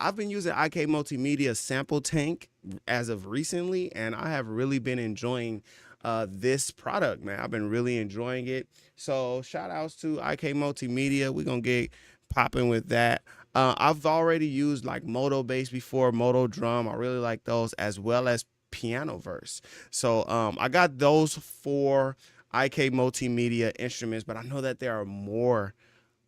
I've been using IK Multimedia SampleTank as of recently, and I have really been enjoying this product, man. I've been really enjoying it. So shout outs to IK Multimedia. We're gonna get popping with that. I've already used like MODO bass before, MODO drum. I really like those, as well as piano verse. So I got those four IK Multimedia instruments, but I know that there are more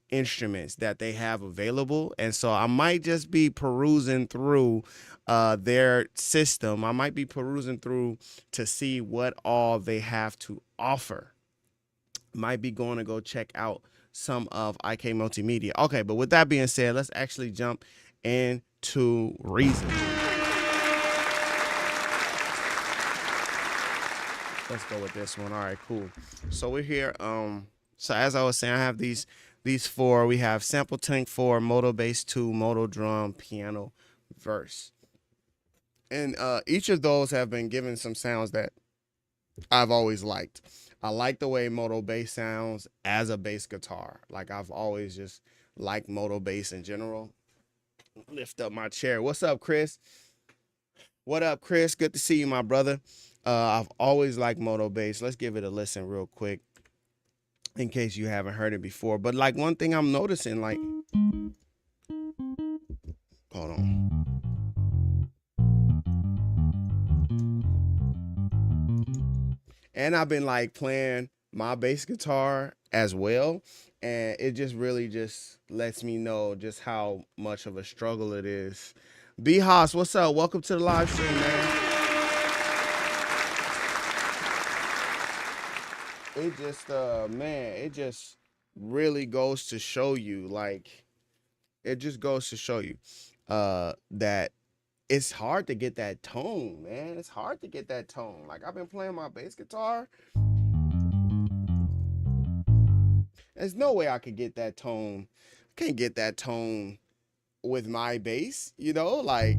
instruments that they have available, and so I might just be perusing through their system. I might be perusing through to see what all they have to offer. Might be going to go check out some of IK Multimedia. Okay, but with that being said, let's actually jump into Reason. Let's go with this one. All right, cool. So we're here. So as I was saying, I have these four. We have SampleTank 4, MODO Bass 2, MODO Drum, Piano, Verse. And each of those have been given some sounds that I've always liked. I like the way MODO Bass sounds as a bass guitar. Like, I've always just liked MODO Bass in general. Lift up my chair. What's up, Chris? What up, Chris? Good to see you, my brother. I've always liked MODO Bass. Let's give it a listen real quick, in case you haven't heard it before. But like, one thing I'm noticing, like, hold on. And I've been like playing my bass guitar as well, and it just really just lets me know just how much of a struggle it is. B Haas, what's up? Welcome to the live stream, man. It just man, it just really goes to show you, like, it just goes to show you that it's hard to get that tone, man. It's hard to get that tone. Like, I've been playing my bass guitar. There's no way I could get that tone. I can't get that tone with my bass, you know, like.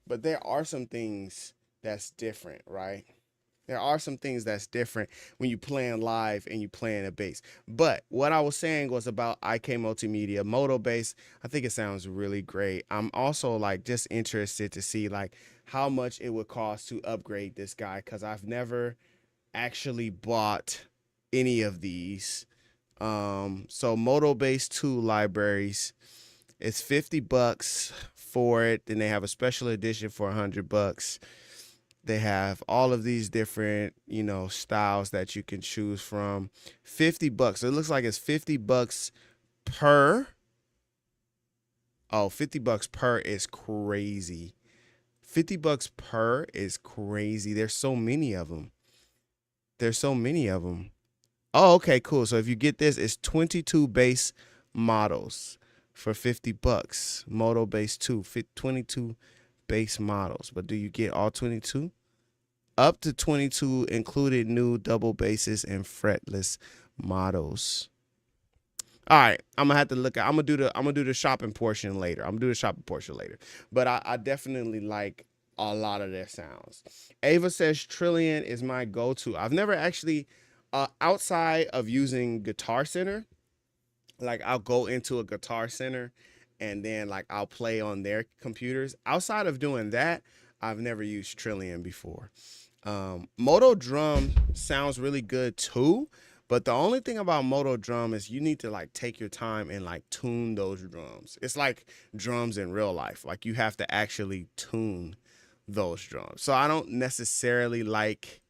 But there are some things that's different, right? There are some things that's different when you playing live and you playing a bass. But what I was saying was about IK Multimedia, MODO Bass. I think it sounds really great. I'm also like just interested to see like how much it would cost to upgrade this guy, because I've never actually bought any of these. So MODO Bass 2 libraries, it's $50 for it. Then they have a special edition for $100. They have all of these different, you know, styles that you can choose from. $50. So it looks like it's $50 per. Oh, $50 per is crazy. $50 per is crazy. There's so many of them. There's so many of them. Oh, okay, cool. So if you get this, it's 22 bass models for $50. MODO Bass 2, 22 bass models. But do you get all 22? Up to 22 included new double basses and fretless models. All right, I'm gonna have to look at. I'm gonna do the shopping portion later. But I definitely like a lot of their sounds. Ava says Trillion is my go-to. I've never actually, outside of using Guitar Center, like I'll go into a Guitar Center and then like I'll play on their computers. Outside of doing that, I've never used Trillion before. MODO Drum sounds really good too, but the only thing about MODO Drum is you need to like take your time and like tune those drums. It's like drums in real life. Like, you have to actually tune those drums. So I don't necessarily like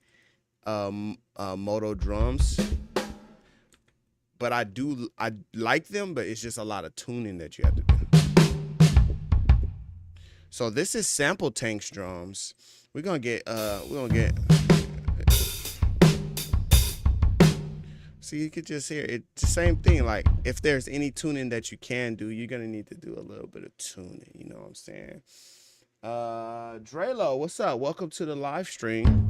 MODO drums, but I like them, but it's just a lot of tuning that you have to do. So this is SampleTank's drums. We're gonna get so you could just hear it. It's the same thing. Like, if there's any tuning that you can do, you're gonna need to do a little bit of tuning, you know what I'm saying? Drelo, what's up? Welcome to the live stream.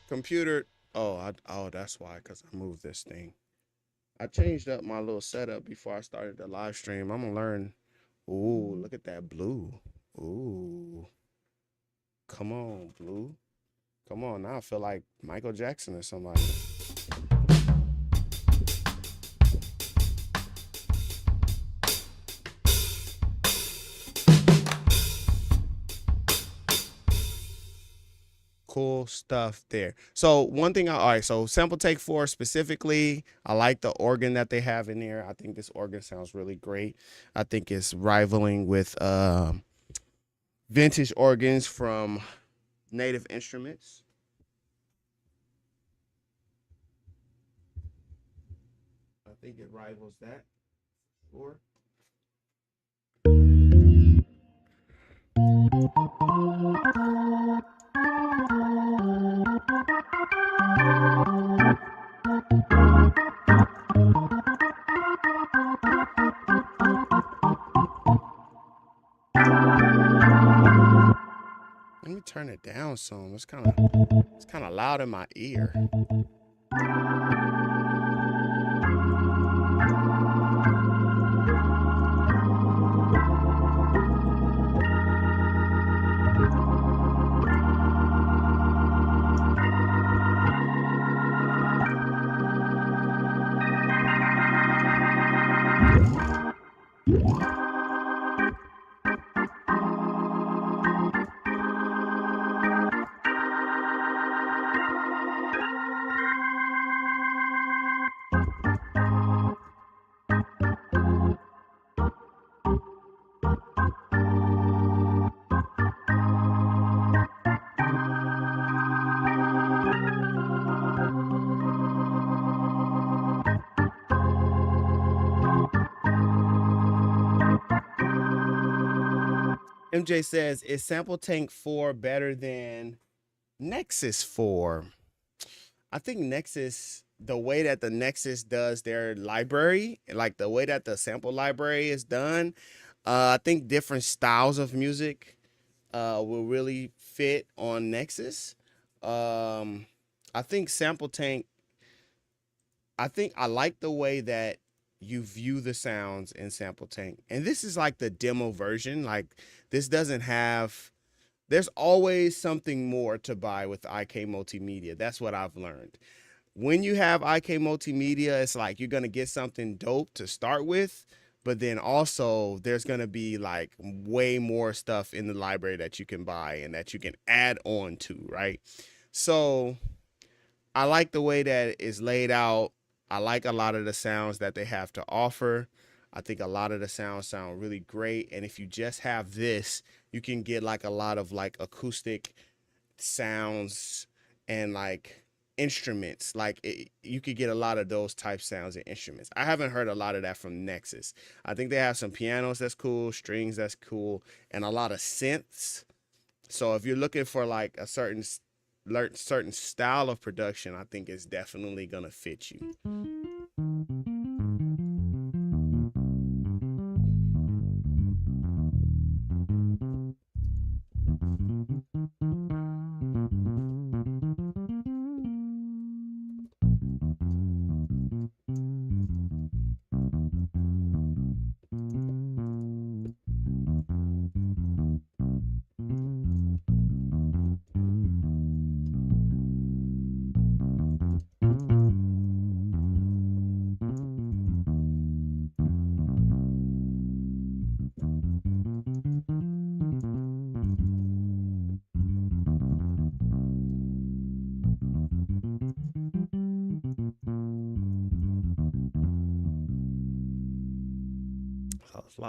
Computer, Oh, that's why, because I moved this thing. I changed up my little setup before I started the live stream. I'm gonna learn. Ooh, look at that blue. Ooh, come on, blue. Come on, now I feel like Michael Jackson or somebody. Cool stuff there. So one thing, all right. So Sample Take 4 specifically, I like the organ that they have in there. I think this organ sounds really great. I think it's rivaling with vintage organs from Native Instruments. I think it rivals that. Sure. Let me turn it down some. It's kind of loud in my ear. MJ says, is Sample Tank 4 better than Nexus 4? I think Nexus, the way that the Nexus does their library, like the way that the sample library is done, I think different styles of music will really fit on Nexus. I think Sample Tank, I think I like the way that you view the sounds in Sample Tank. And this is like the demo version. Like this doesn't have, there's always something more to buy with IK Multimedia. That's what I've learned. When you have IK Multimedia, it's like you're gonna get something dope to start with, but then also there's gonna be like way more stuff in the library that you can buy and that you can add on to, right? So I like the way that it is laid out. I like a lot of the sounds that they have to offer. I think a lot of the sounds sound really great. And if you just have this, you can get like a lot of like acoustic sounds and like instruments. Like you could get a lot of those type sounds and instruments. I haven't heard a lot of that from Nexus. I think they have some pianos that's cool, strings that's cool, and a lot of synths. So if you're looking for like a certain style of production, I think it's definitely gonna fit you.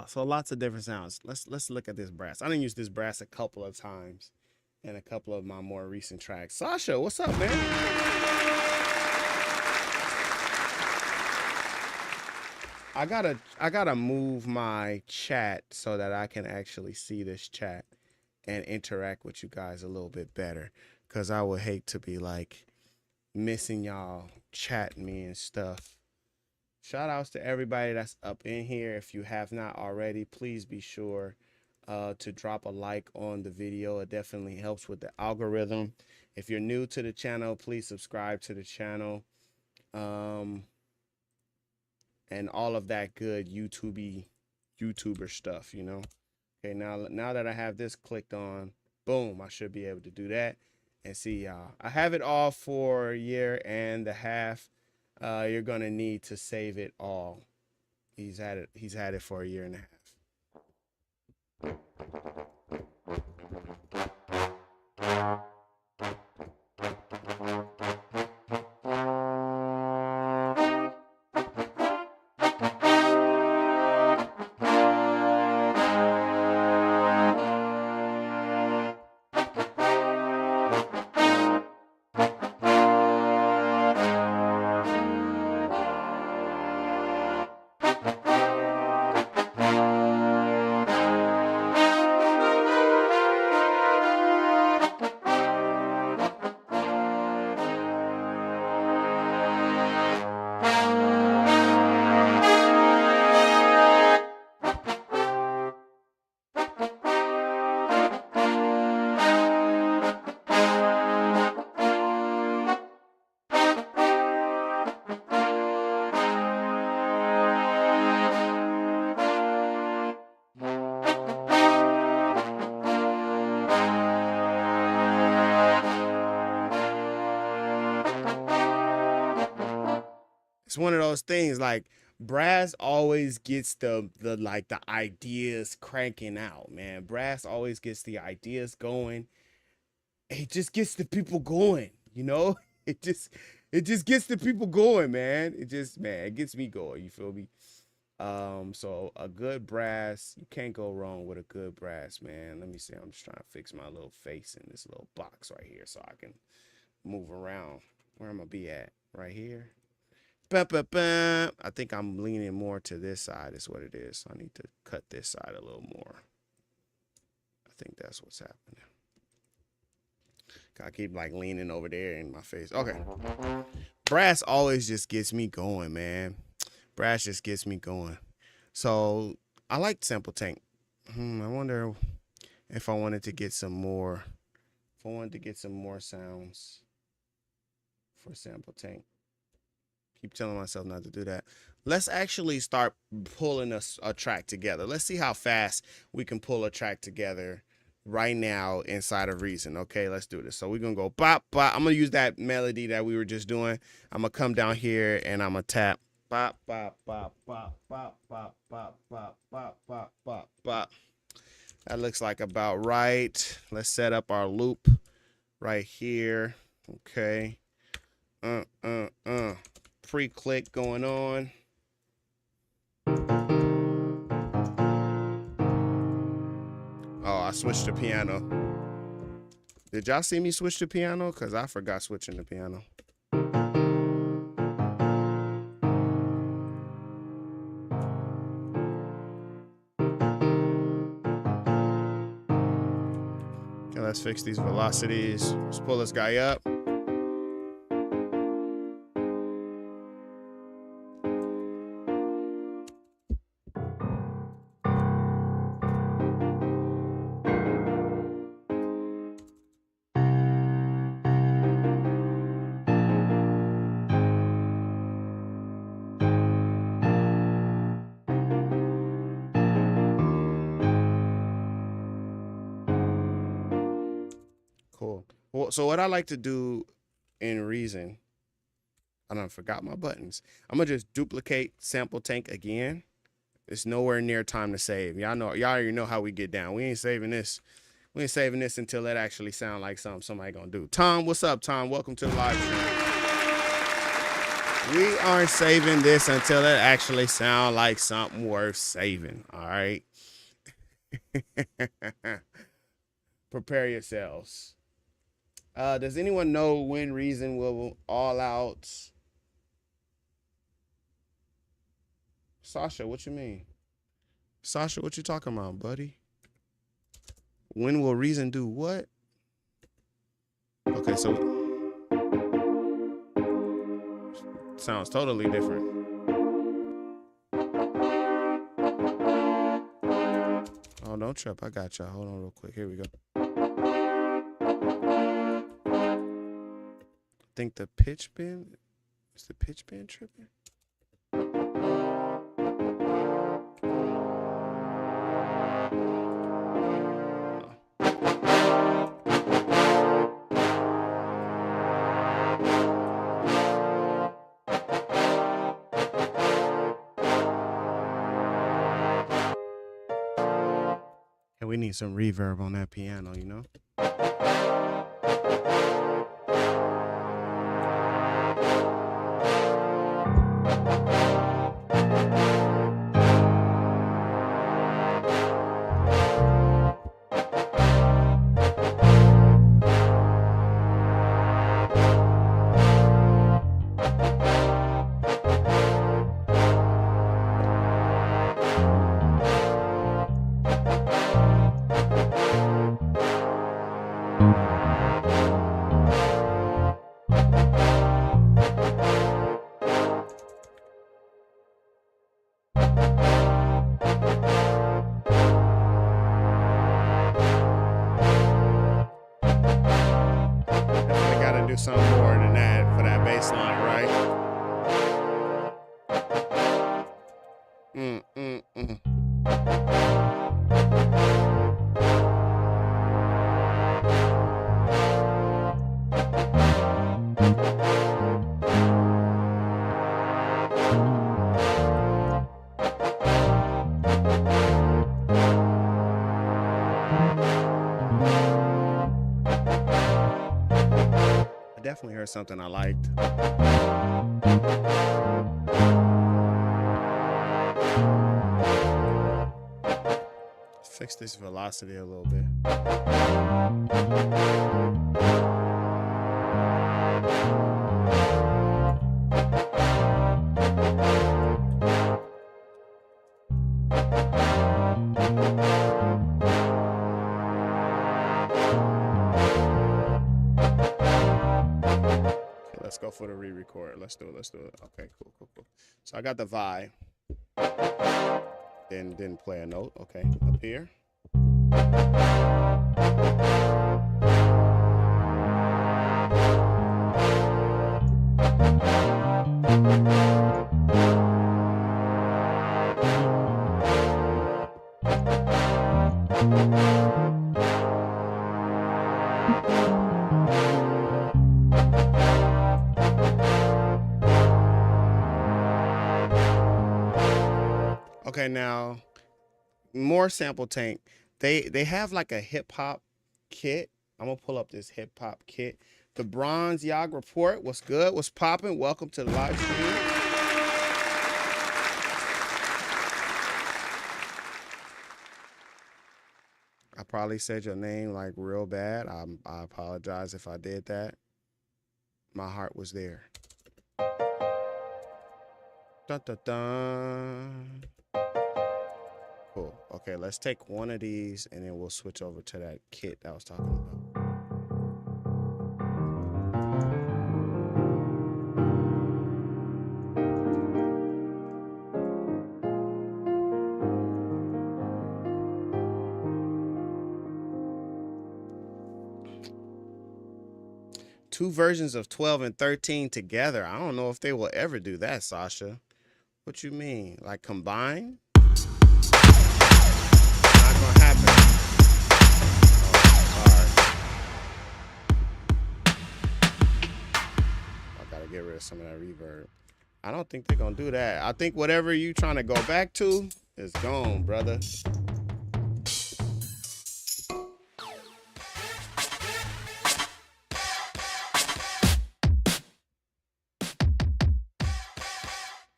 So lots of different sounds. Let's look at this brass. I didn't use this brass a couple of times in a couple of my more recent tracks. Sasha, what's up, man? I gotta move my chat so that I can actually see this chat and interact with you guys a little bit better. Cause I would hate to be like missing y'all chatting me and stuff. Shout outs to everybody that's up in here. If you have not already, please be sure to drop a like on the video. It definitely helps with the algorithm. If you're new to the channel, please subscribe to the channel. And all of that good YouTuber stuff, you know. Okay, now that I have this clicked on, boom, I should be able to do that and see y'all. I have it all for a year and a half. You're gonna need to save it all. He's had it for a year and a half. It's one of those things, like brass always gets the ideas cranking out, man. Brass always gets the ideas going. It just gets the people going, you know? It just gets the people going, man. It gets me going, you feel me? So a good brass, you can't go wrong with a good brass, man. Let me see. I'm just trying to fix my little face in this little box right here so I can move around. Where I'm gonna be at? Right here. I think I'm leaning more to this side is what it is. So I need to cut this side a little more. I think that's what's happening. I keep like leaning over there in my face. Okay. Brass always just gets me going, man. Brass just gets me going. So I like SampleTank. I wonder if I wanted to get some more. If I wanted to get some more sounds for SampleTank. Keep telling myself not to do that. Let's actually start pulling a track together. Let's see how fast we can pull a track together right now inside of Reason. Okay, let's do this. So we're gonna go bop bop. I'm gonna use that melody that we were just doing. I'm gonna come down here and I'm gonna tap bop bop bop bop bop bop bop bop bop bop bop bop. That looks like about right. Let's set up our loop right here. Okay. Pre-click going on. Oh, I switched to piano. Did y'all see me switch to piano? Because I forgot switching to piano. Okay, let's fix these velocities. Let's pull this guy up. Cool. Well, so what I like to do in Reason, I done forgot my buttons. I'm gonna just duplicate SampleTank again. It's nowhere near time to save. Y'all already know how we get down. We ain't saving this. We ain't saving this until it actually sound like something somebody gonna do. Tom, what's up, Tom? Welcome to the live stream. We aren't saving this until it actually sound like something worth saving. All right. Prepare yourselves. Does anyone know when Reason will all out? Sasha, what you mean? Sasha, what you talking about, buddy? When will Reason do what? Okay, so sounds totally different. Oh, don't trip. I got y'all. Hold on real quick. Here we go. I think the pitch bend, is the pitch bend tripping? And we need some reverb on that piano, you know? Something more than that for that bass line, right? Definitely heard something I liked. Fix this velocity a little bit. Let's go for the re-record. Let's do it. Let's do it. Okay, cool. So I got the Vi. Then didn't play a note. Okay, up here. Okay, now more SampleTank. They have like a hip hop kit. I'm gonna pull up this hip hop kit. The Bronze Yog Report. What's good? What's popping? Welcome to the live stream. I probably said your name like real bad. I apologize if I did that. My heart was there. Dun, dun, dun. Cool. Okay, let's take one of these and then we'll switch over to that kit that I was talking about. Two versions of 12 and 13 together. I don't know if they will ever do that, Sasha. What you mean? Like combine? Not gonna happen. Oh, sorry. I gotta get rid of some of that reverb. I don't think they're gonna do that. I think whatever you trying to go back to is gone, brother.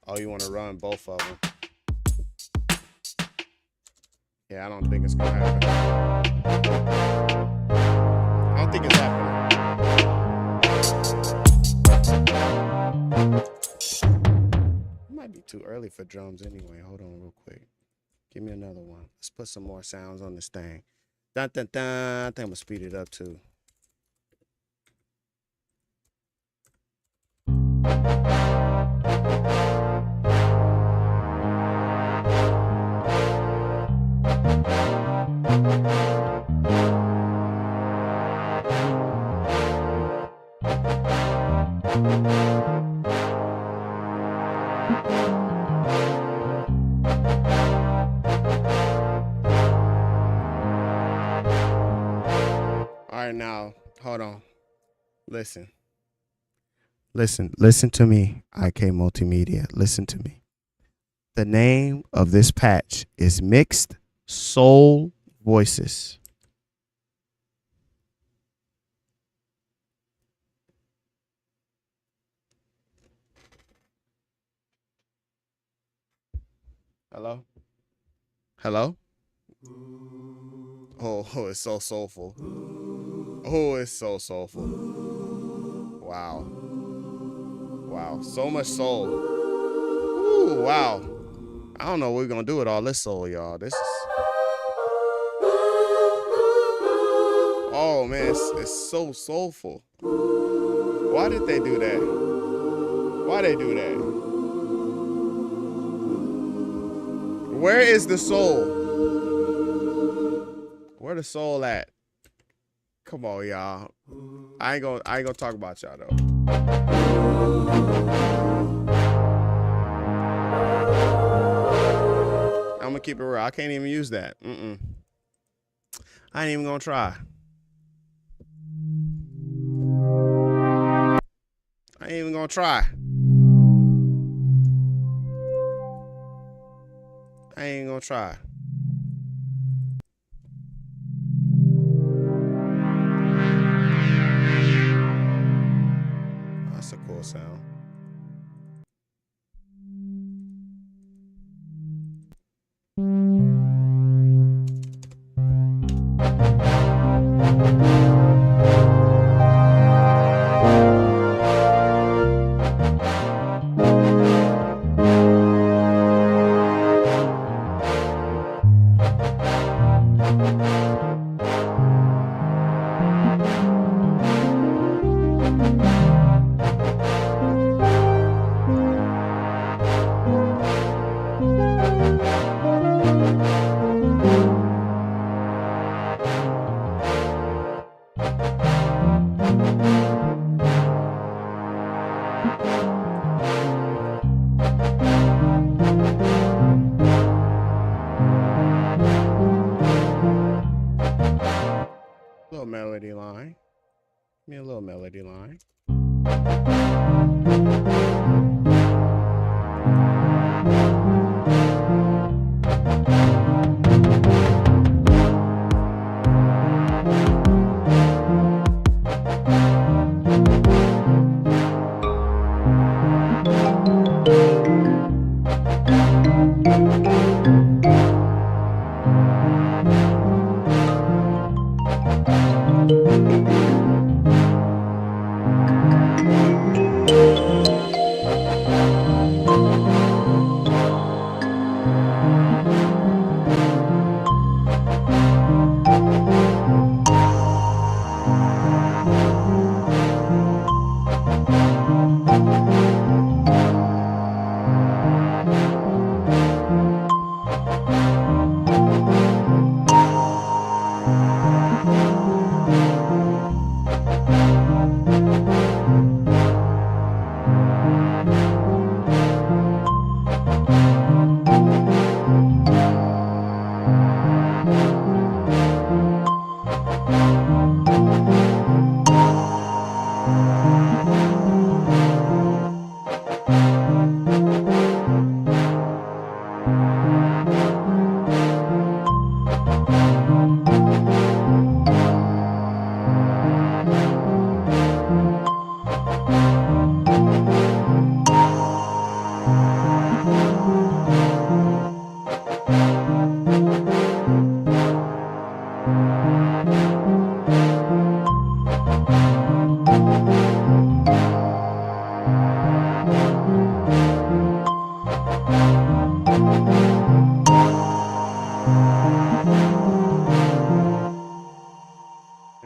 Oh, you want to run both of them? Yeah, I don't think it's gonna happen. I don't think it's happening. It might be too early for drums anyway. Hold on real quick. Give me another one. Let's put some more sounds on this thing. Dun, dun, dun. I think I'm gonna speed it up too. All right, now, hold on. Listen to me, IK Multimedia. Listen to me. The name of this patch is Mixed Soul Voices. Hello? Hello? Oh, it's so soulful. Oh, it's so soulful. Wow. Wow. So much soul. Ooh, wow. I don't know what we're going to do with all this soul, y'all. This is... Oh, man. It's so soulful. Why did they do that? Why they do that? Where is the soul? Where the soul at? Come on, y'all. I ain't gonna talk about y'all though. I'm gonna keep it real. I can't even use that. I ain't even gonna try. I ain't even gonna try. I ain't gonna try. That's a cool sound. Little melody line. Give me a little melody line.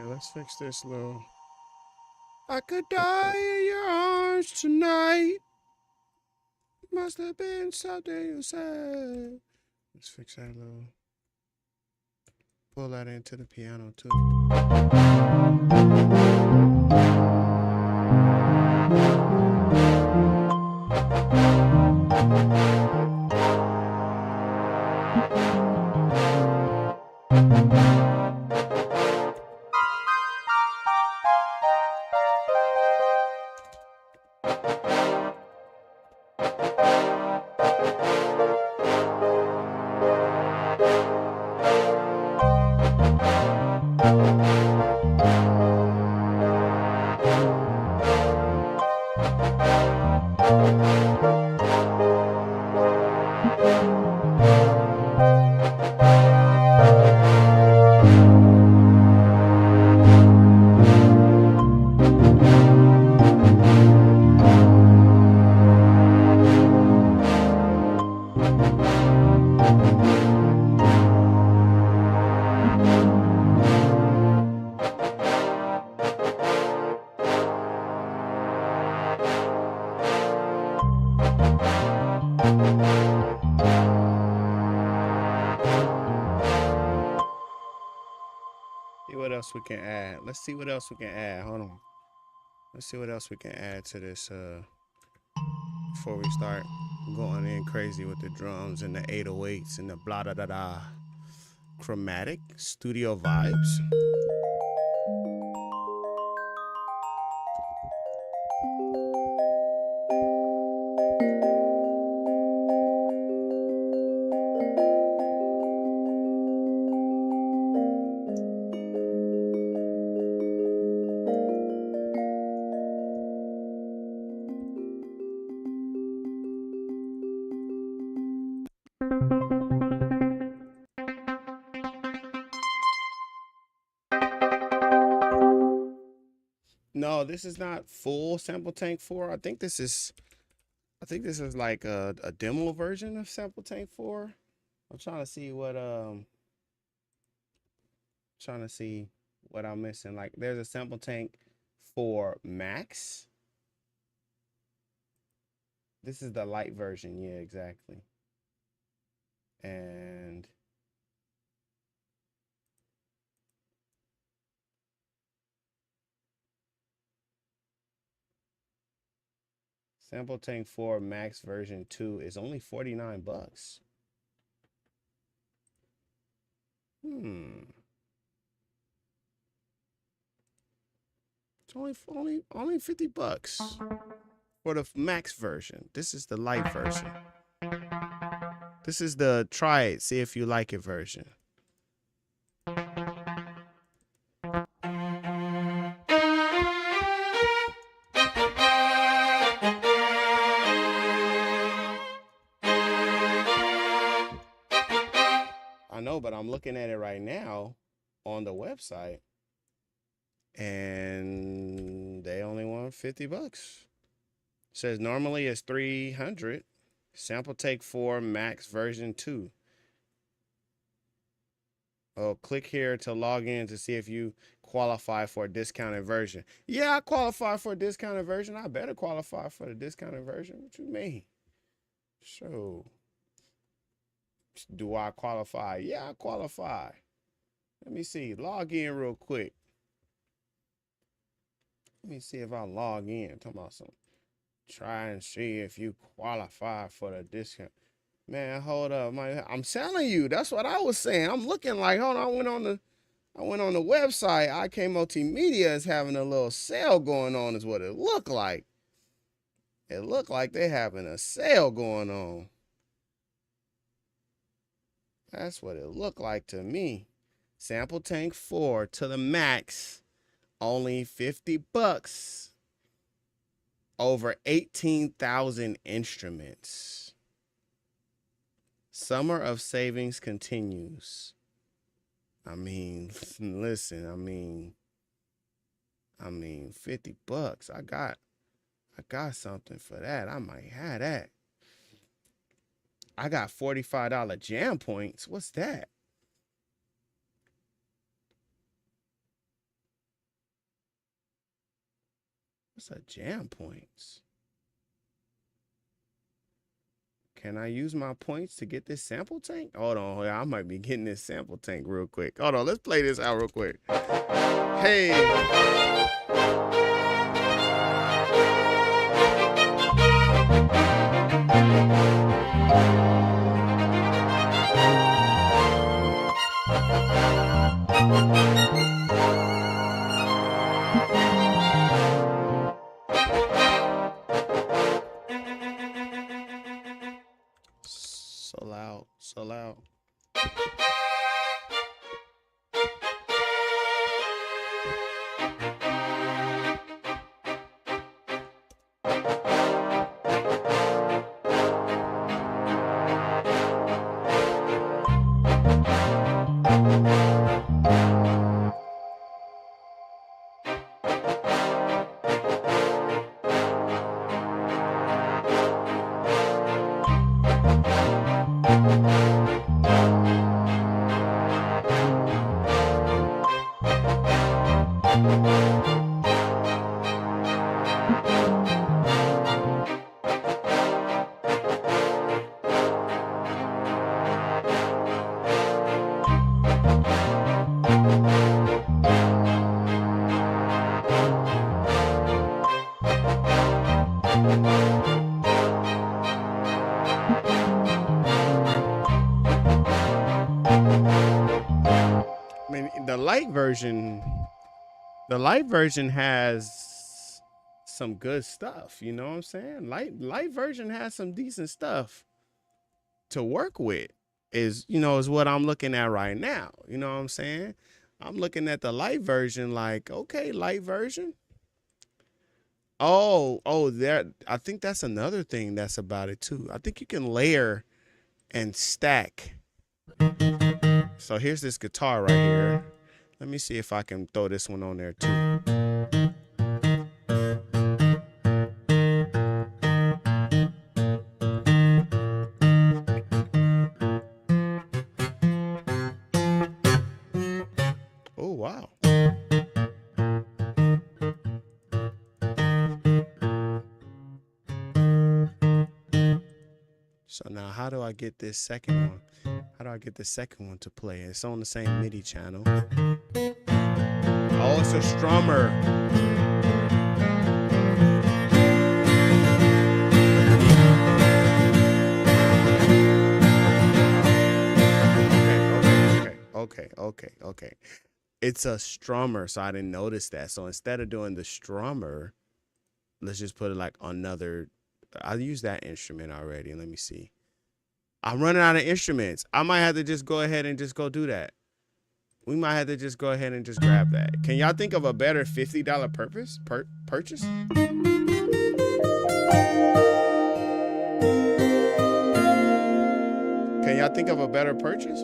Let's fix this little. I could die in your arms tonight. Must have been something you said. Let's fix that little. Pull that into the piano too. See what else we can add. Let's see what else we can add. Hold on. Let's see what else we can add to this before we start going in crazy with the drums and the 808s and the blah da da da. Chromatic studio vibes. No, this is not full SampleTank 4. I think this is like a demo version of SampleTank 4. I'm trying to see what I'm missing. Like there's a SampleTank for Max. This is the light version, yeah, exactly. And SampleTank 4 Max version 2 is only $49. It's only $50 for the Max version. This is the light version. This is the try it, see if you like it version. I know, but I'm looking at it right now on the website and they only want $50. It says normally it's $300. SampleTank 4 Max version 2. Oh, click here to log in to see if you qualify for a discounted version. Yeah, I qualify for a discounted version. I better qualify for the discounted version. What you mean? So, do I qualify? Yeah, I qualify. Let me see. Log in real quick. Let me see if I log in. Talking about some. Try and see if you qualify for the discount. Man, hold up. I'm telling you, that's what I was saying. I'm looking like, hold on, I went on the website. IK Multimedia is having a little sale going on, is what it looked like. It looked like they're having a sale going on. That's what it looked like to me. SampleTank 4 to the max, only $50. Over 18,000 instruments. Summer of savings continues. I mean, listen, I mean, $50. I got something for that. I might have that. I got $45 jam points. What's that? What's a jam points? Can I use my points to get this SampleTank? Hold on, I might be getting this SampleTank real quick. Hold on, let's play this out real quick. Hey. So loud, so loud. I mean, the light version has some good stuff. You know what I'm saying? Light version has some decent stuff to work with. Is what I'm looking at right now. You know what I'm saying? I'm looking at the light version, like, okay, light version. Oh, there. I think that's another thing that's about it too. I think you can layer and stack. So here's this guitar right here. Let me see if I can throw this one on there too. Oh, wow. So now how do I get this second one? How do I get the second one to play? It's on the same MIDI channel. Oh, it's a strummer. Okay. It's a strummer, so I didn't notice that. So instead of doing the strummer, let's just put it like another. I used that instrument already. Let me see. I'm running out of instruments. I might have to just go ahead and just go do that. We might have to just go ahead and just grab that. Can y'all think of a better $50 purchase? Can y'all think of a better purchase?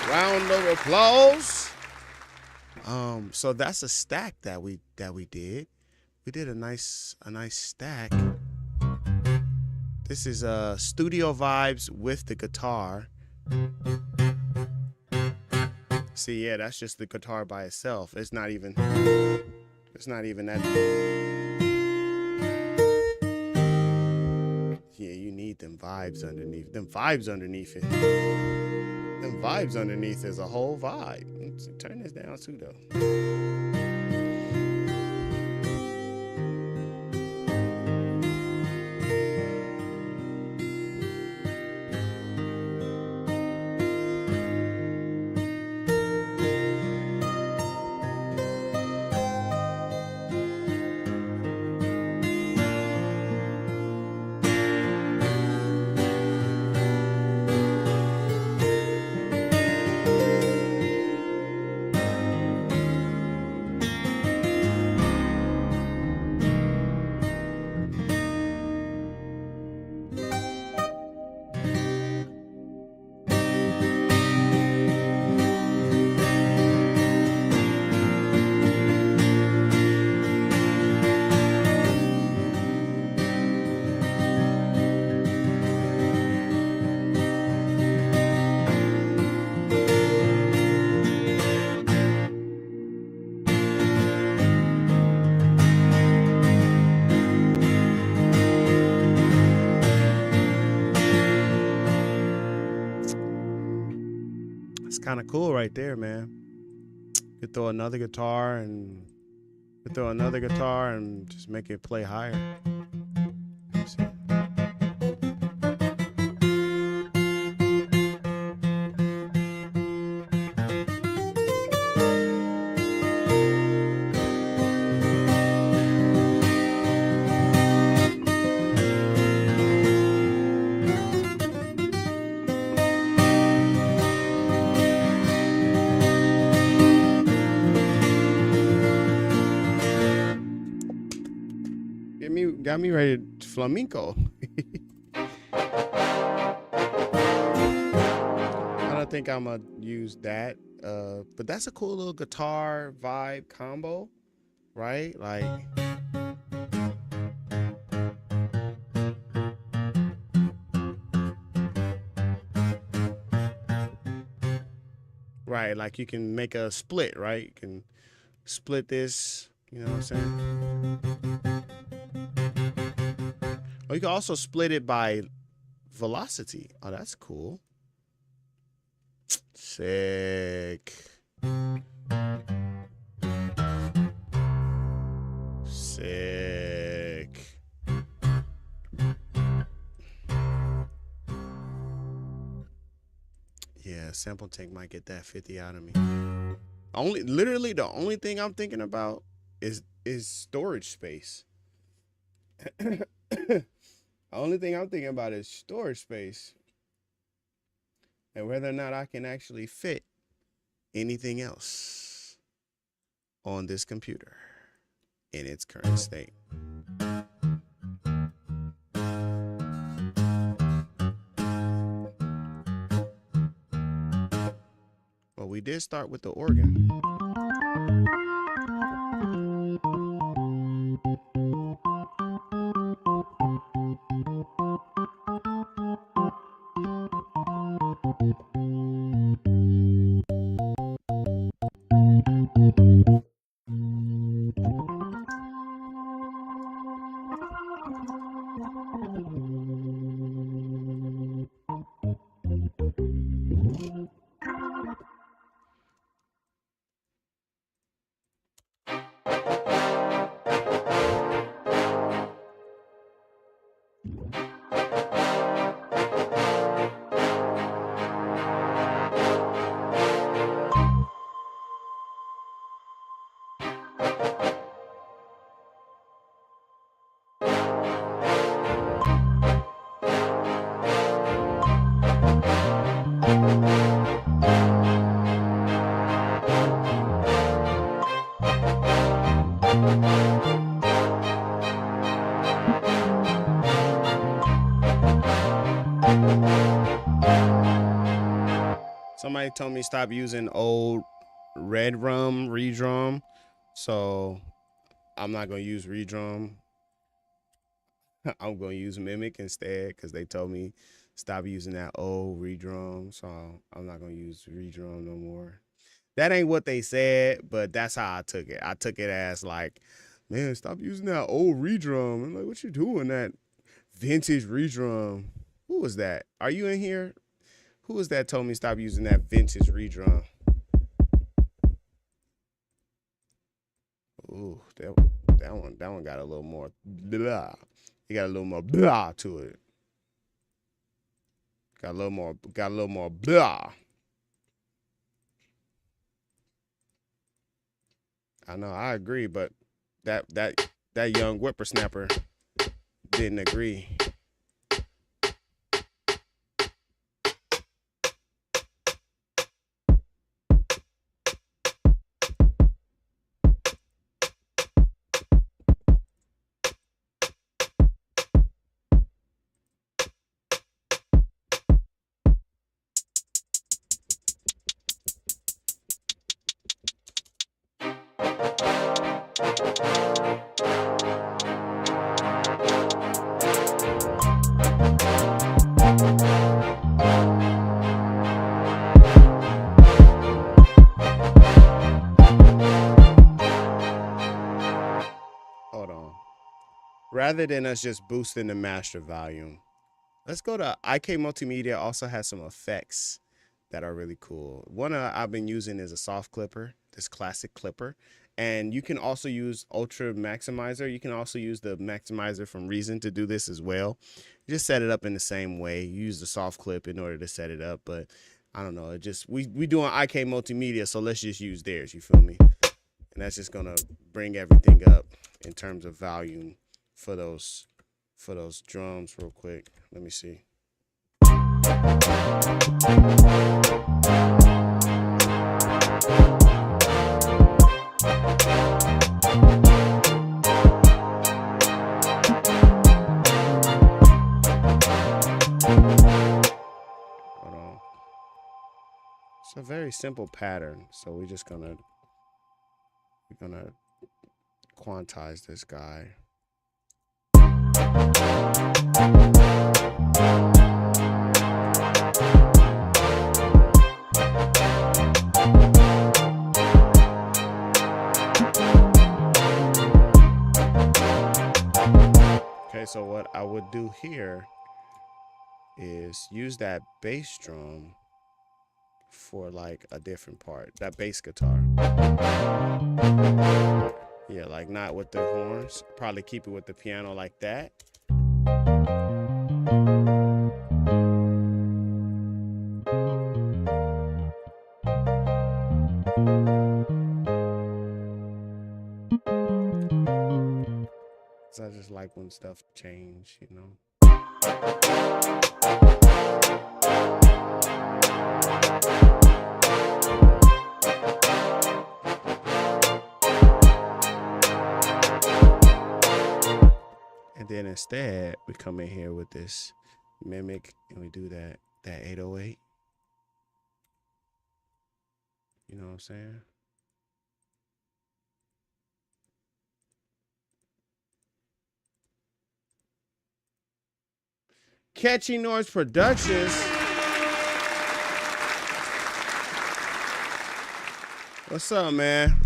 Round of applause. So that's a stack that we did. We did a nice stack. This is studio vibes with the guitar. See, yeah, that's just the guitar by itself. It's not even that. Yeah, you need them vibes underneath. Them vibes underneath it. Them vibes underneath is a whole vibe. Let's turn this down too, though. Kind of cool right there, man. You could throw another guitar and just make it play higher. got me ready to flamenco. I don't think I'm gonna use that, but that's a cool little guitar vibe combo, right? Like, right, like you can make a split, right? You can split this, you know what I'm saying? Or you can also split it by velocity. Oh, that's cool. Sick. Sick. Yeah, SampleTank might get that 50 out of me. Literally the only thing I'm thinking about is storage space. The only thing I'm thinking about is storage space. And whether or not I can actually fit anything else on this computer in its current state. Well, we did start with the organ. Somebody told me stop using old red rum redrum, so I'm not gonna use redrum. I'm gonna use Mimic instead because they told me stop using that old redrum, so I'm not gonna use redrum no more. That ain't what they said, but that's how I took it. I took it as like, man, stop using that old redrum. I'm like, what you doing, that vintage redrum? Who was that? Are you in here? Who was that told me stop using that vintage redrum? Ooh, that one got a little more blah. It got a little more blah to it. Got a little more blah. I know, I agree, but that young whippersnapper didn't agree. Hold on. Rather than us just boosting the master volume, let's go to IK Multimedia. Also has some effects that are really cool. One I've been using is a soft clipper, this classic clipper. And you can also use Ultra Maximizer. You can also use the Maximizer from Reason to do this as well. You just set it up in the same way. You use the soft clip in order to set it up, but I don't know. It just we doing IK Multimedia, so let's just use theirs. You feel me? And that's just gonna bring everything up in terms of volume for those drums real quick. Let me see. very simple pattern. So we're gonna quantize this guy. Okay, so what I would do here is use that bass drum for like a different part, that bass guitar. Yeah, like not with the horns. Probably keep it with the piano like that. So I just like when stuff change, you know. And then instead, we come in here with this mimic and we do that 808. You know what I'm saying? Catchy Noise Productions. What's up, man?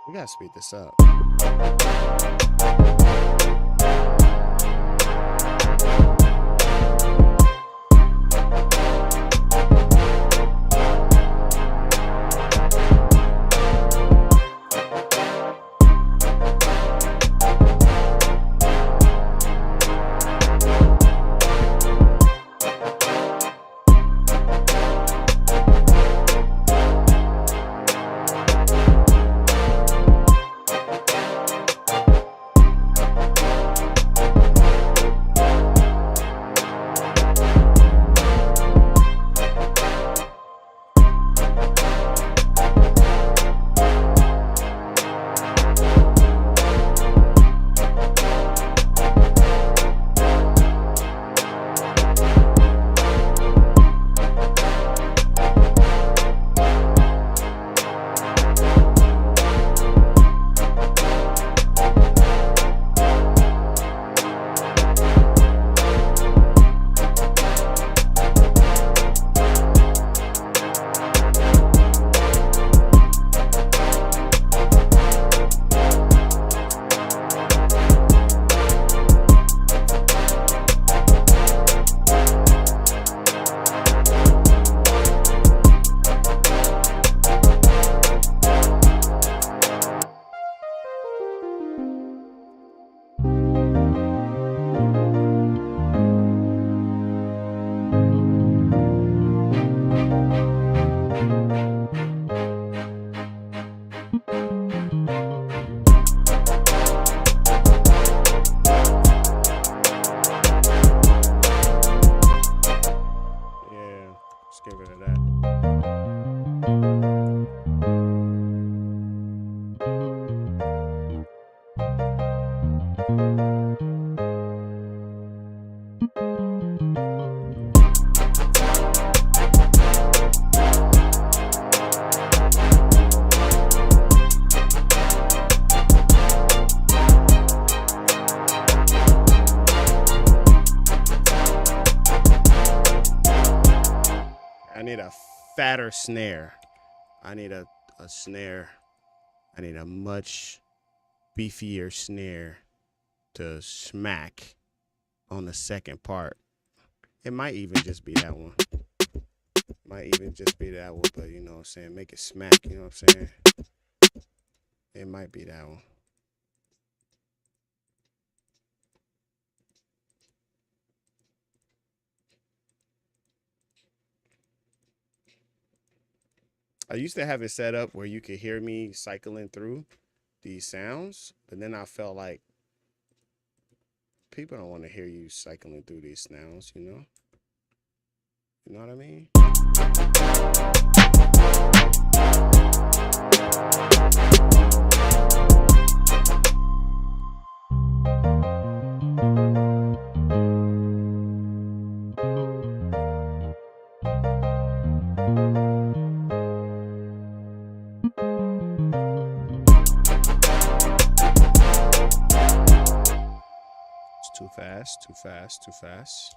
We gotta speed this up. Let's get rid of that. I need a fatter snare. I need a snare. I need a much beefier snare to smack on the second part. It might even just be that one. Might even just be that one, but you know what I'm saying? Make it smack, you know what I'm saying? It might be that one. I used to have it set up where you could hear me cycling through these sounds, but then I felt like people don't want to hear you cycling through these sounds, you know? You know what I mean? It's too fast, too fast, too fast.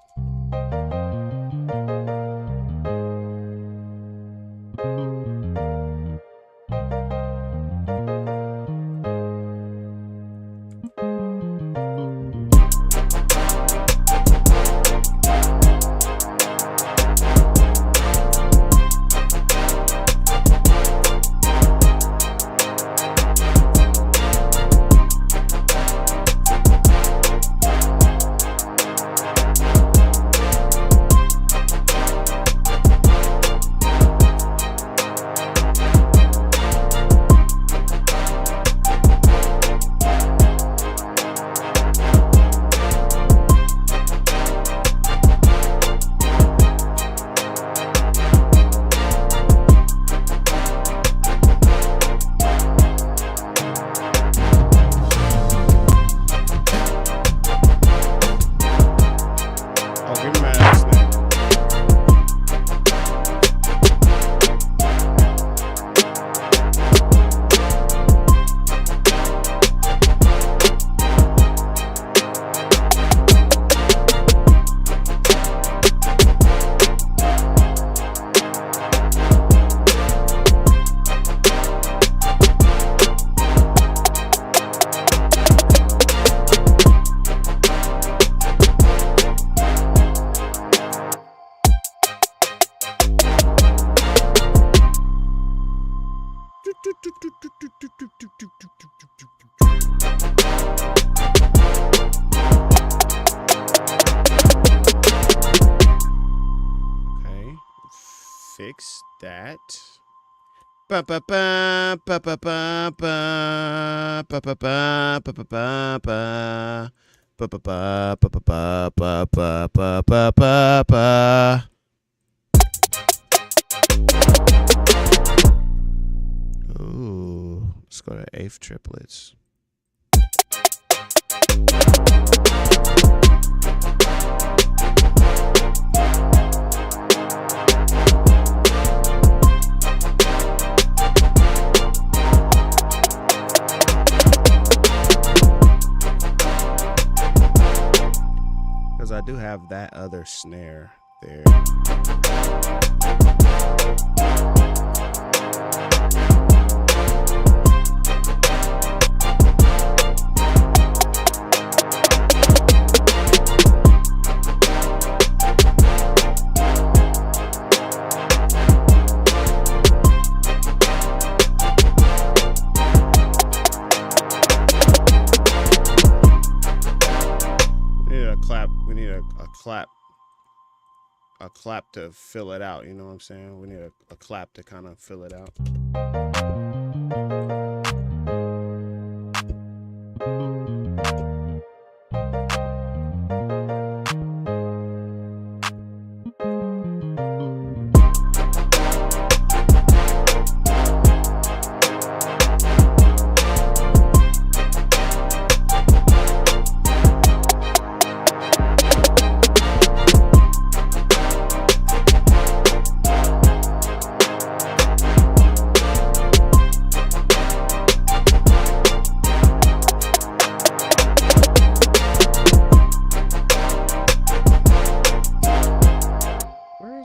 Okay, fix that. Ba ba ba ba ba ba ba ba ba ba ba ba ba ba. Ba ba ba ba ba ba ba ba ba ba ba. Ooh, let's go to eighth triplets. Because I do have that other snare there. A clap to fill it out, you know what I'm saying? We need a clap to kind of fill it out.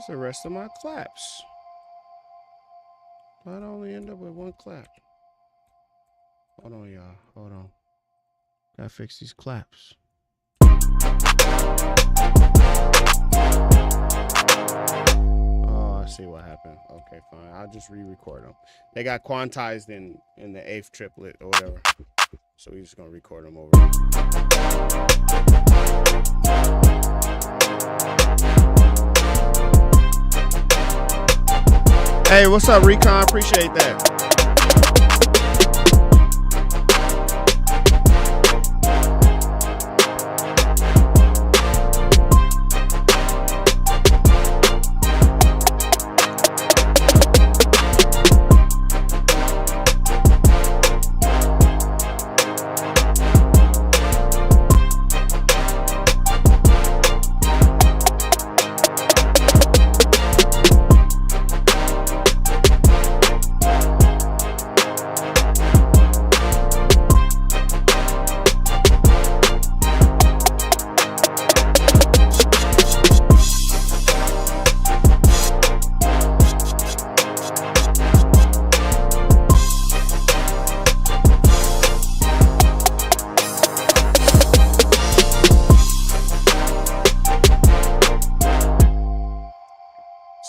The rest of my claps. I'd only end up with one clap. Hold on, y'all. Hold on. Gotta fix these claps. Oh, I see what happened. Okay, fine. I'll just re-record them. They got quantized in the eighth triplet or whatever. So we're just gonna record them over. Hey, what's up, Recon? Appreciate that.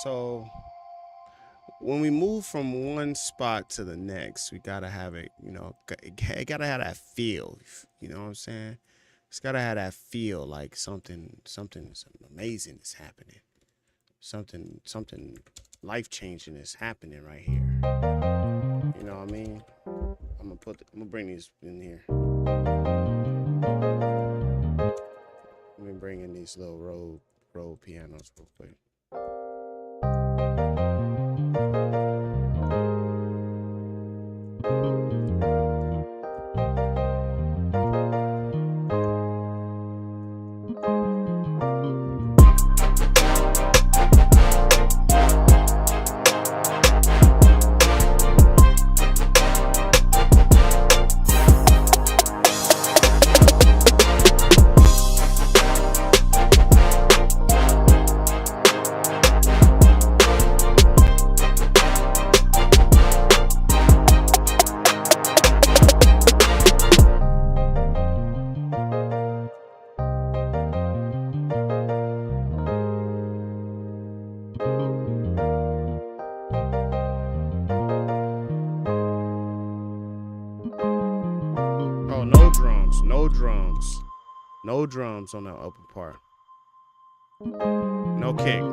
So when we move from one spot to the next, we gotta have it, you know, it gotta have that feel, you know what I'm saying? It's gotta have that feel like something amazing is happening. Something life-changing is happening right here. You know what I mean? I'm gonna bring these in here. Let me bring in these little road pianos real quick. No drums on the upper part. No kick.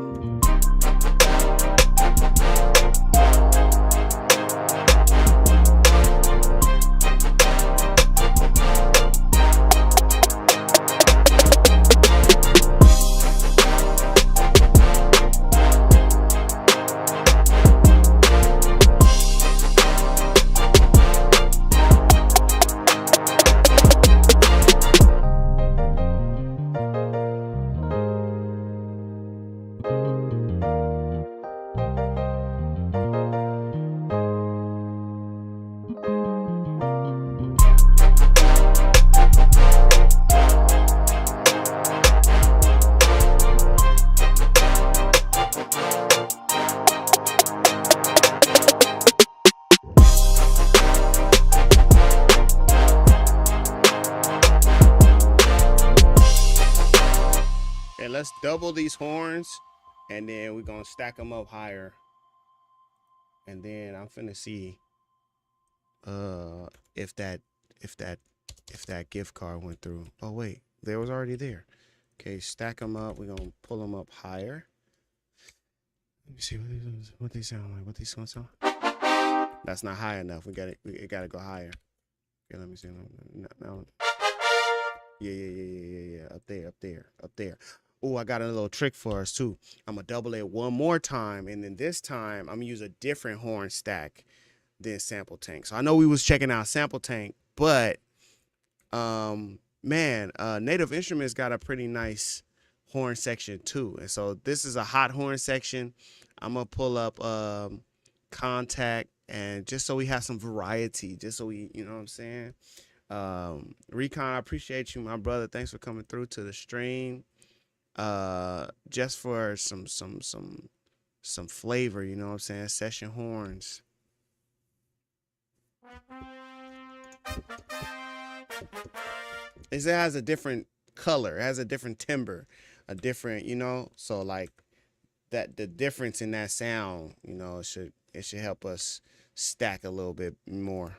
Let's double these horns, and then we're gonna stack them up higher, and then I'm finna see if that gift card went through. Oh wait, there was already there. Okay, stack them up. We're gonna pull them up higher. Let me see what they sound like. What these gonna sound? That's not high enough. It gotta go higher. Okay, let me see. No. Yeah. Up there. Oh, I got a little trick for us too. I'm gonna double it one more time, and then this time I'm gonna use a different horn stack than SampleTank. So I know we was checking out SampleTank, but Native Instruments got a pretty nice horn section too. And so this is a hot horn section. I'm gonna pull up Contact, and just so we have some variety, just so we, you know what I'm saying. Recon, I appreciate you, my brother. Thanks for coming through to the stream. Just for some flavor, you know what I'm saying? Session horns. It has a different color, it has a different timbre, a different, you know, so like that, the difference in that sound, you know, it should help us stack a little bit more.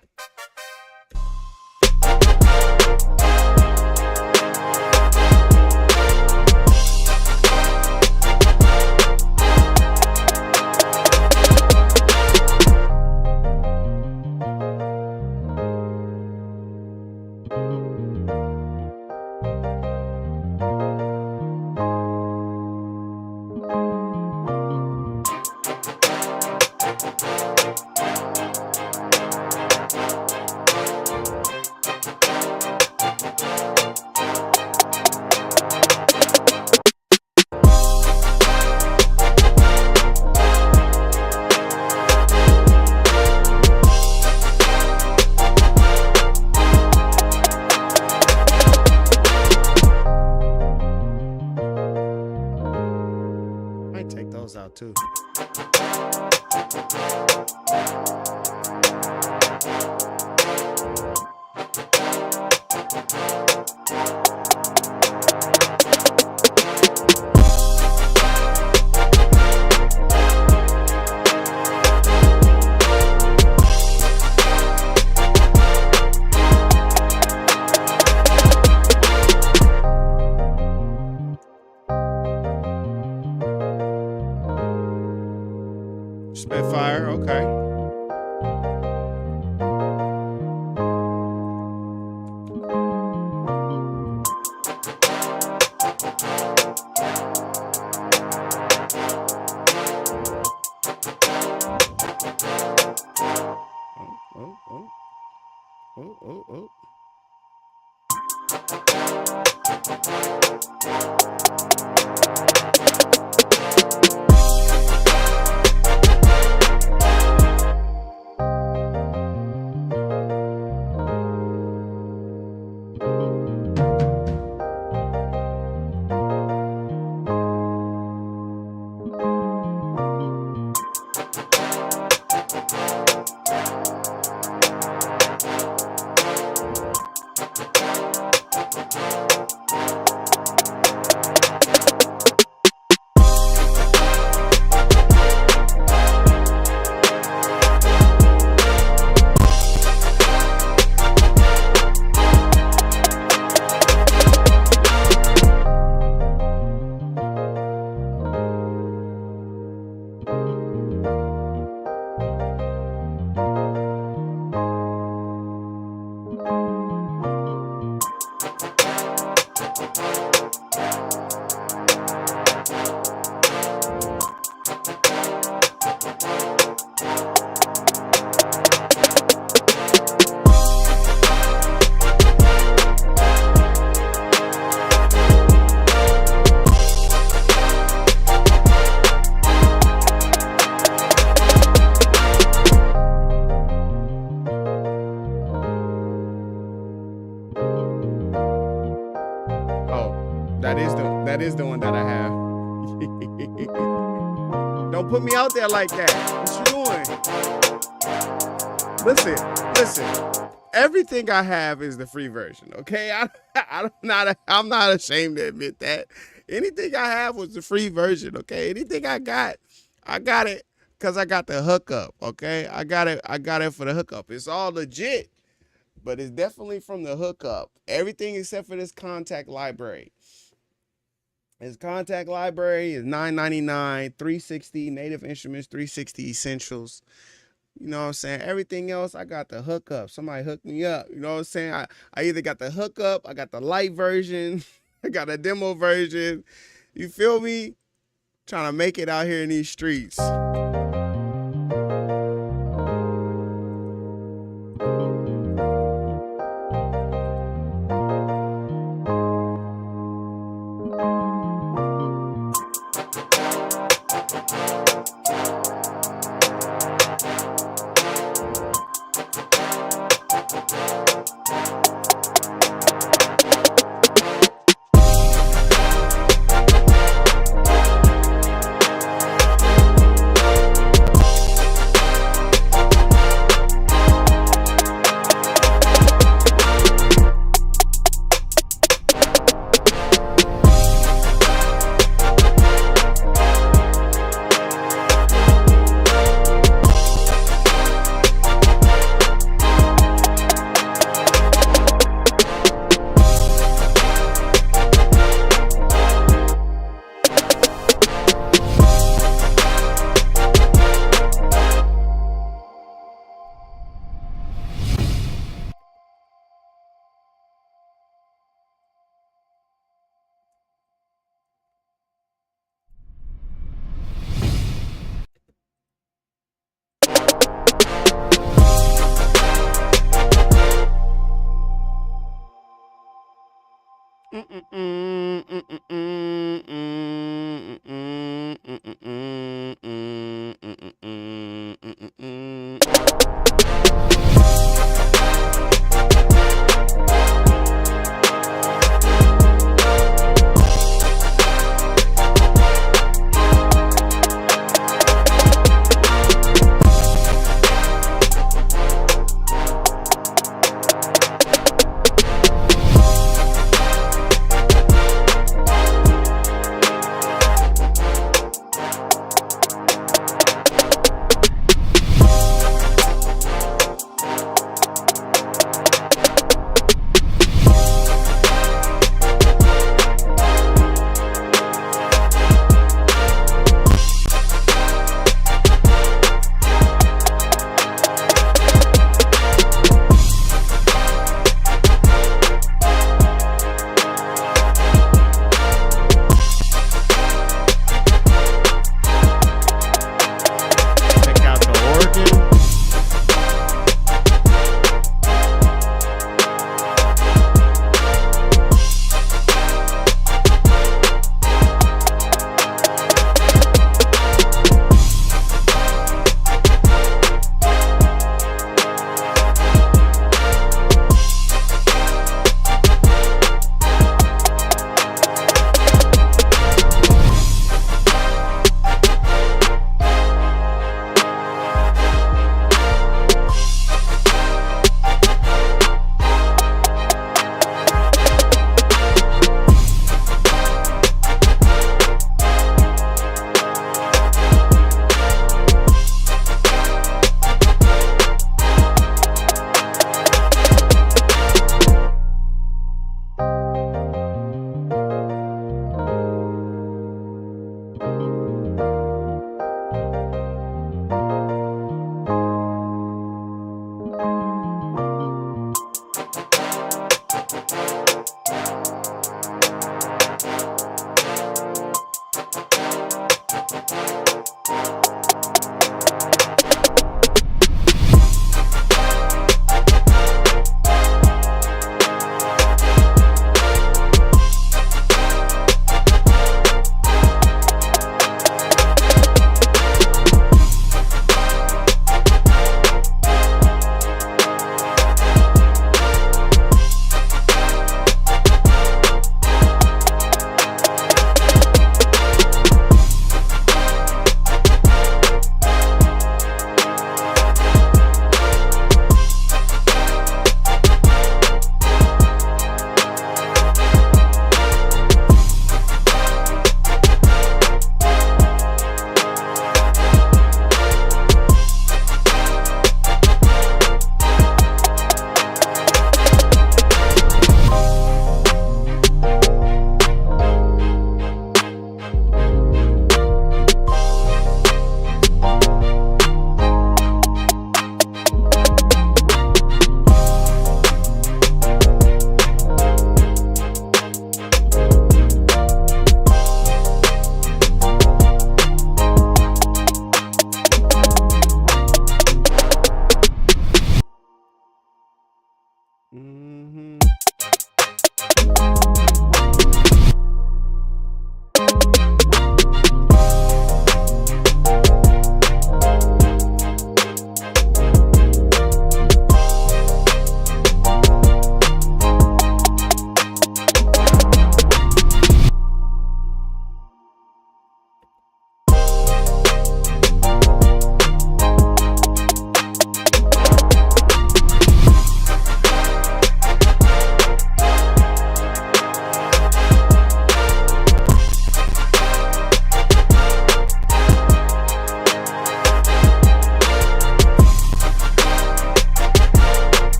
Out too. Spitfire, okay. Oh. That is the one that I have. Don't put me out there like that. What you doing? Listen. Everything I have is the free version. Okay, I'm not ashamed to admit that. Anything I have was the free version. Okay, anything I got it because I got the hookup. Okay, I got it for the hookup. It's all legit, but it's definitely from the hookup. Everything except for this contact library. His contact library is $9.99, 360 Native Instruments, 360 Essentials. You know what I'm saying? Everything else, I got the hookup. Somebody hooked me up. You know what I'm saying? I either got the hookup, I got the light version, I got a demo version. You feel me? Trying to make it out here in these streets. Mm-hmm.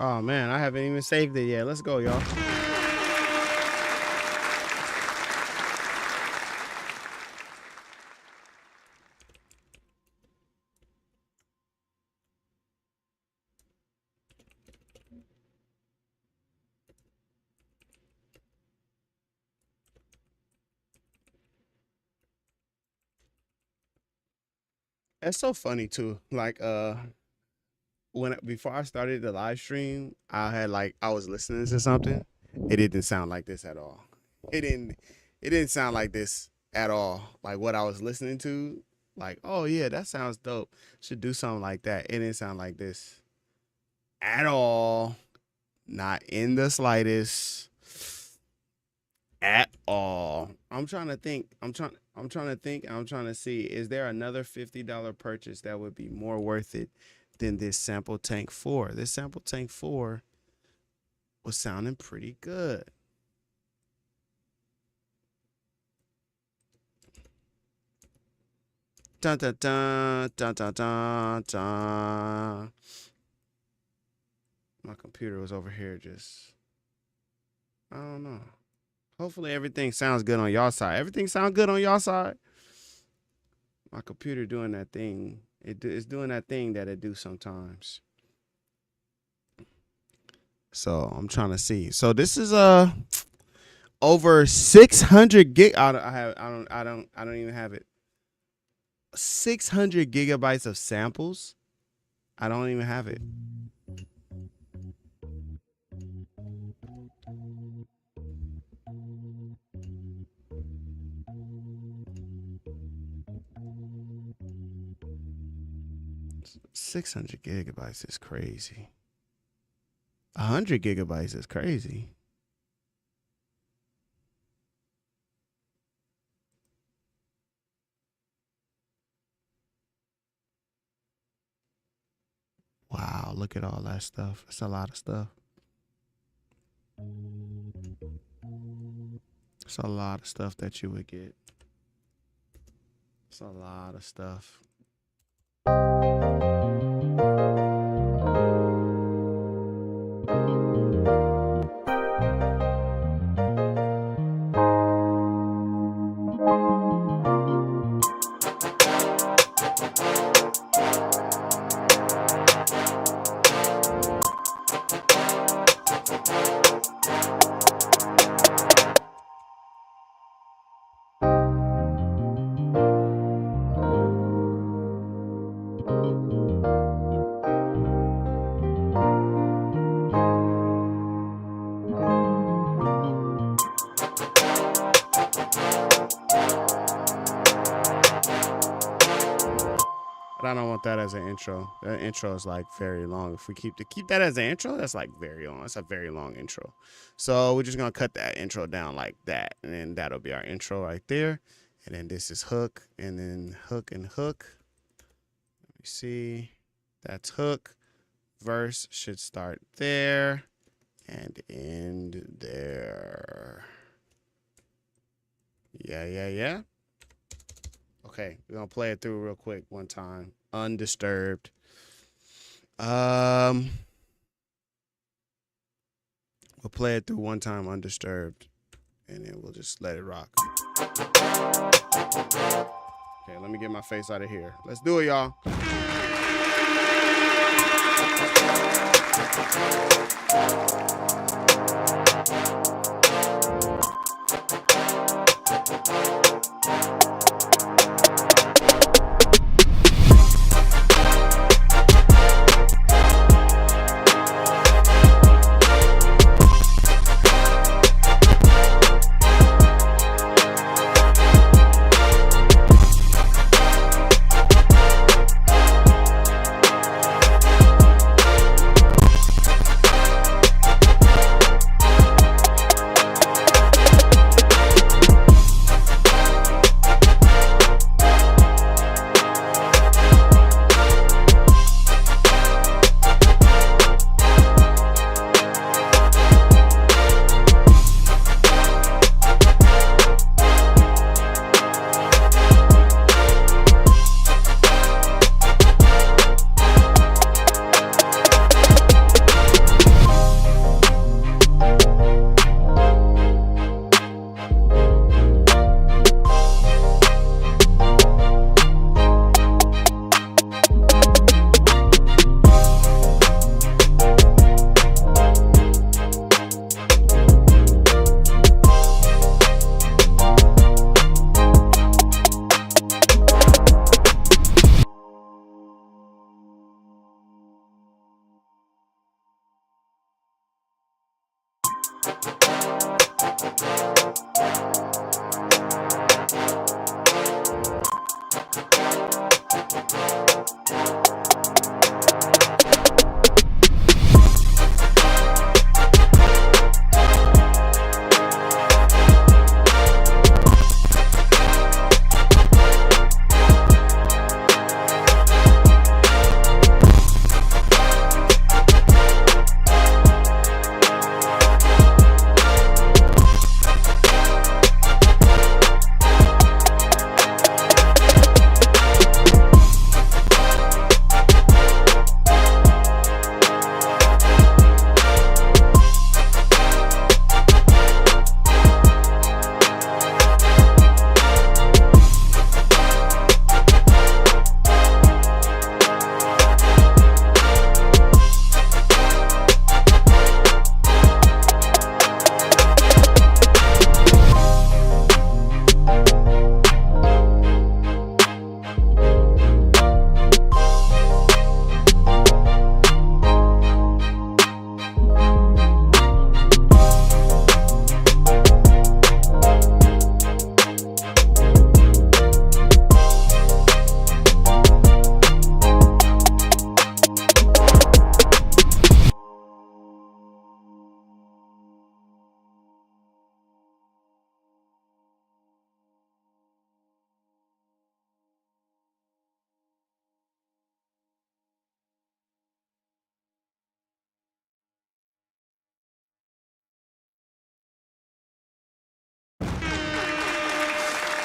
Oh man, I haven't even saved it yet. Let's go, y'all. It's so funny too. Like when before I started the live stream, I was listening to something. It didn't sound like this at all. It didn't it didn't sound like this at all. Like what I was listening to, like, oh yeah, that sounds dope. Should do something like that. It didn't sound like this at all. Not in the slightest. At all. I'm trying to think. I'm trying to think. I'm trying to see. Is there another $50 purchase that would be more worth it than this SampleTank 4? This SampleTank 4 was sounding pretty good. Dun dun dun dun dun dun dun. My computer was over here just, I don't know. Hopefully everything sounds good on y'all side. Everything sound good on y'all side? My computer doing that thing. It's doing that thing that it do sometimes. So I'm trying to see. So this is over 600 gig. I don't even have it. 600 gigabytes of samples. I don't even have it. $600 gigabytes is crazy. 100 gigabytes is crazy. Wow, look at all that stuff. It's a lot of stuff. It's a lot of stuff that you would get. It's a lot of stuff. But I don't want that as an intro. That intro is like very long. If we keep that as an intro, that's like very long. That's a very long intro. So we're just gonna cut that intro down like that, and then that'll be our intro right there. And then this is hook, and then hook and hook. Let me see. That's hook. Verse should start there and end there. Yeah. Okay, we're gonna play it through real quick one time, undisturbed. We'll play it through one time undisturbed, and then we'll just let it rock. Okay, let me get my face out of here. Let's do it, y'all.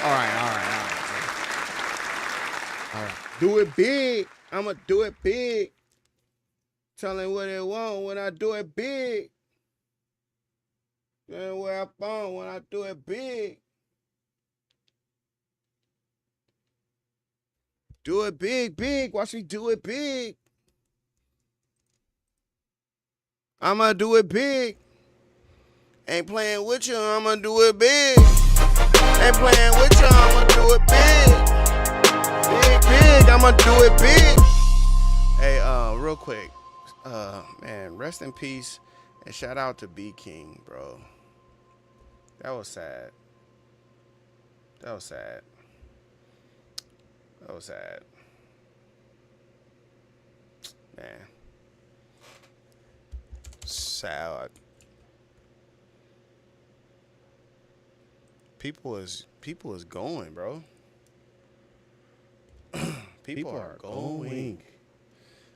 All right, all right, all right. All right. Do it big. I'ma do it big. Tell them what they want when I do it big. Tell them where I phone when I do it big. Do it big, big. Watch me do it big. I'ma do it big. Ain't playing with you, I'ma do it big. Ain't playing with you, I'ma do it big. Big, big, I'ma do it big. Hey, real quick. Man, rest in peace and shout out to B King, bro. That was sad. That was sad. That was sad. Man. Sad. People is going, bro. People are going.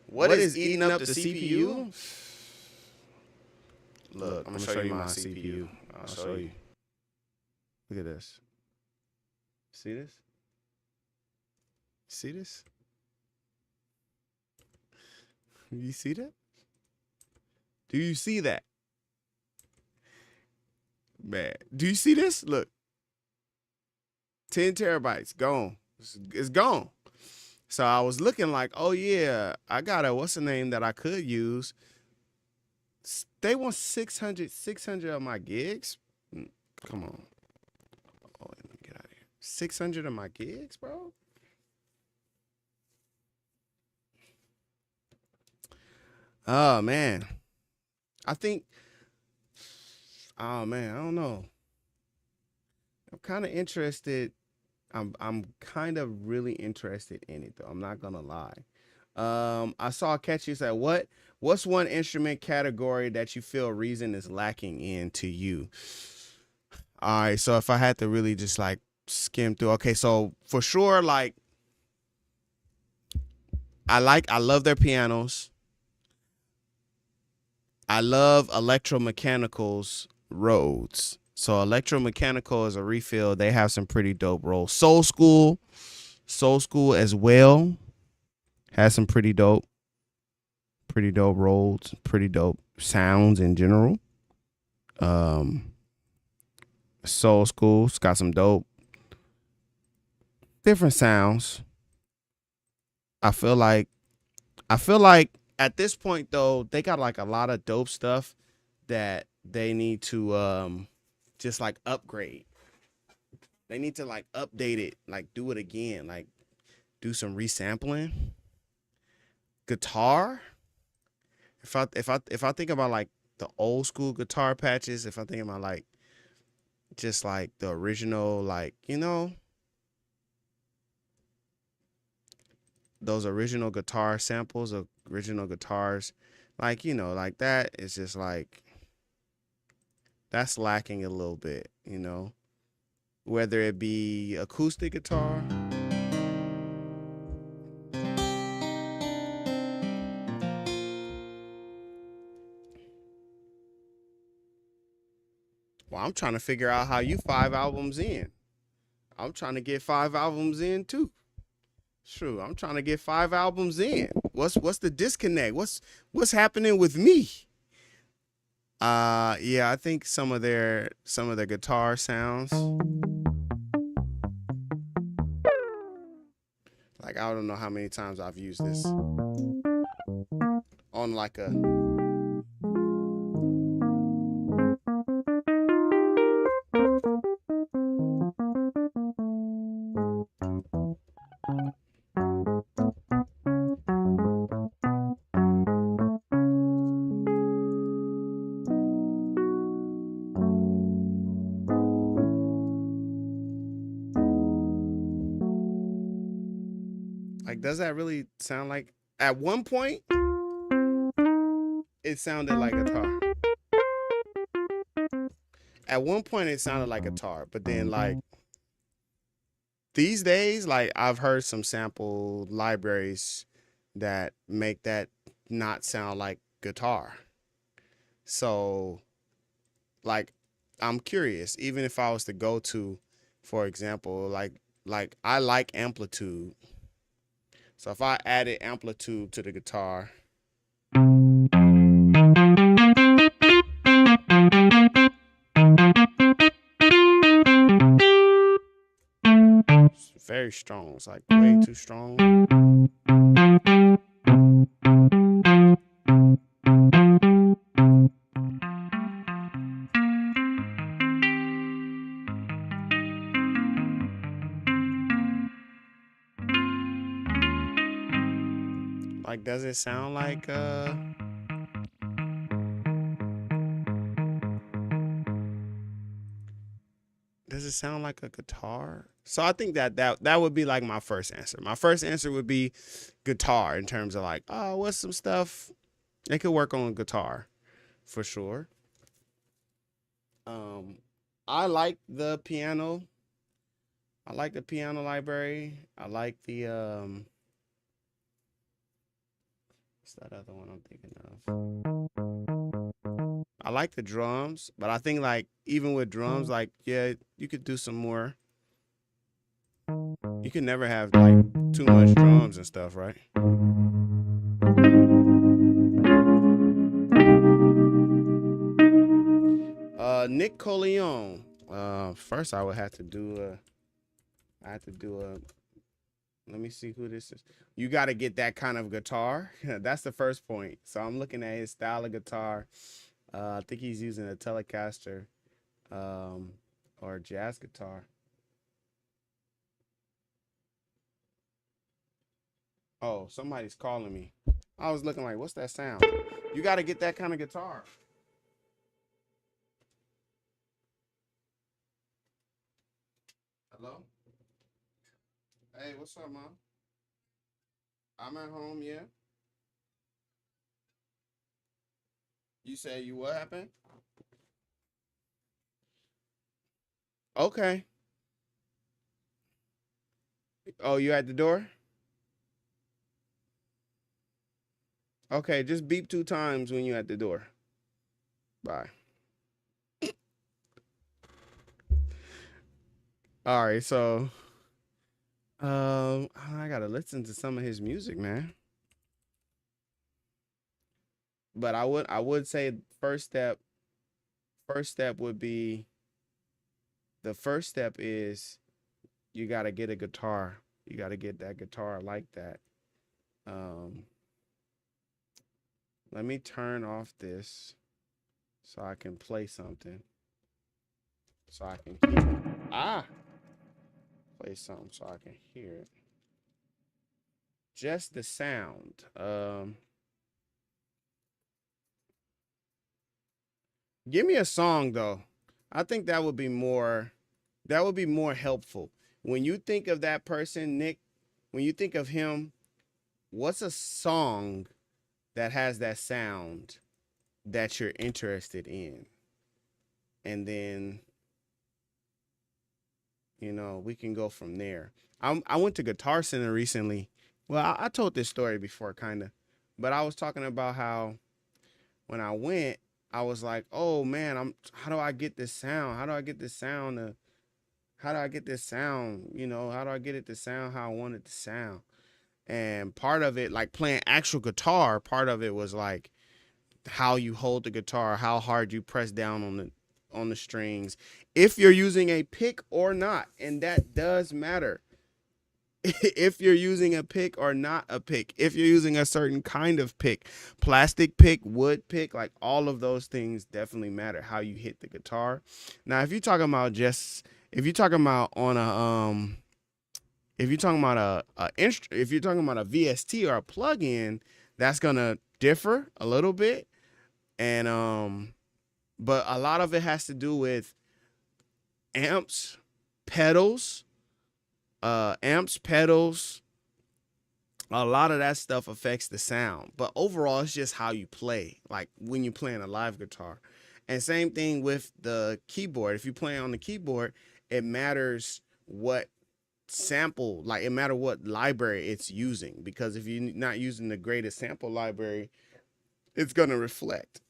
What is eating up the CPU? Look, I'm gonna show you my CPU. I'll show you. Look at this. See this? See this? You see that? Do you see that? Man, do you see this? Look. 10 terabytes, gone. It's gone. So I was looking like, oh yeah, I got a, what's the name that I could use? They want 600 of my gigs. Come on. Oh, let me get out of here. 600 of my gigs, bro? Oh, man. I think, oh, man, I don't know. I'm kind of interested. I'm kind of really interested in it, though. I'm not going to lie. I saw a catch. You said, what's one instrument category that you feel Reason is lacking in to you? All right. So if I had to really just like skim through, okay. So for sure, like, I love their pianos. I love Electromechanical's Rhodes. So Electromechanical is a refill. They have some pretty dope rolls. Soul School as well has some pretty dope rolls, pretty dope sounds in general. Soul School's got some dope different sounds. I feel like at this point though, they got like a lot of dope stuff that they need to just like upgrade. They need to like update it, like do it again, like do some resampling. Guitar. If I think about like the old school guitar patches, if I think about like just like the original, like, you know, those original guitar samples of original guitars, like, you know, like that is just like, that's lacking a little bit, you know, whether it be acoustic guitar. Well, I'm trying to figure out how you 5 albums in. I'm trying to get 5 albums in too. True, I'm trying to get 5 albums in. What's the disconnect? What's happening with me? Yeah, I think some of their guitar sounds. Like, I don't know how many times I've used this on like a like, does that really sound like, at one point it sounded like guitar. At one point it sounded like guitar, but then like these days, like I've heard some sample libraries that make that not sound like guitar. So like, I'm curious, even if I was to go to For example, like I like amplitude. So if I added amplitude to the guitar, it's very strong. It's like way too strong. Like, does it sound like does it sound like a guitar? So I think that would be like my first answer. My first answer would be guitar in terms of like, oh, what's some stuff they could work on guitar for sure. Um, I like the piano. I like the piano library. I like the what's that other one I'm thinking of? I like the drums, but I think like even with drums, like yeah, you could do some more. You can never have like too much drums and stuff, right? Nick Coleon. First I would have to do a. Let me see who this is. You got to get that kind of guitar. That's the first point. So I'm looking at his style of guitar. I think he's using a Telecaster, or a jazz guitar. Oh, somebody's calling me. I was looking like, what's that sound? You got to get that kind of guitar. Hello? Hey, what's up, mom? I'm at home, yeah. You said you what happened? Okay. Oh, you at the door? Okay, just beep 2 times when you at the door. Bye. All right, so I gotta listen to some of his music, man. But I would say first step would be the first step is you gotta get a guitar. You gotta get that guitar like that. Um, Let me turn off this so I can play something. So I can hear it. Play something so I can hear it. Just the sound. Give me a song though. I think that would be more helpful. When you think of that person, Nick, when you think of him, what's a song that has that sound that you're interested in? And then, we can go from there. I went to Guitar Center recently. Well, I told this story before, kind of, but I was talking about how when I went, I was like, "Oh man, how do I get this sound? How do I get this sound to, how do I get this sound? How do I get it to sound how I want it to sound?" And part of it, like playing actual guitar, part of it was like how you hold the guitar, how hard you press down on the strings, if you're using a pick or not, and that does matter. If you're using a pick or not a pick, if you're using a certain kind of pick, plastic pick, wood pick, like all of those things definitely matter how you hit the guitar. Now, if you're talking about on a if you're talking about if you're talking about a VST or a plug-in, that's gonna differ a little bit, and but a lot of it has to do with amps, pedals, pedals. A lot of that stuff affects the sound, but overall, it's just how you play. Like when you're playing a live guitar, and same thing with the keyboard. If you play on the keyboard, it matters what sample, like it matter what library it's using, because if you're not using the greatest sample library, it's gonna reflect.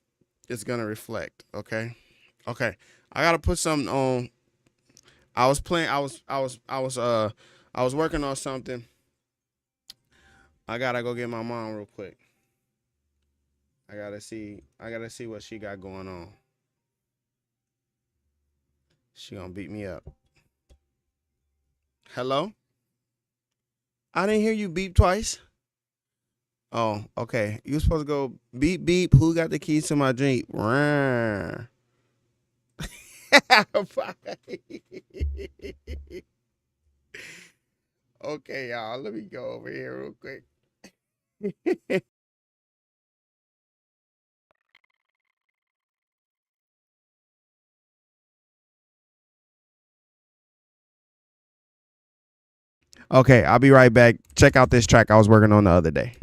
It's gonna reflect. Okay. I gotta put something on. I was playing. I was working on something. I gotta go get my mom real quick. I gotta see what she got going on. She gonna beat me up. Hello? I didn't hear you beep twice. Oh, okay. You supposed to go beep beep. Who got the keys to my Jeep? Okay, y'all. Let me go over here real quick. Okay, I'll be right back. Check out this track I was working on the other day.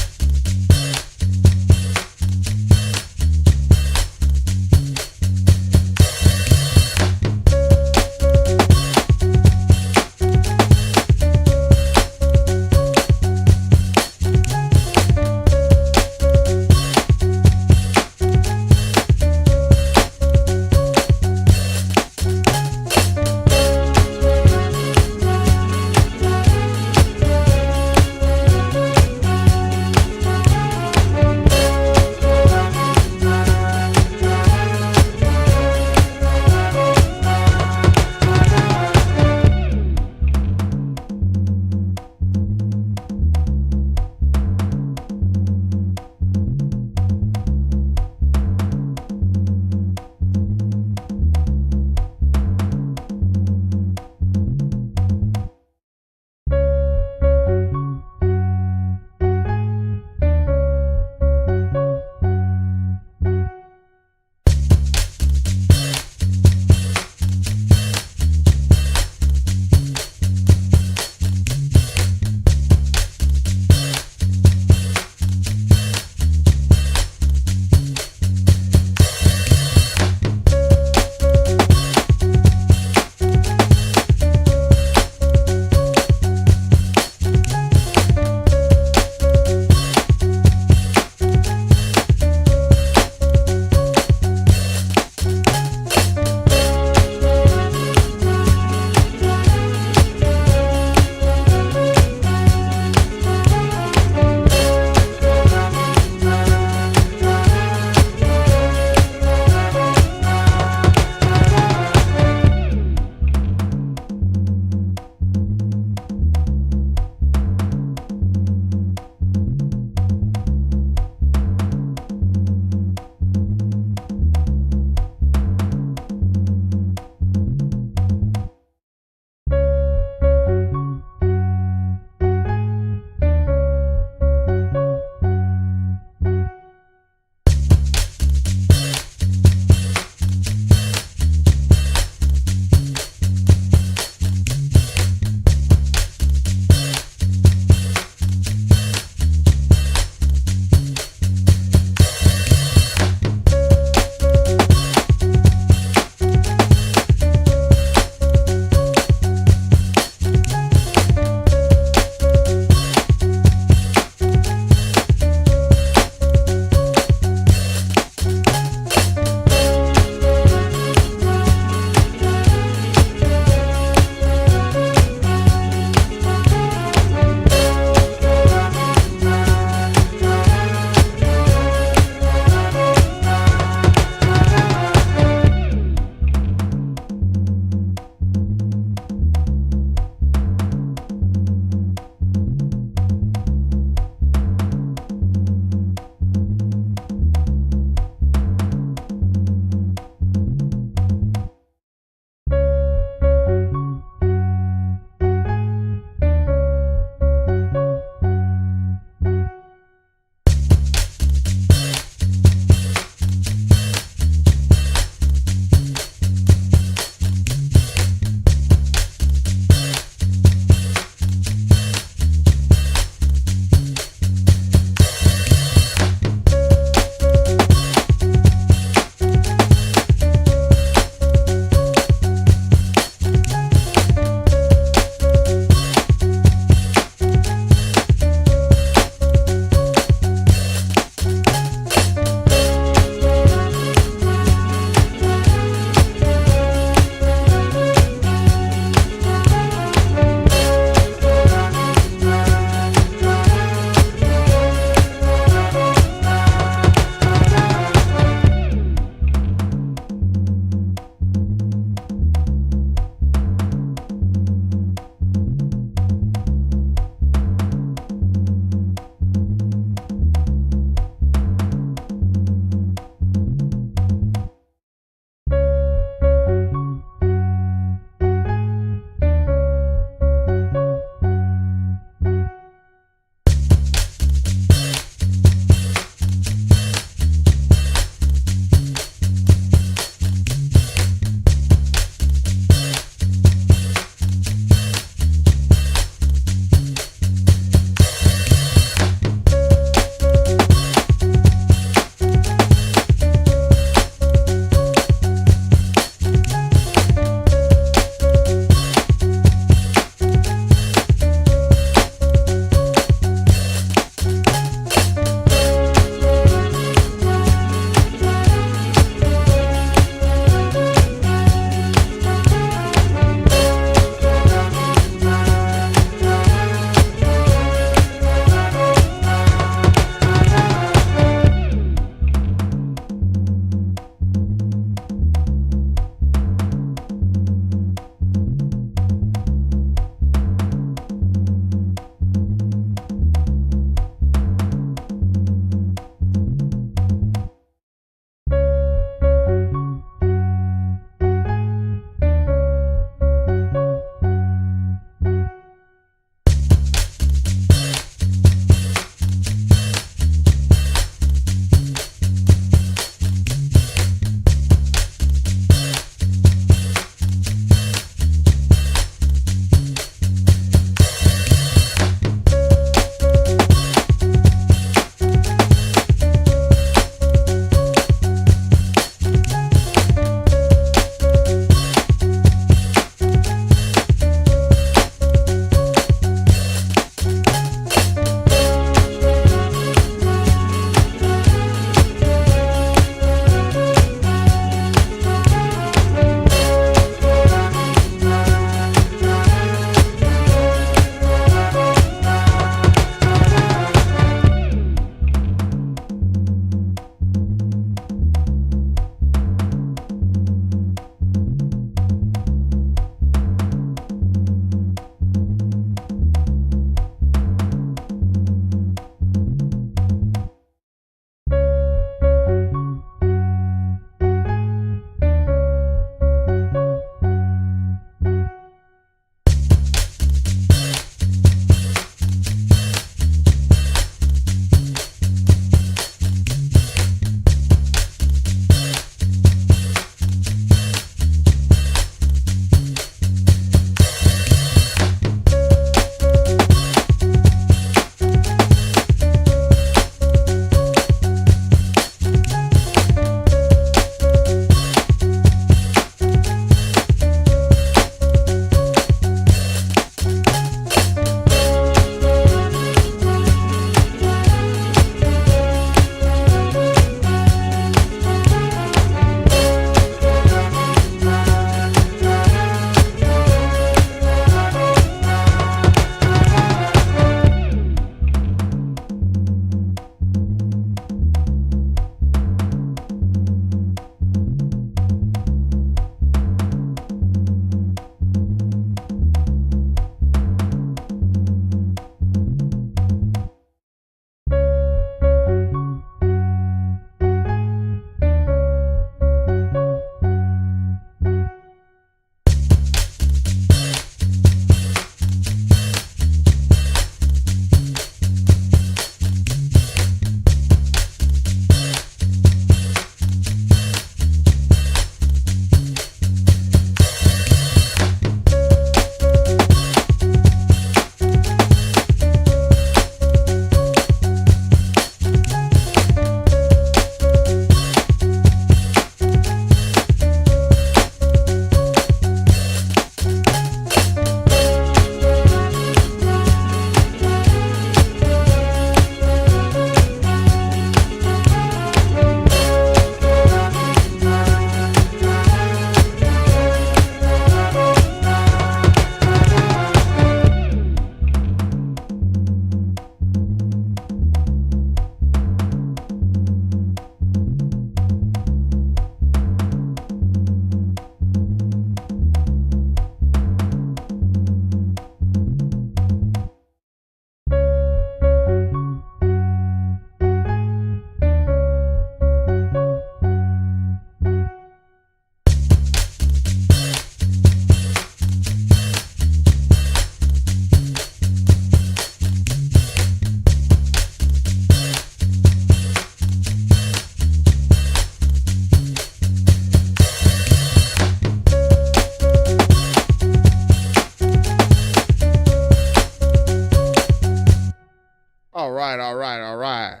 All right, all right, all right.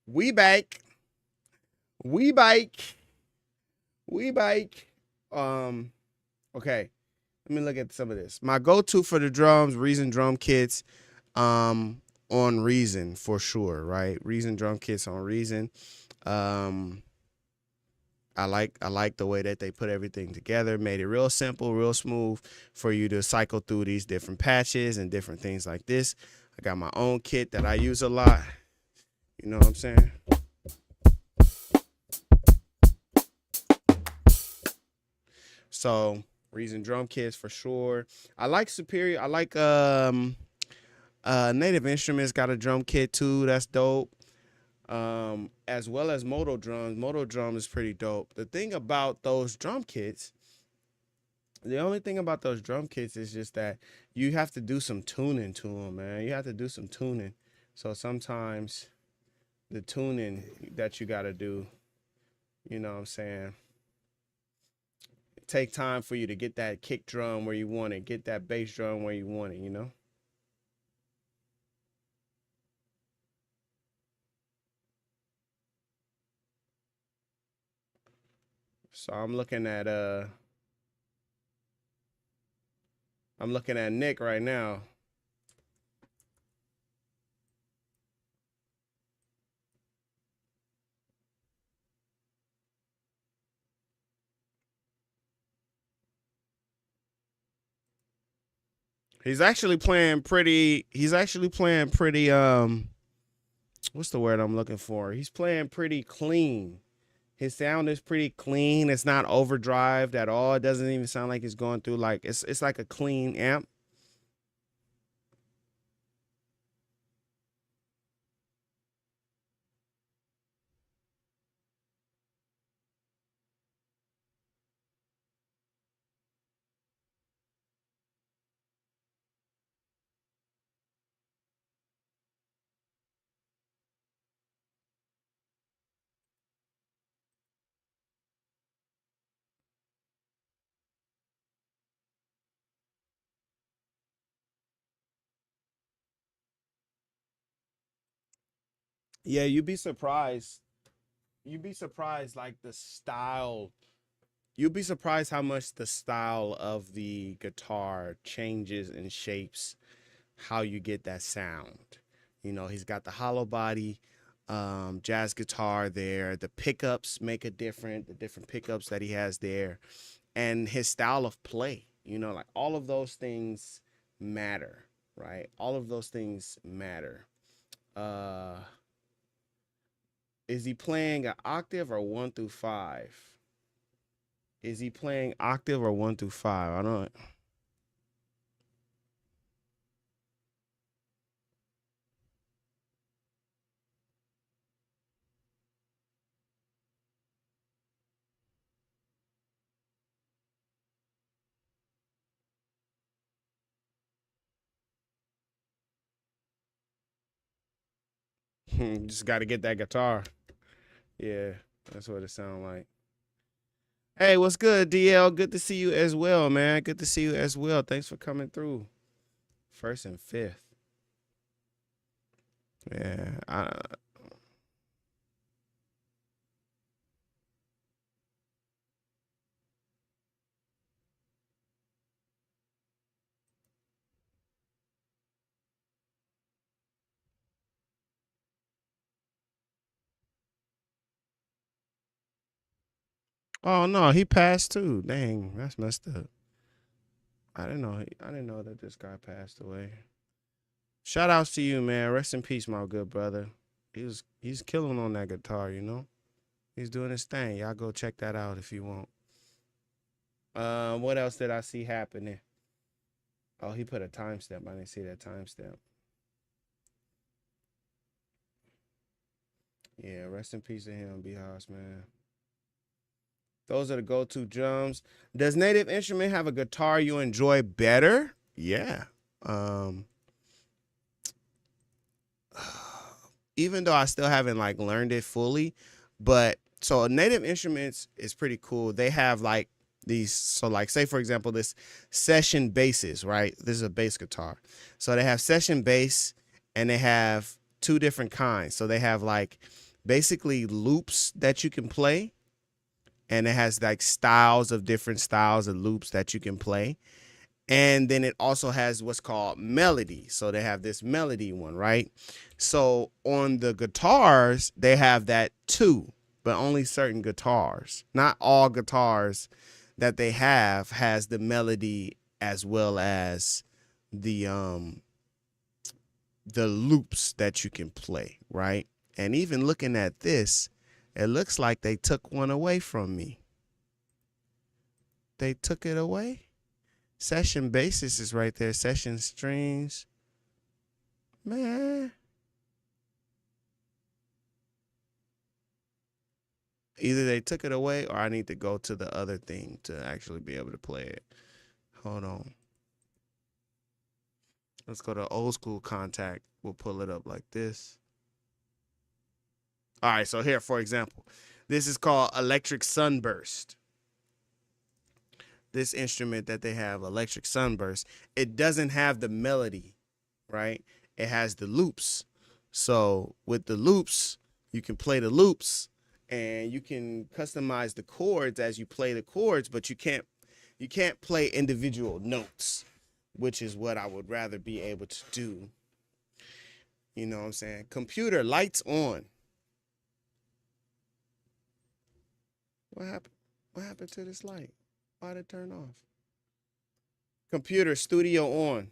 We bike. We bike. We bike. Okay. Let me look at some of this. My go-to for the drums, Reason drum kits, on Reason for sure, right? Reason drum kits on Reason. Um, I like the way that they put everything together, made it real simple, real smooth for you to cycle through these different patches and different things like this. I got my own kit that I use a lot. You know what I'm saying? So Reason drum kits for sure. I like Superior. I like Native Instruments got a drum kit too. That's dope. As well as MODO drums. MODO drum is pretty dope. The thing about those drum kits, the only thing about those drum kits is just that you have to do some tuning to them, man. You have to do some tuning. So sometimes the tuning that you got to do, you know what I'm saying, take time for you to get that kick drum where you want it, get that bass drum where you want it, you know? So I'm looking at Nick right now. He's actually playing pretty what's the word I'm looking for? He's playing pretty clean. His sound is pretty clean. It's not overdrived at all. It doesn't even sound like it's going through like it's like a clean amp. Yeah, you'd be surprised. You'd be surprised like the style. You'd be surprised how much the style of the guitar changes and shapes how you get that sound. You know, he's got the hollow body, jazz guitar there. The pickups make a the different pickups that he has there, and his style of play. You know, like all of those things matter, right? All of those things matter. Uh, is he playing an octave or 1 through 5? Is he playing octave or 1 through 5? I don't. Just got to get that guitar. Yeah, that's what it sounds like. Hey, what's good, DL? Good to see you as well, man. Good to see you as well. Thanks for coming through. First and fifth. Yeah. Oh no, he passed too. Dang, that's messed up. I didn't know. I didn't know that this guy passed away. Shout outs to you, man. Rest in peace, my good brother. He's killing on that guitar, you know. He's doing his thing. Y'all go check that out if you want. What else did I see happening? Oh, he put a timestamp. I didn't see that timestamp. Yeah, rest in peace to him, B House, man. Those are the go-to drums. Does Native Instrument have a guitar you enjoy better? Yeah. Um, even though I still haven't like learned it fully, but so Native Instruments is pretty cool. They have like these. So like say for example, this session basses, right? This is a bass guitar. So they have session bass and they have two different kinds. So they have like basically loops that you can play, and it has like different styles of loops that you can play. And then it also has what's called melody. So they have this melody one, right? So on the guitars, they have that too, but only certain guitars. Not all guitars that they have has the melody as well as the loops that you can play, right? And even looking at this, it looks like they took one away from me. They took it away. Session basis is right there. Session strings. Man. Either they took it away or I need to go to the other thing to actually be able to play it. Hold on. Let's go to old school contact. We'll pull it up like this. All right, so here, for example, this is called electric sunburst. This instrument that they have, electric sunburst, it doesn't have the melody, right? It has the loops. So with the loops, you can play the loops and you can customize the chords as you play the chords, but you can't play individual notes, which is what I would rather be able to do. You know what I'm saying? Computer, lights on. What happened? What happened to this light? Why'd it turn off? Computer, studio on.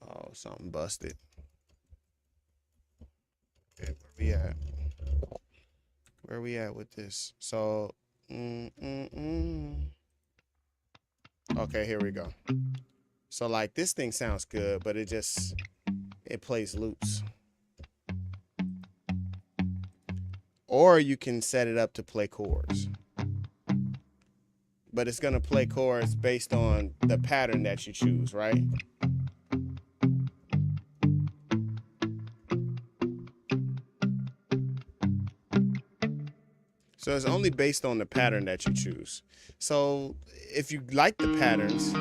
Oh, something busted. Okay, where we at? Where we at with this? So, okay, here we go. So like this thing sounds good, but it plays loops. Or you can set it up to play chords. But it's gonna play chords based on the pattern that you choose, right? So it's only based on the pattern that you choose. So if you like the patterns,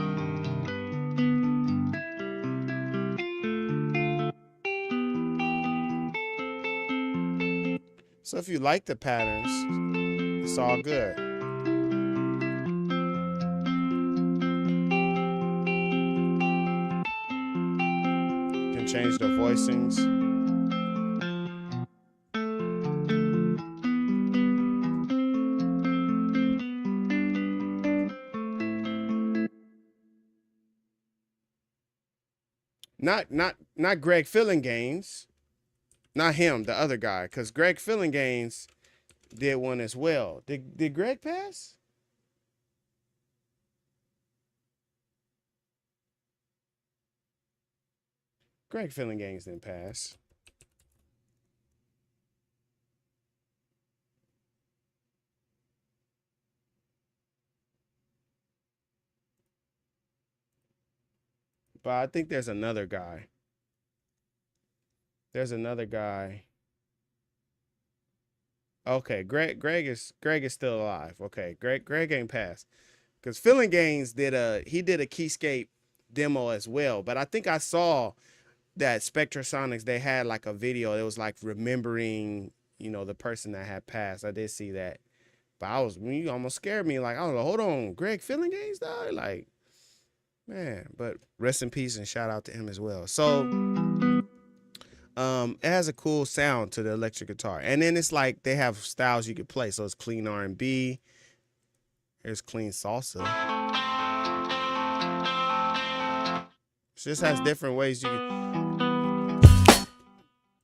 it's all good. You can change the voicings. Not Greg Fillinganes. Not him, the other guy, because Greg Fillinganes did one as well. Did Greg pass? Greg Fillinganes didn't pass. But I think there's another guy. There's another guy. Okay, Greg is still alive. Okay, Greg ain't passed. Because Fillinganes did a Keyscape demo as well. But I think I saw that Spectrasonics, they had like a video. It was like remembering, you know, the person that had passed. I did see that. But you almost scared me. Like, I was like, hold on, Greg Fillinganes died? Like, man, but rest in peace and shout out to him as well. So it has a cool sound to the electric guitar. And then it's like they have styles you could play. So it's clean R&B. Here's clean salsa. It just has different ways you can.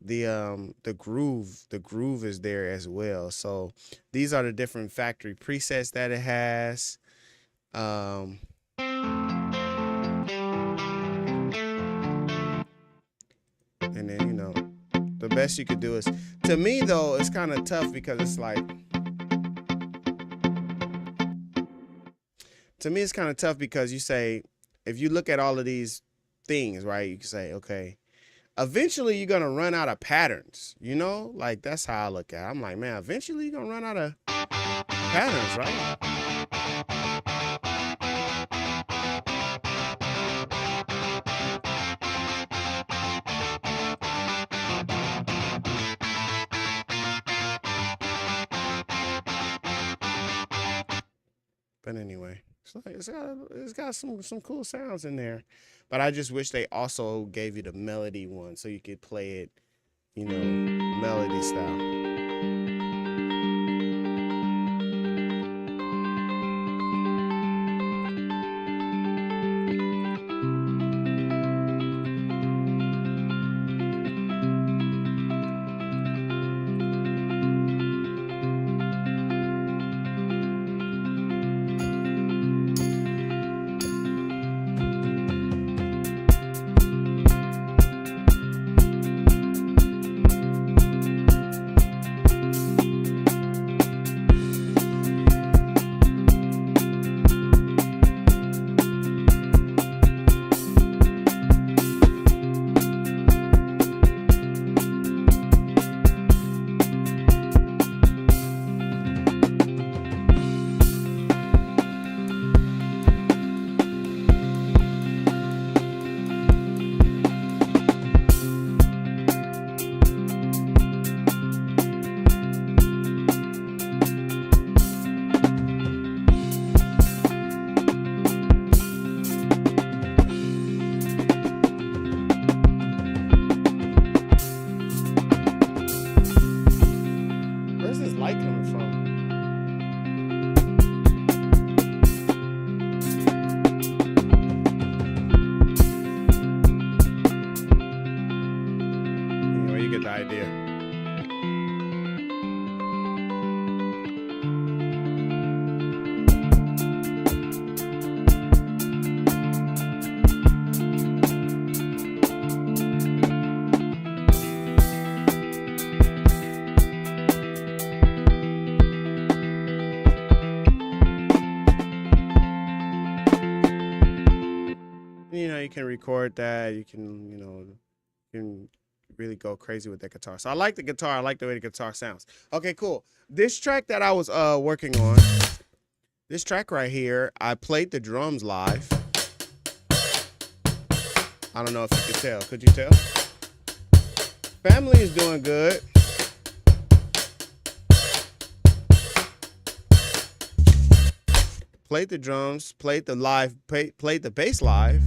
The groove is there as well. So these are the different factory presets that it has. And then, you know, the best you could do is, to me though, it's kind of tough because it's like, to me it's kind of tough because you say, if you look at all of these things, right, you can say, okay, eventually you're gonna run out of patterns, you know? Like that's how I look at it. I'm like, man, eventually you're gonna run out of patterns, right? But anyway, it's got some cool sounds in there. But I just wish they also gave you the melody one so you could play it, you know, melody style. You know, you can record that. You can, you know, you can really go crazy with that guitar. So I like the guitar. I like the way the guitar sounds. Okay, cool. This track that I was working on, this track right here, I played the drums live. I don't know if you could tell. Could you tell? Family is doing good. Played the drums, played the live, played the bass live.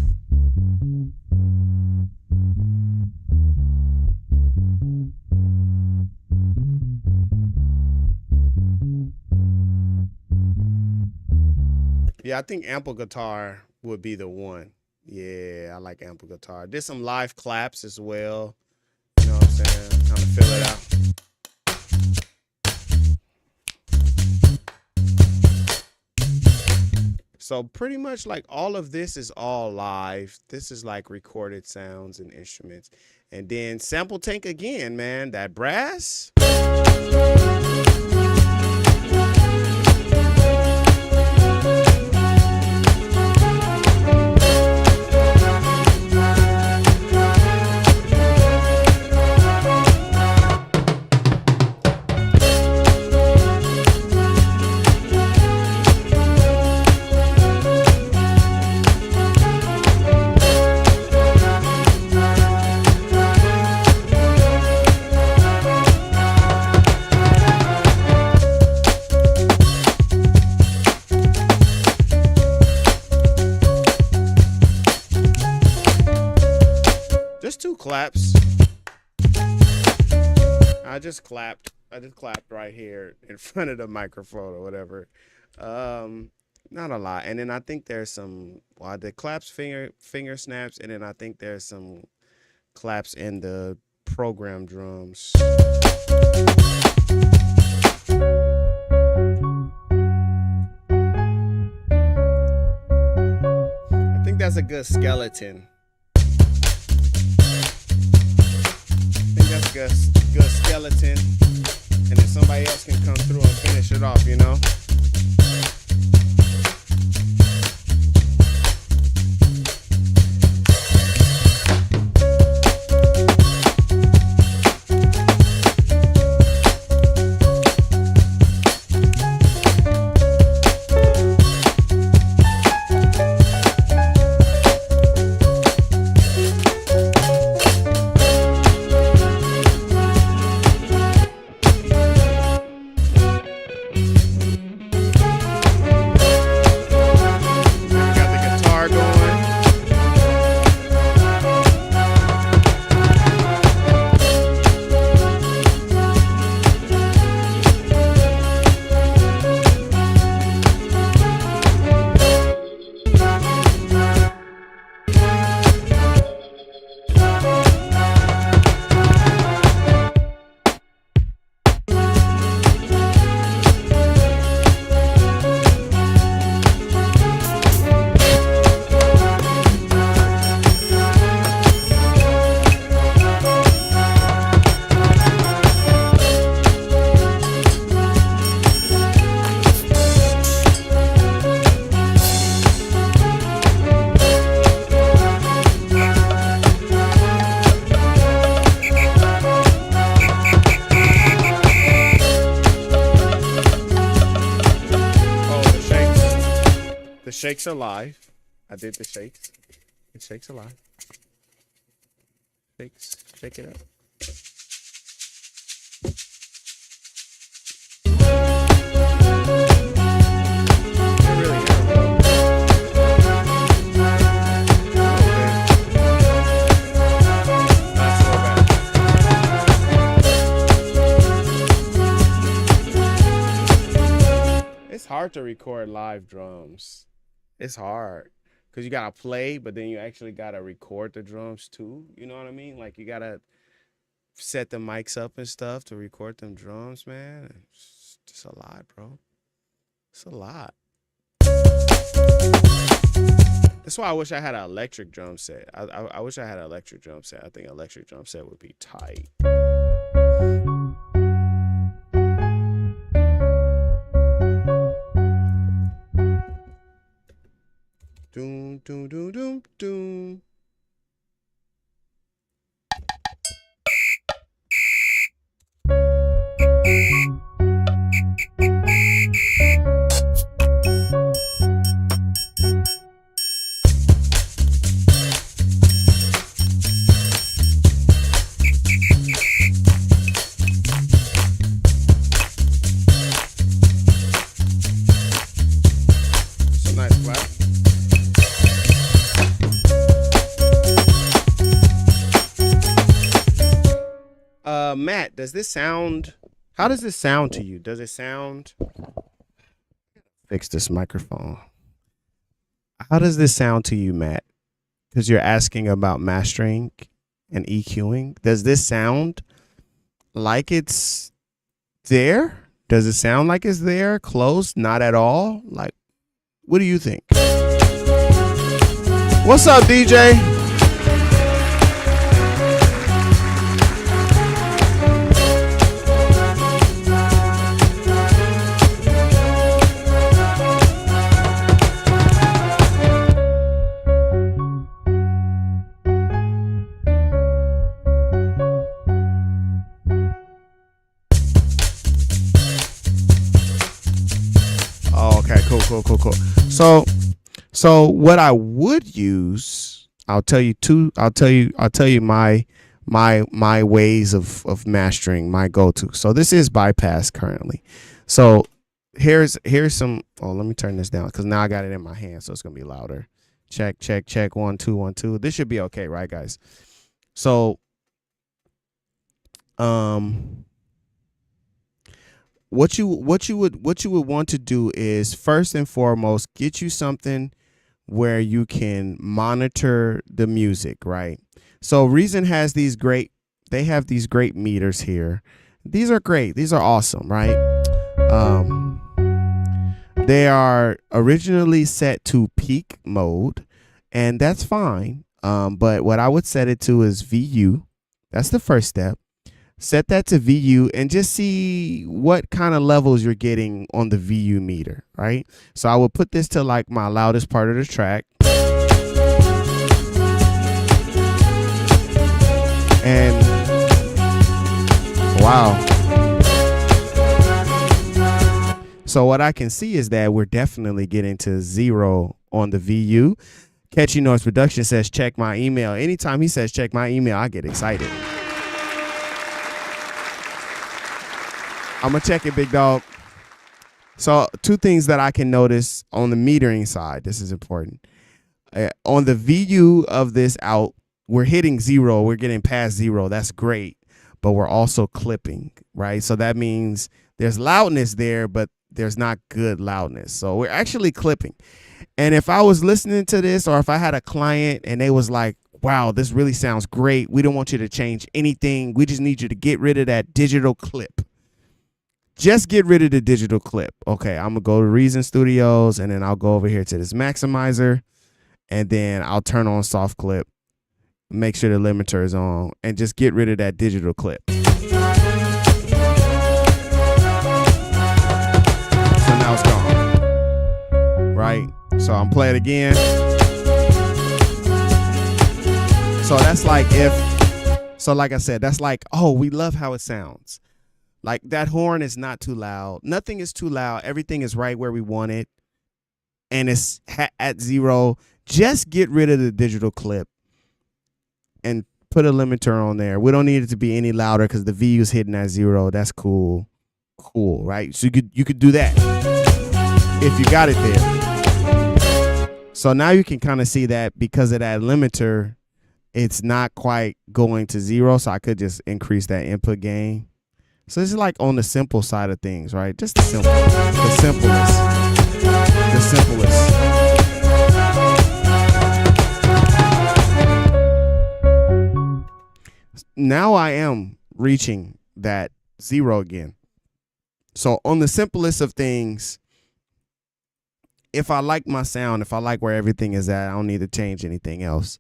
Yeah, I think ample guitar would be the one. Yeah, I like ample guitar. Did some live claps as well. You know what I'm saying? Kind of fill it out. So pretty much like all of this is all live. This is like recorded sounds and instruments. And then SampleTank again, man, that brass. Just two claps. I just clapped right here in front of the microphone or whatever. Not a lot. And then I think there's some, well, the claps, finger snaps, and then I think there's some claps in the program drums. I think that's a good skeleton. That's a good skeleton, and then somebody else can come through and finish it off, you know? shakes are live. I did the shakes. The shakes are live. Shake it up. It's hard to record live drums. It's hard because you gotta play, but then you actually gotta record the drums too. You know what I mean? Like you gotta set the mics up and stuff to record them drums, man. It's just a lot, bro. It's a lot. That's why I wish I had an electric drum set. I wish I had an electric drum set. I think an electric drum set would be tight. Doom, doom, doom, doom, doom. It's a nice clap. Matt, does this sound, how does this sound to you? Does it sound, fix this microphone. How does this sound to you, Matt? Because you're asking about mastering and EQing. Does this sound like it's there? Does it sound like it's there? Close? Not at all? Like, what do you think? What's up, DJ? Cool. So what I would use, I'll tell you my ways of mastering, my go-to. So this is bypass currently. So here's some, let me turn this down because now I got it in my hand, so it's gonna be louder. Check 1 2 1 2. This should be okay, right, guys? So what you would want to do is first and foremost get you something where you can monitor the music, right? So Reason has these great meters here. These are great. These are awesome, right? They are originally set to peak mode, and that's fine. But what I would set it to is VU. That's the first step. Set that to VU and just see what kind of levels you're getting on the VU meter, right? So I will put this to like my loudest part of the track. And wow. So what I can see is that we're definitely getting to 0 on the VU. Catchy Noise Production says, check my email. Anytime he says, check my email, I get excited. I'm going to check it, big dog. So 2 things that I can notice on the metering side. This is important. On the VU of this out, we're hitting 0. We're getting past 0. That's great. But we're also clipping, right? So that means there's loudness there, but there's not good loudness. So we're actually clipping. And if I was listening to this, or if I had a client and they was like, wow, this really sounds great. We don't want you to change anything. We just need you to get rid of that digital clip. Just get rid of the digital clip. Okay, I'm going to go to Reason Studios, and then I'll go over here to this maximizer, and then I'll turn on soft clip, make sure the limiter is on, and just get rid of that digital clip. So now it's gone. Right? So I'm playing it again. So that's like like I said, that's like, oh, we love how it sounds. Like that horn is not too loud. Nothing is too loud. Everything is right where we want it. and it's at 0, just get rid of the digital clip and put a limiter on there. We don't need it to be any louder because the VU is hitting at 0. That's cool. Cool, right? So you could do that if you got it there. So now you can kind of see that because of that limiter, it's not quite going to 0. So I could just increase that input gain. So this is like on the simple side of things, right? Just the simplest. Now I am reaching that 0 again. So on the simplest of things, if I like my sound, if I like where everything is at, I don't need to change anything else.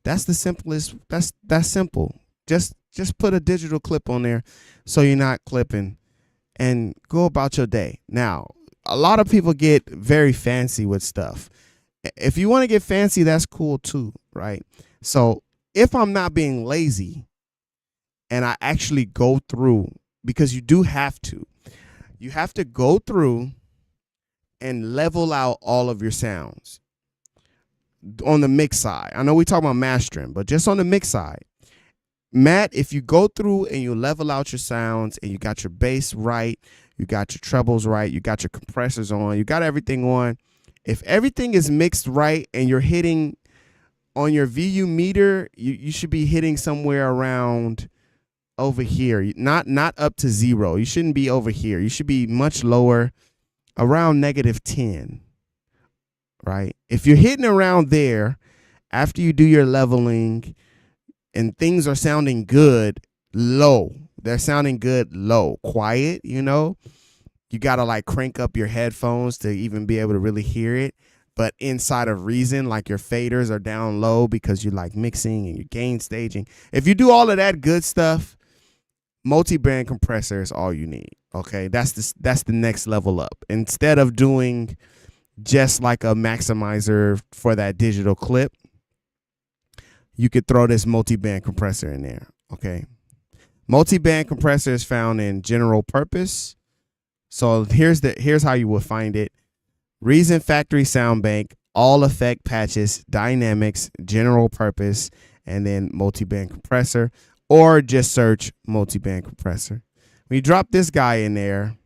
That's the simplest. That's simple. Just put a digital clip on there so you're not clipping and go about your day. Now, a lot of people get very fancy with stuff. If you want to get fancy, that's cool too, right? So if I'm not being lazy and I actually go through, because you do have to, you have to go through and level out all of your sounds on the mix side. I know we talk about mastering, but just on the mix side, Matt, if you go through and you level out your sounds and you got your bass right, you got your trebles right, you got your compressors on, you got everything on. If everything is mixed right and you're hitting on your VU meter, you should be hitting somewhere around over here, not up to 0. You shouldn't be over here. You should be much lower, around -10, right? If you're hitting around there after you do your leveling and things are sounding good low, they're sounding good low, quiet, you got to like crank up your headphones to even be able to really hear it. But inside of reason, like your faders are down low because you like mixing and you're gain staging. If you do all of that good stuff, multi-band compressor is all you need. Okay, that's the next level up. Instead of doing just like a maximizer for that digital clip, you could throw this multi-band compressor in there. Okay, multi-band compressor is found in general purpose. So here's how you will find it: Reason Factory Sound Bank, all effect patches, dynamics, general purpose, and then multi-band compressor. Or just search multi-band compressor. When you drop this guy in there,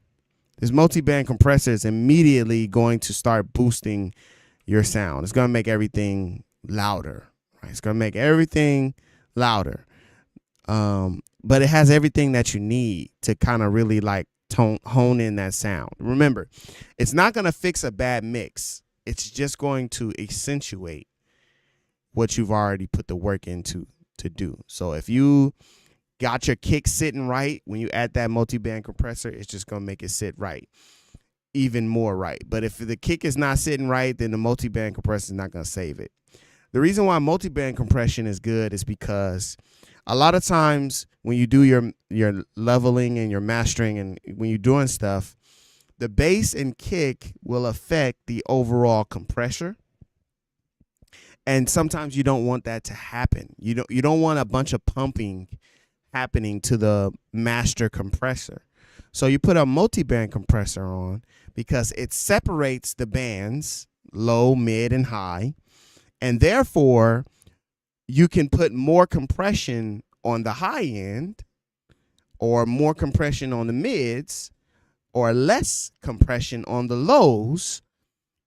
this multi-band compressor is immediately going to start boosting your sound. It's going to make everything louder. Right? It's going to make everything louder. But it has everything that you need to kind of really like hone in that sound. Remember, it's not going to fix a bad mix. It's just going to accentuate what you've already put the work into to do. So if you got your kick sitting right, when you add that multi-band compressor, it's just going to make it sit right, even more right. But if the kick is not sitting right, then the multi-band compressor is not going to save it. The reason why multi-band compression is good is because a lot of times when you do your leveling and your mastering and when you're doing stuff, the bass and kick will affect the overall compressor. And sometimes you don't want that to happen. You don't want a bunch of pumping happening to the master compressor. So you put a multi-band compressor on because it separates the bands, low, mid, and high. And therefore, you can put more compression on the high end or more compression on the mids or less compression on the lows.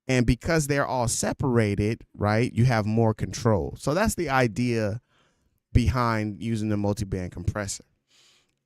And because they're all separated, right, you have more control. So that's the idea behind using the multi-band compressor.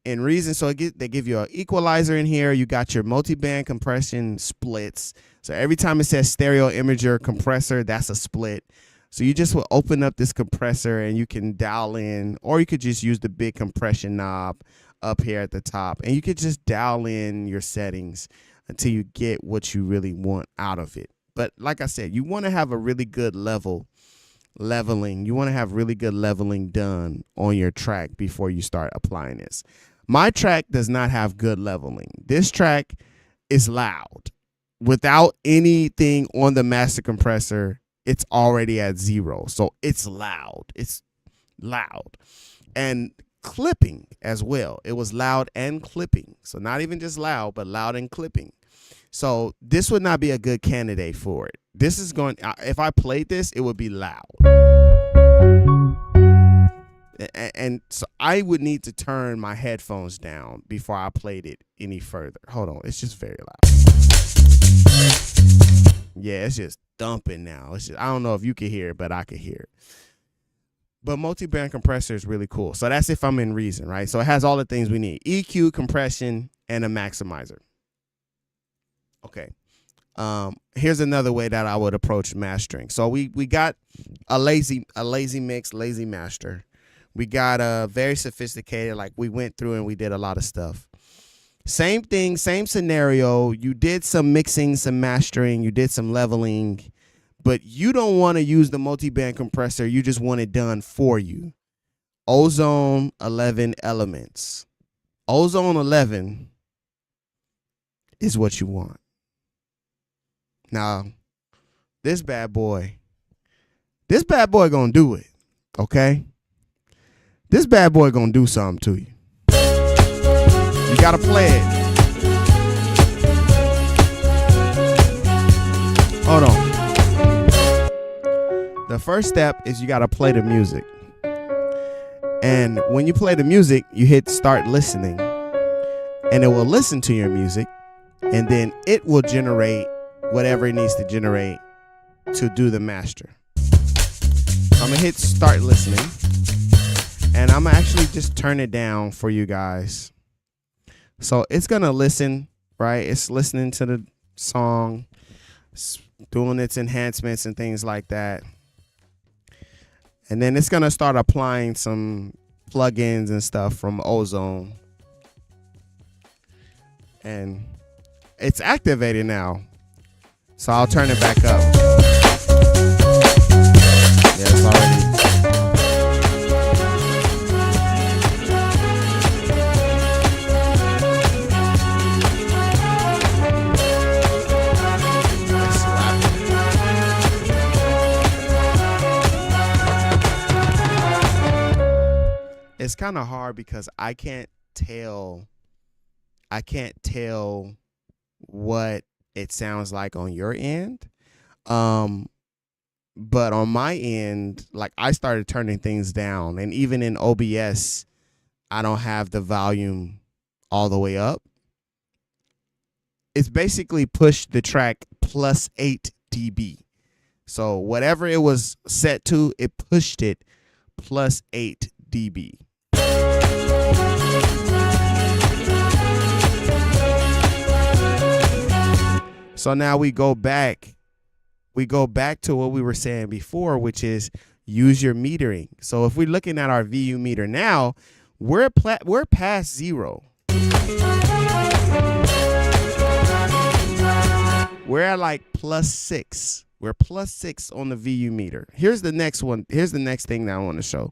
And reason, so they give you an equalizer in here. You got your multi-band compression splits. So every time it says stereo imager compressor, that's a split. So you just will open up this compressor and you can dial in, or you could just use the big compression knob up here at the top. And you could just dial in your settings until you get what you really want out of it. But like I said, you want to have a really good leveling. You want to have really good leveling done on your track before you start applying this. My track does not have good leveling. This track is loud. Without anything on the master compressor, it's already at 0. So it's loud. It's loud. And clipping as well. It was loud and clipping. So not even just loud, but loud and clipping. So this would not be a good candidate for it. This is going, if I played this, it would be loud. And so I would need to turn my headphones down before I played it any further. Hold on, it's just very loud. Yeah, it's just thumping now. It's just, I don't know if you can hear it, but I can hear it. But multi-band compressor is really cool. So that's if I'm in Reason, right? So it has all the things we need: EQ, compression, and a maximizer. Okay. Here's another way that I would approach mastering. So we got a lazy mix, lazy master. We got a very sophisticated, like we went through and we did a lot of stuff. Same thing, same scenario. You did some mixing, some mastering, you did some leveling, but you don't want to use the multi-band compressor. You just want it done for you. Ozone 11 elements. Ozone 11 is what you want. Now, this bad boy gonna do it, okay? This bad boy gonna do something to you. You gotta play it. Hold on. The first step is you gotta play the music. And when you play the music, you hit start listening. And it will listen to your music. And then it will generate whatever it needs to generate to do the master. I'm gonna hit start listening. And I'm actually just turn it down for you guys. So it's gonna listen, right? It's listening to the song, it's doing its enhancements and things like that. And then it's gonna start applying some plugins and stuff from Ozone. And it's activated now. So I'll turn it back up. Yeah, it's already. It's kind of hard because I can't tell what it sounds like on your end. But on my end, like I started turning things down, and even in OBS, I don't have the volume all the way up. It's basically pushed the track plus 8 dB. So whatever it was set to, it pushed it plus 8 dB. So now we go back to what we were saying before, which is use your metering. So if we're looking at our VU meter now, we're past 0. We're at like plus 6. We're plus 6 on the VU meter. Here's the next one. Here's the next thing that I want to show.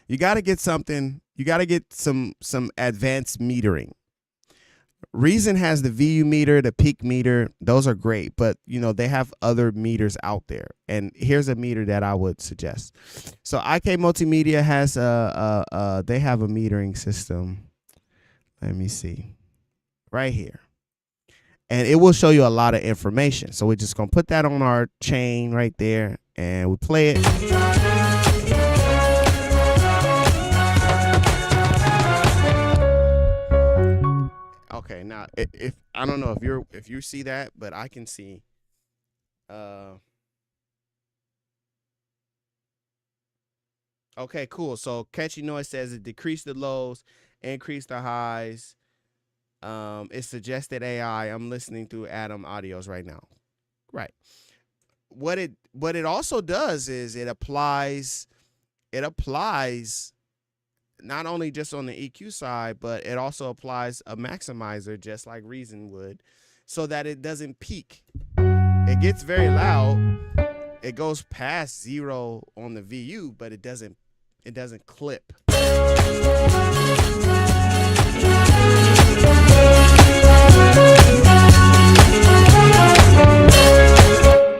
You got to get something. You got to get some advanced metering. Reason has the VU meter, the peak meter. Those are great, but you know they have other meters out there. And here's a meter that I would suggest. So IK Multimedia has they have a metering system. Let me see, right here, and it will show you a lot of information. So we're just gonna put that on our chain right there, and we play it. Okay, now if I don't know if you see that, but I can see. Okay, cool. So catchy noise says it decreased the lows, increased the highs. It suggested AI. I'm listening through Atom Audios right now. Right. What it also does is it applies not only just on the EQ side, but it also applies a maximizer just like Reason would, so that it doesn't peak. It gets very loud. It goes past 0 on the VU, but it doesn't clip.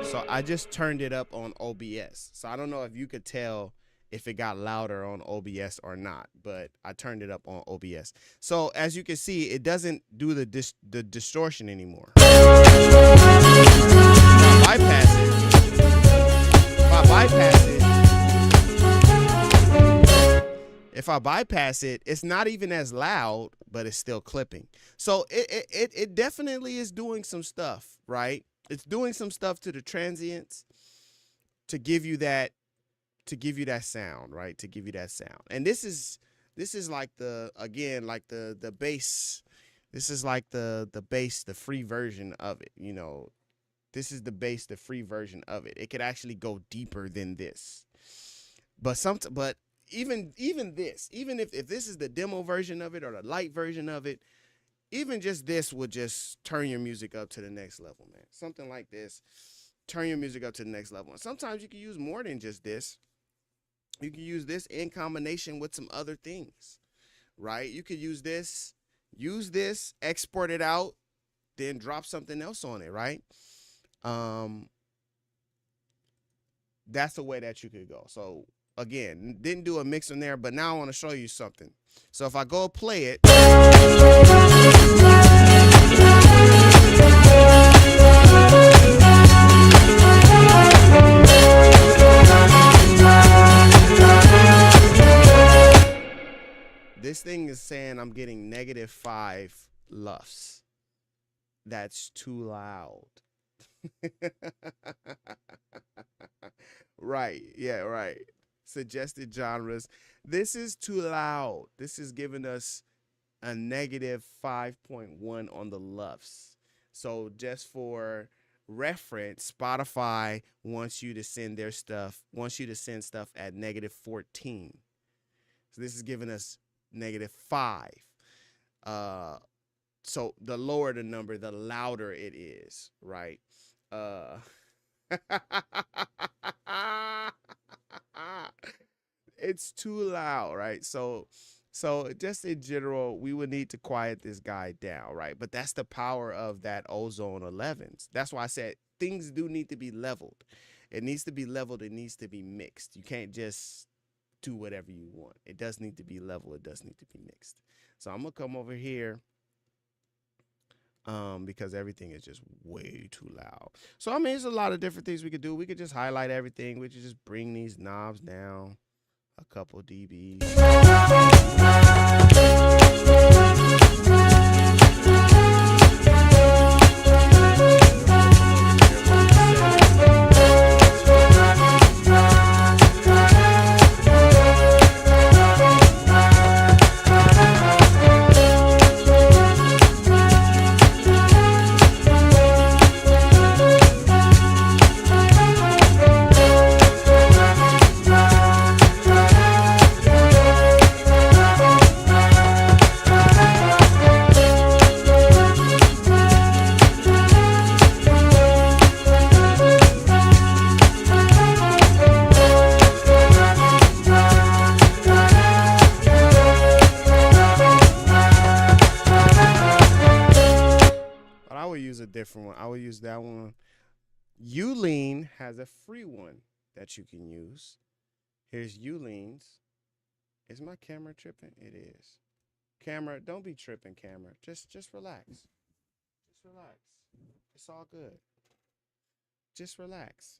So I just turned it up on OBS. So I don't know if you could tell if it got louder on OBS or not, but I turned it up on OBS. So as you can see, it doesn't do the distortion anymore. If I bypass it, it's not even as loud, but it's still clipping. So it definitely is doing some stuff, right? It's doing some stuff to the transients to give you that sound, right? To give you that sound. And this is like the bass. This is like the bass, the free version of it, you know. This is the bass, the free version of it. It could actually go deeper than this. But even this, even if this is the demo version of it or the light version of it, even just this would just turn your music up to the next level, man. Something like this, turn your music up to the next level. And sometimes you can use more than just this. You can use this in combination with some other things, right? You could use this, export it out, then drop something else on it, right? That's the way that you could go. So again, didn't do a mix in there, but now I want to show you something. So if I go play it, this thing is saying I'm getting -5 LUFS. That's too loud. Right. Yeah, right. Suggested genres. This is too loud. This is giving us a -5.1 on the LUFS. So just for reference, Spotify wants you to send stuff at -14. So this is giving us -5. So the lower the number, the louder it is, right? It's too loud, right? So just in general, we would need to quiet this guy down, right? But that's the power of that Ozone 11s. That's why I said things do need to be leveled. It needs to be leveled. It needs to be mixed. You can't just do whatever you want. It does need to be leveled. It does need to be mixed. So I'm gonna come over here because everything is just way too loud. So I mean, there's a lot of different things we could do. We could just highlight everything. We could just bring these knobs down a couple dBs. Different one. I would use that one. Ulean has a free one that you can use. Here's Ulean's. Is my camera tripping? It is. Camera, don't be tripping, camera. Just relax. Just relax. It's all good. Just relax.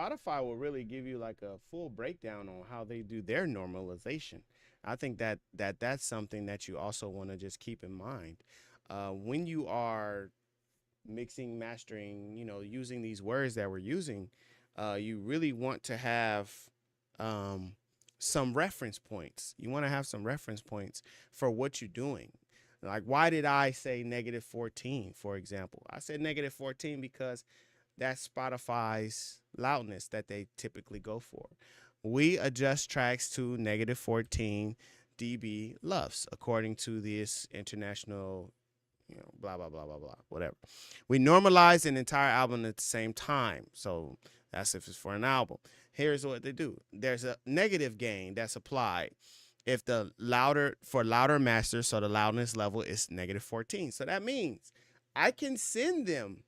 Spotify will really give you like a full breakdown on how they do their normalization. I think that's something that you also want to just keep in mind when you are mixing, mastering, using these words that we're using. You really want to have um, some reference points. You want to have some reference points for what you're doing. Like, why did I say -14, for example? I said -14 because that's Spotify's loudness that they typically go for. We adjust tracks to -14 dB LUFS according to this international, blah, blah, blah, blah, blah, whatever. We normalize an entire album at the same time. So that's if it's for an album. Here's what they do. There's a negative gain that's applied if the louder master, so the loudness level is -14. So that means I can send them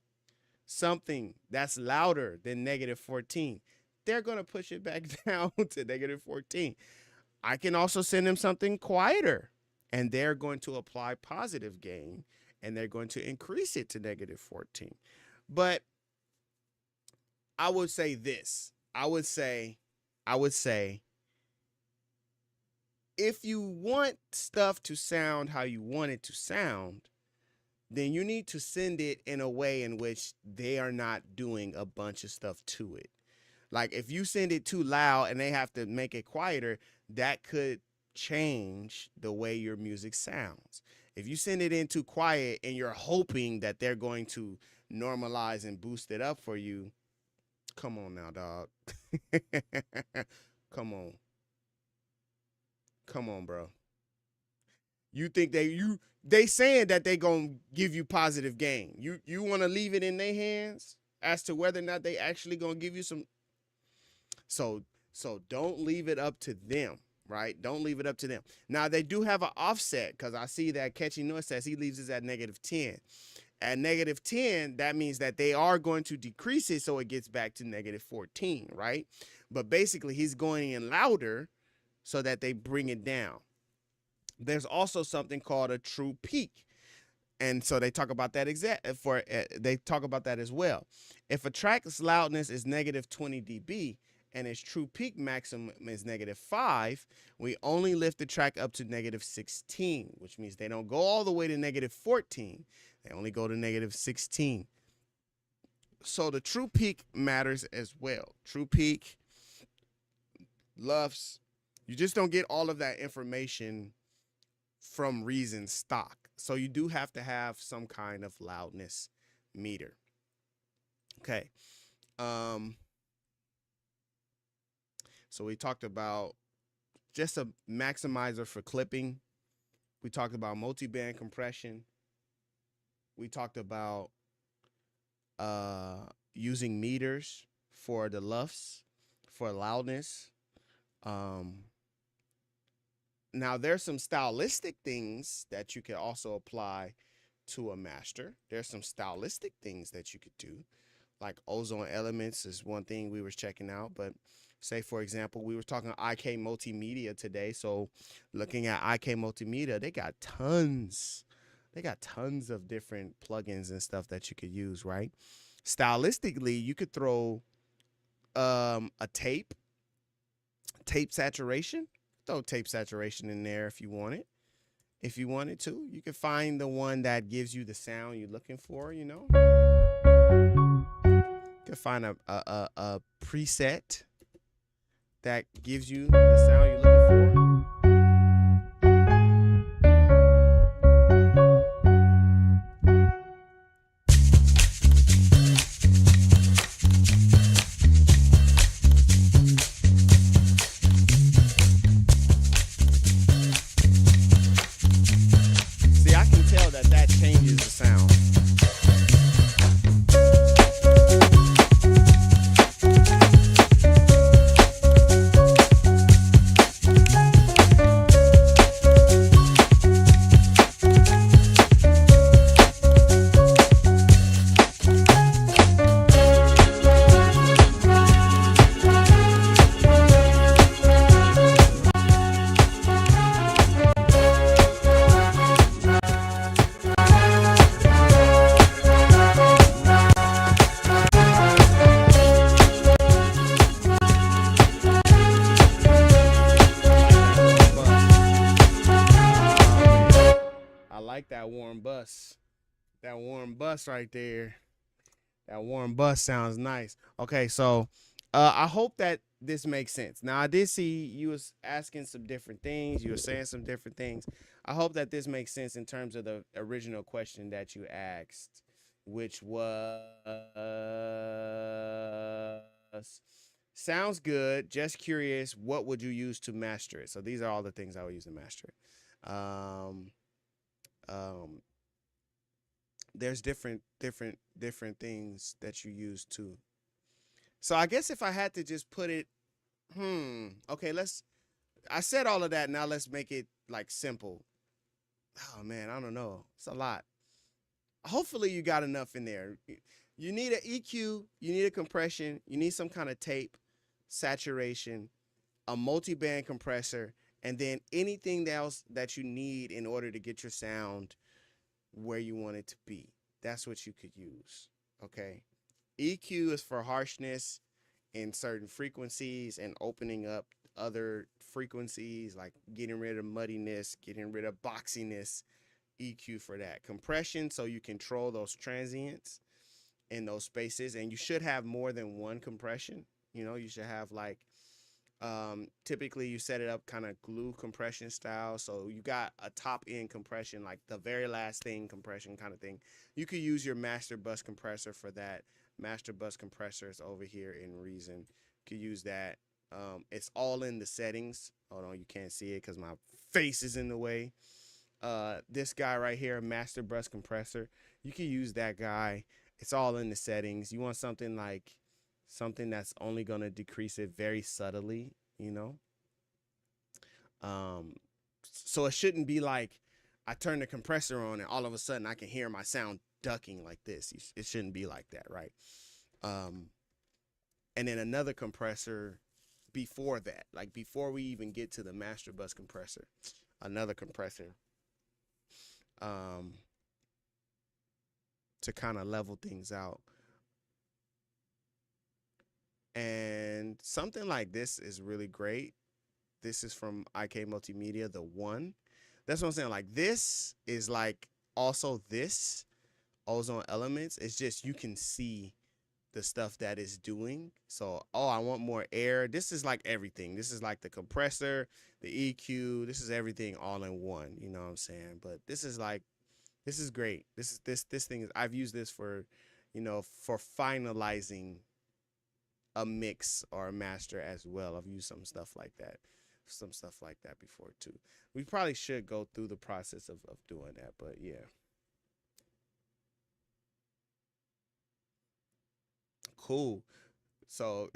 something that's louder than -14. They're going to push it back down to -14. I can also send them something quieter, and they're going to apply positive gain, and they're going to increase it to -14. But I would say this. I would say, if you want stuff to sound how you want it to sound, then you need to send it in a way in which they are not doing a bunch of stuff to it. Like, if you send it too loud and they have to make it quieter, that could change the way your music sounds. If you send it in too quiet and you're hoping that they're going to normalize and boost it up for you, come on now, dog. Come on. Come on, bro. You think they saying that they gonna give you positive gain. You want to leave it in their hands as to whether or not they actually gonna give you some. So don't leave it up to them, right? Don't leave it up to them. Now, they do have an offset, because I see that Catchy Noise says he leaves it at -10. At -10, that means that they are going to decrease it so it gets back to -14, right? But basically, he's going in louder so that they bring it down. There's also something called a true peak. And so they talk about that they talk about that as well. If a track's loudness is -20 dB and its true peak maximum is -5, we only lift the track up to -16, which means they don't go all the way to -14. They only go to -16. So the true peak matters as well. True peak, LUFS, you just don't get all of that information from Reason stock. So you do have to have some kind of loudness meter. Okay. So we talked about just a maximizer for clipping. We talked about multi-band compression. We talked about using meters for the LUFS, for loudness. Now, there's some stylistic things that you can also apply to a master. There's some stylistic things that you could do, like ozone elements is one thing we were checking out. But say, for example, we were talking IK Multimedia today. So looking at IK Multimedia, they got tons of different plugins and stuff that you could use, right? Stylistically, you could throw a tape saturation. Throw tape saturation in there if you want it. If you wanted to, you can find the one that gives you the sound you're looking for, You can find a preset that gives you the sound you're looking for. That changes the sound. bus right there. That warm bus sounds nice. Okay, so I hope that this makes sense. Now I did see you was asking some different things. You were saying some different things. I hope that this makes sense in terms of the original question that you asked, which was sounds good. Just curious, what would you use to master it? So these are all the things I would use to master it. Um, there's different things that you use too. So I guess if I had to just put it, okay, I said all of that. Now let's make it like simple. Oh man, I don't know. It's a lot. Hopefully you got enough in there. You need an EQ, you need a compression, you need some kind of tape, saturation, a multi-band compressor, and then anything else that you need in order to get your sound where you want it to be. That's what you could use, okay? EQ is for harshness in certain frequencies and opening up other frequencies, like getting rid of muddiness, getting rid of boxiness. EQ for that. Compression, so you control those transients in those spaces, and you should have more than one compression. You know, you should have like typically you set it up kind of glue compression style, so you got a top end compression, like the very last thing compression kind of thing. You could use your master bus compressor for that. Master bus compressor is over here in Reason. You could use that. It's all in the settings. Hold on, you can't see it because my face is in the way. This guy right here, master bus compressor, you can use that guy. It's all in the settings. You want something that's only going to decrease it very subtly, you know? So it shouldn't be like I turn the compressor on and all of a sudden I can hear my sound ducking like this. It shouldn't be like that, right? And then another compressor before that, like before we even get to the master bus compressor, another compressor to kind of level things out. And something like this is really great. This is from IK Multimedia, the one. That's what I'm saying. Like this is like also this ozone elements. It's just you can see the stuff that it's doing. So, oh, I want more air. This is like everything. This is like the compressor, the EQ. This is everything all in one. You know what I'm saying? But this is like, this is great. This thing is, I've used this for, you know, for finalizing a mix or a master as well. I've used some stuff like that before too. We probably should go through the process of doing that, but yeah. Cool. So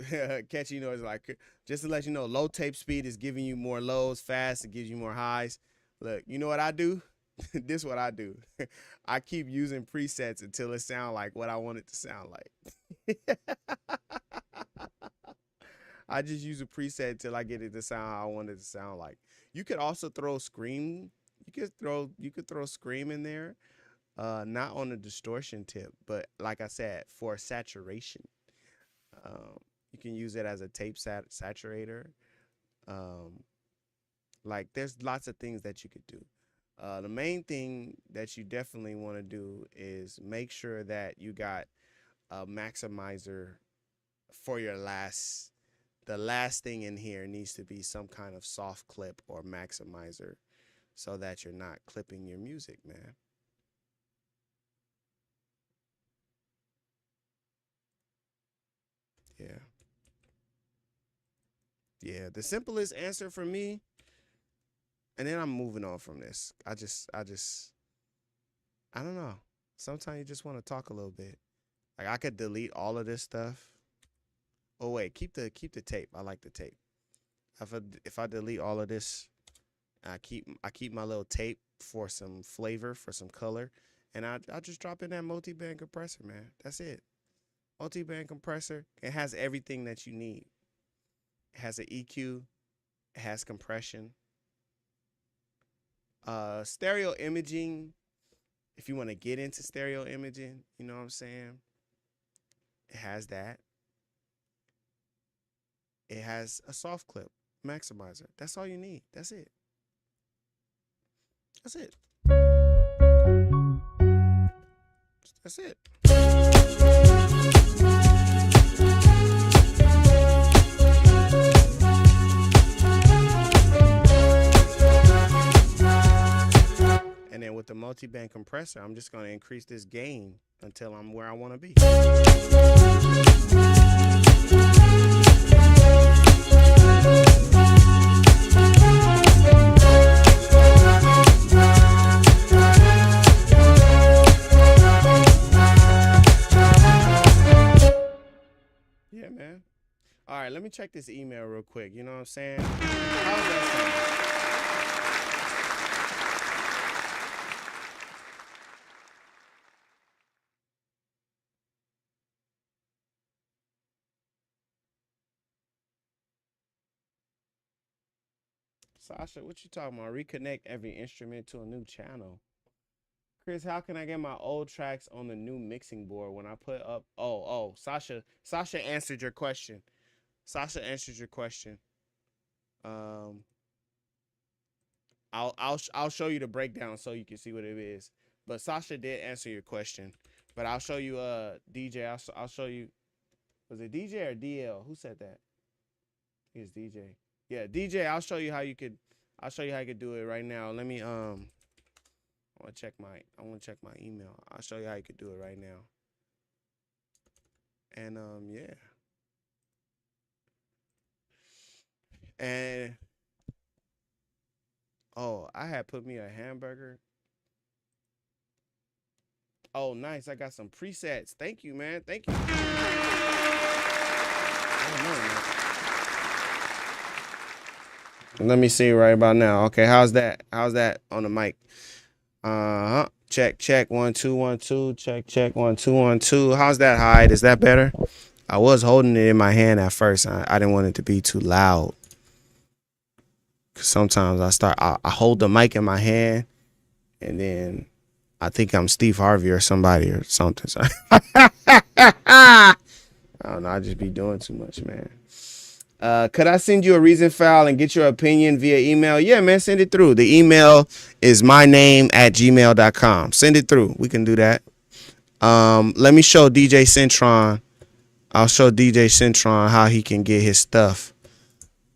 catchy noise, like just to let you know, low tape speed is giving you more lows, fast it gives you more highs. Look, you know what I do? This is what I do. I keep using presets until it sounds like what I want it to sound like. I just use a preset until I get it to sound how I want it to sound like. You could also throw scream. You could throw scream in there. Not on the distortion tip, but like I said, for saturation. You can use it as a tape saturator. Like there's lots of things that you could do. The main thing that you definitely want to do is make sure that you got a maximizer for your the last thing in here needs to be some kind of soft clip or maximizer so that you're not clipping your music, man. Yeah. Yeah, the simplest answer for me, and then I'm moving on from this. I don't know. Sometimes you just want to talk a little bit. Like I could delete all of this stuff. Oh wait, keep the tape. I like the tape. If I delete all of this, I keep my little tape for some flavor, for some color, and I just drop in that multi-band compressor, man. That's it. Multi-band compressor. It has everything that you need. It has an EQ. It has compression. Stereo imaging. If you want to get into stereo imaging, you know what I'm saying? It has that. It has a soft clip maximizer. That's all you need. That's it. That's it. That's it. And then with the multi-band compressor, I'm just going to increase this gain until I'm where I want to be. Yeah, man. All right, let me check this email real quick. You know what I'm saying? How's that sound? Sasha, what you talking about? Reconnect every instrument to a new channel. Chris, how can I get my old tracks on the new mixing board when I put up? Oh, Sasha answered your question. Sasha answered your question. I'll show you the breakdown so you can see what it is. But Sasha did answer your question. But I'll show you DJ. I'll show you. Was it DJ or DL? Who said that? It's DJ. Yeah, DJ. I'll show you how you could do it right now. Let me I want to check my email. I'll show you how you could do it right now. And yeah. And oh, I had put me a hamburger. Oh, nice. I got some presets. Thank you, man. Thank you. I don't know, man. Let me see right about now. Okay, how's that? How's that on the mic? Check 1 2 1 2. Check 1 2 1 2. How's that, Hyde? Is that better? I was holding it in my hand at first. I didn't want it to be too loud. Cause sometimes I hold the mic in my hand, and then I think I'm Steve Harvey or somebody or something. So I don't know. I just be doing too much, man. Could I send you a reason file and get your opinion via email? Yeah, man, send it through. The email is myname@gmail.com. Send it through. We can do that. Let me show DJ Centron. I'll show DJ Centron how he can get his stuff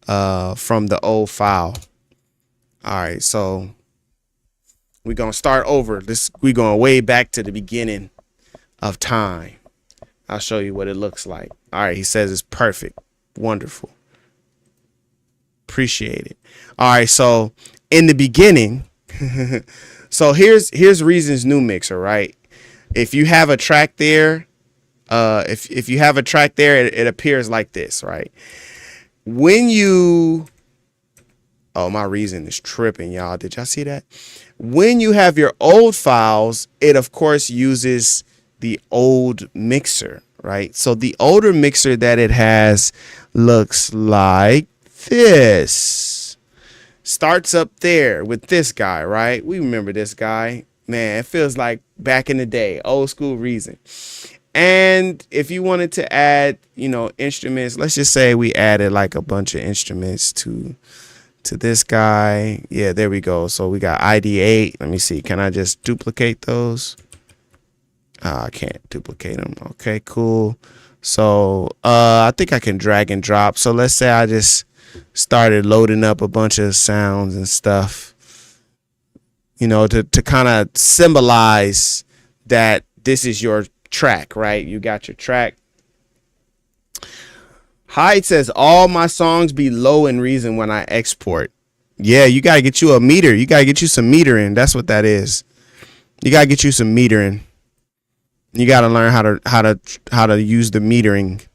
from the old file. All right, so we're going to start over. We're going way back to the beginning of time. I'll show you what it looks like. All right, he says it's perfect. Wonderful. Appreciate it. All right, so in the beginning, so here's Reason's new mixer, right? If you have a track there, if you have a track there, it appears like this, right? When you, oh, my Reason is tripping, y'all. Did y'all see that? When you have your old files, it of course uses the old mixer, right? So the older mixer that it has looks like this. Starts up there with this guy, right? We remember this guy. Man, it feels like back in the day, old school Reason. And if you wanted to add, instruments, let's just say we added like a bunch of instruments to this guy. Yeah, there we go. So we got ID8. Let me see. Can I just duplicate those? I can't duplicate them. Okay, cool. So I think I can drag and drop. So let's say I just started loading up a bunch of sounds and stuff, to kind of symbolize that this is your track, right? You got your track. Hyde says all my songs be low in Reason when I export. Yeah, you gotta get you a meter. You gotta get you some metering. That's what that is. You gotta get you some metering. You gotta learn how to use the metering.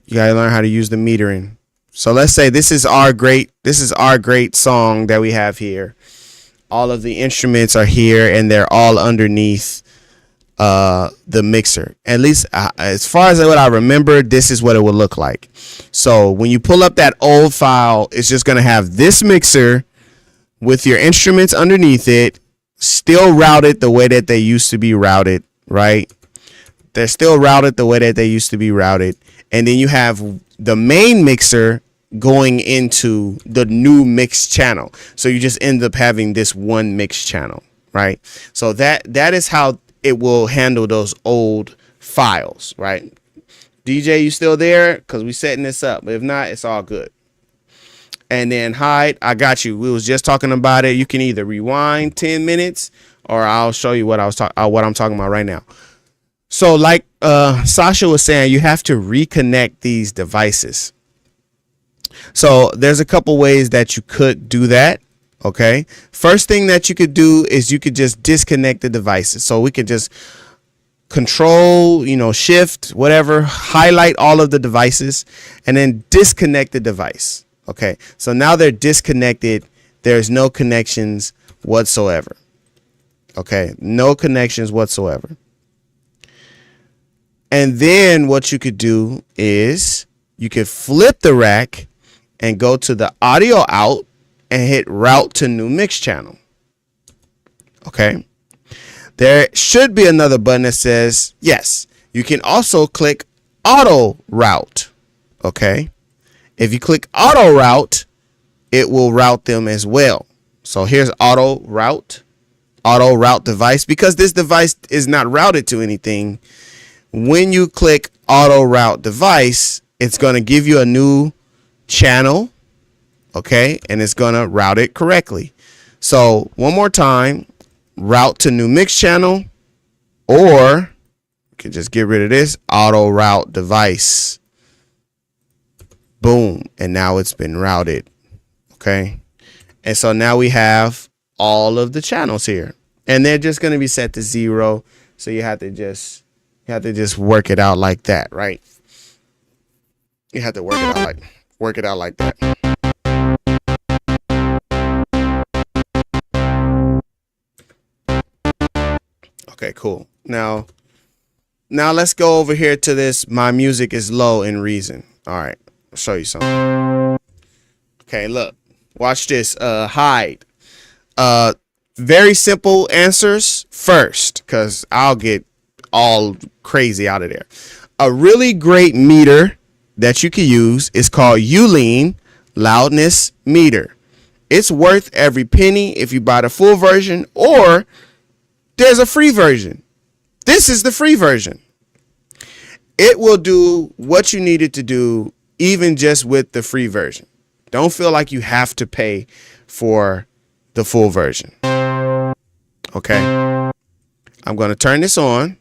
You gotta learn how to use the metering. So let's say this is our great song that we have here. All of the instruments are here and they're all underneath the mixer. At least as far as what I remember, this is what it would look like. So when you pull up that old file, it's just going to have this mixer with your instruments underneath it, still routed the way that they used to be routed, right? They're still routed the way that they used to be routed. And then you have the main mixer going into the new mix channel. So you just end up having this one mix channel, right? So that is how it will handle those old files, right? DJ, you still there? Because we setting this up. But if not, it's all good. And then hide, I got you. We was just talking about it. You can either rewind 10 minutes or I'll show you what I'm talking about right now. So like Sasha was saying, you have to reconnect these devices. So there's a couple ways that you could do that. Okay. First thing that you could do is you could just disconnect the devices. So we could just control, shift, whatever, highlight all of the devices and then disconnect the device. Okay. So now they're disconnected. There's no connections whatsoever. Okay. No connections whatsoever. And then what you could do is you could flip the rack and go to the audio out and hit route to new mix channel. Okay. There should be another button that says yes. You can also click auto route. Okay. If you click auto route, it will route them as well. So here's auto route device. Because this device is not routed to anything, when you click auto route device, it's going to give you a new channel. Okay. And it's going to route it correctly. So one more time, route to new mix channel, or you can just get rid of this auto route device. Boom. And now it's been routed. Okay. And so now we have all of the channels here and they're just going to be set to 0. So you have to just work it out like that, right? You have to work it out like that. Okay, cool. Now let's go over here to this. My music is low in Reason. All right, I'll show you something. Okay, look, watch this. Hide. Very simple answers first, because I'll get all crazy out of there. A really great meter that you can use is called Ulean Loudness Meter. It's worth every penny if you buy the full version, or there's a free version. This is the free version. It will do what you need it to do, even just with the free version. Don't feel like you have to pay for the full version. Okay. I'm going to turn this on.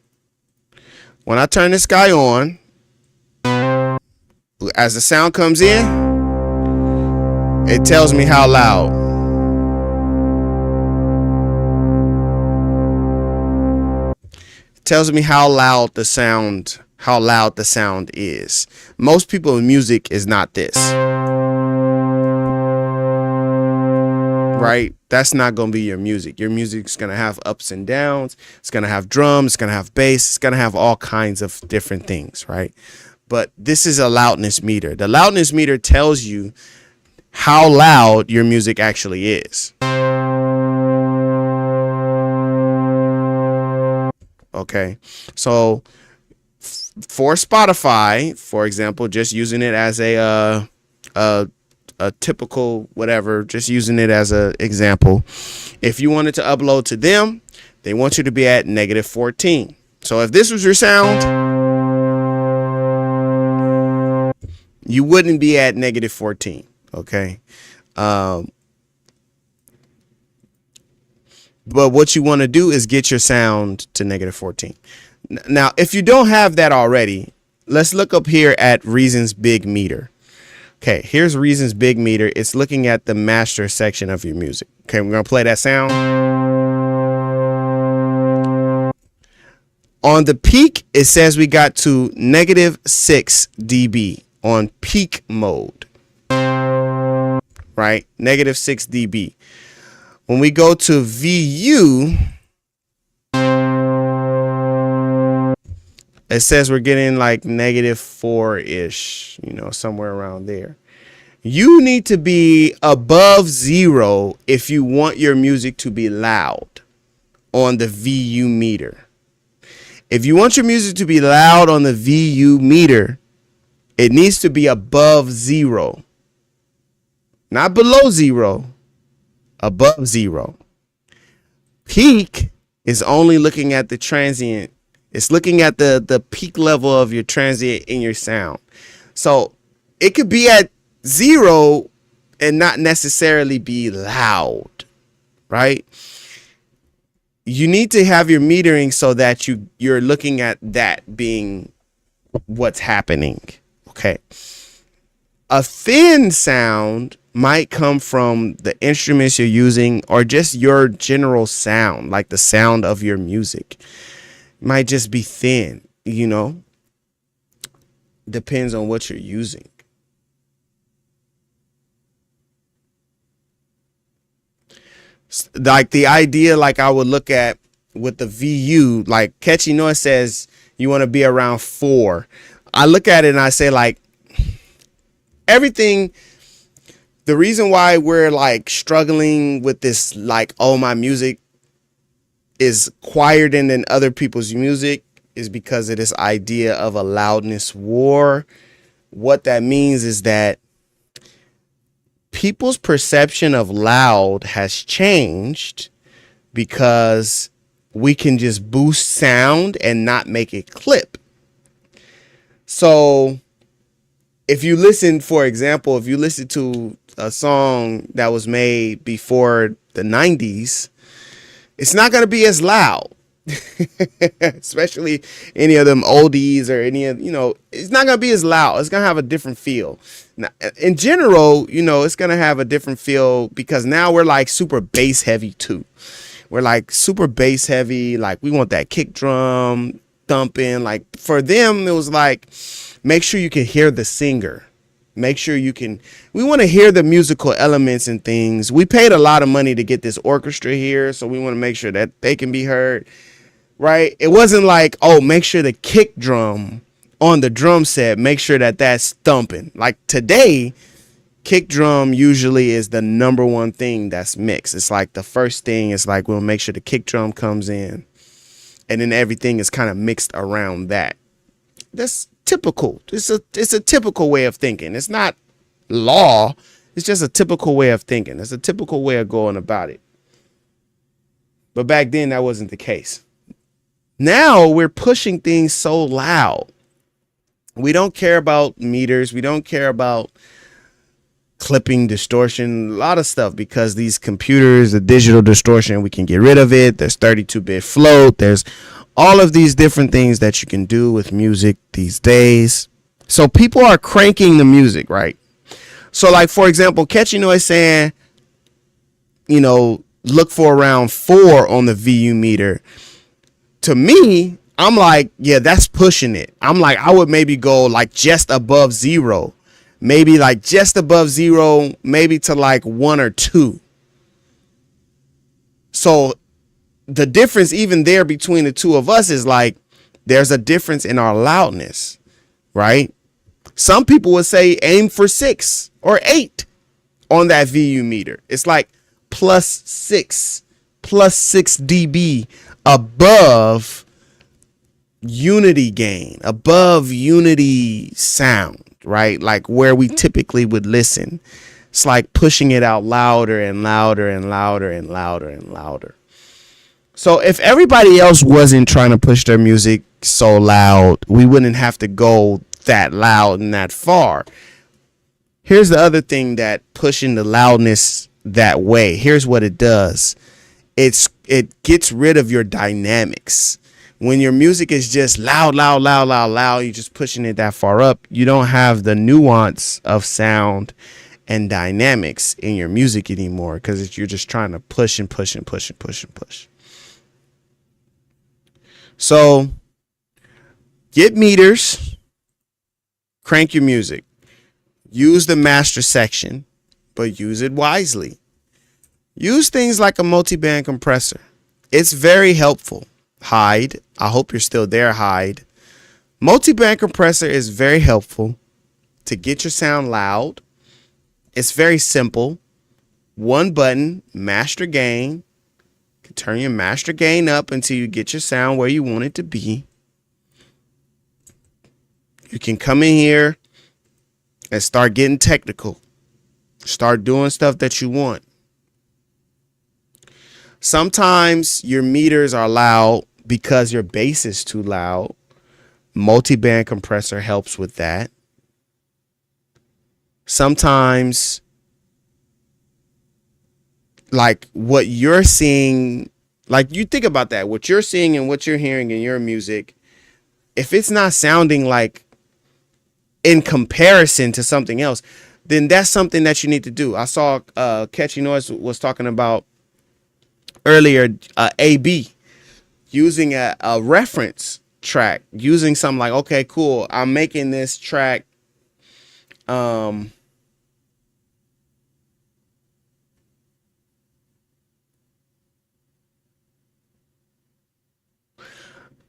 When I turn this guy on, as the sound comes in, it tells me how loud. It tells me how loud the sound is. Most people's music is not this. Right? That's not going to be your music. Your music's going to have ups and downs. It's going to have drums. It's going to have bass. It's going to have all kinds of different things, right? But this is a loudness meter. The loudness meter tells you how loud your music actually is. Okay. So for Spotify, for example, just using it as a typical whatever, just using it as an example. If you wanted to upload to them, they want you to be at -14. So if this was your sound, you wouldn't be at -14. Okay. But what you want to do is get your sound to -14. Now, if you don't have that already, let's look up here at Reason's Big Meter. Okay, here's Reason's Big Meter. It's looking at the master section of your music. Okay, we're going to play that sound. On the peak, it says we got to -6 dB on peak mode. Right? -6 dB. When we go to VU, it says we're getting like -4-ish, somewhere around there. You need to be above 0 if you want your music to be loud on the VU meter. If you want your music to be loud on the VU meter, it needs to be above 0. Not below 0, above 0. Peak It's only looking at the transient. It's looking at the peak level of your transient in your sound. So it could be at 0 and not necessarily be loud, right? You need to have your metering so that you're looking at that being what's happening. Okay. A thin sound might come from the instruments you're using or just your general sound, like the sound of your music. It might just be thin, depends on what you're using. Like the idea, like I would look at with the VU, like Catchy Noise says you want to be around 4. I look at it and I say, like, everything, the reason why we're like struggling with this, like, oh, my music is quieter than other people's music, is because of this idea of a loudness war. What that means is that people's perception of loud has changed because we can just boost sound and not make it clip. So if you listen, for example, if you listen to a song that was made before the 90s, it's not going to be as loud. Especially any of them oldies or any of, it's not going to be as loud. It's going to have a different feel. Now, in general, it's going to have a different feel because now we're like super bass heavy too. We're like super bass heavy. Like we want that kick drum thumping. Like for them, it was like, make sure you can hear the singer. Make sure we want to hear the musical elements and things. We paid a lot of money to get this orchestra here, so we want to make sure that they can be heard. Right? It wasn't like, oh, make sure the kick drum on the drum set, make sure that that's thumping. Like today, kick drum usually is the number one thing that's mixed. It's like the first thing is like, we'll make sure the kick drum comes in, and then everything is kind of mixed around that. That's typical. It's a typical way of thinking. It's not law. It's just a typical way of thinking. It's a typical way of going about it. But back then, that wasn't the case. Now we're pushing things so loud. We don't care about meters. We don't care about clipping, distortion, a lot of stuff, because these computers, the digital distortion, we can get rid of it. There's 32-bit float. There's all of these different things that you can do with music these days. So people are cranking the music, right? So like, for example, Catchy Noise saying, look for around 4 on the VU meter. To me, I'm like, yeah, that's pushing it. I'm like, I would maybe go like just above 0, maybe like just above 0, maybe to like 1 or 2. So the difference even there between the two of us is like, there's a difference in our loudness, right? Some people would say aim for 6 or 8 on that VU meter. It's like plus 6 dB above unity gain, above unity sound, right? Like where we typically would listen. It's like pushing it out louder and louder and louder and louder and louder. So if everybody else wasn't trying to push their music so loud, we wouldn't have to go that loud and that far. Here's the other thing that pushing the loudness that way. Here's what it does. It gets rid of your dynamics. When your music is just loud, you're just pushing it that far up. You don't have the nuance of sound and dynamics in your music anymore, because you're just trying to push and push and push and push and push. So get meters, crank your music, use the master section, but use it wisely. Use things like a multi-band compressor. It's very helpful. Hyde, I hope you're still there, Hyde. Multi-band compressor is very helpful to get your sound loud. It's very simple. One button, master gain. You can turn your master gain up until you get your sound where you want it to be. You can come in here and start getting technical. Start doing stuff that you want. Sometimes your meters are loud because your bass is too loud. Multi-band compressor helps with that. Sometimes, like what you're seeing, like you think about that, what you're seeing and what you're hearing in your music, if it's not sounding like in comparison to something else, then that's something that you need to do. I saw Catchy Noise was talking about earlier, AB using a reference track, using something like, okay, cool, I'm making this track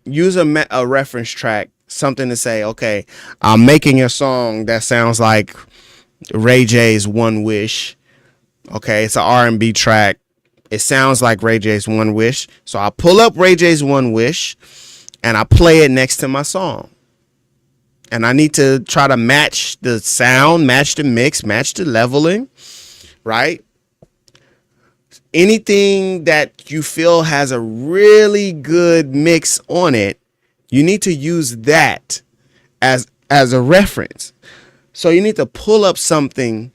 use a reference track, something to say, okay, I'm making a song that sounds like Ray J's One Wish. Okay, it's an R&B track. It sounds like Ray J's One Wish. So I pull up Ray J's One Wish and I play it next to my song. And I need to try to match the sound, match the mix, match the leveling, right? Anything that you feel has a really good mix on it, you need to use that as a reference. So you need to pull up something,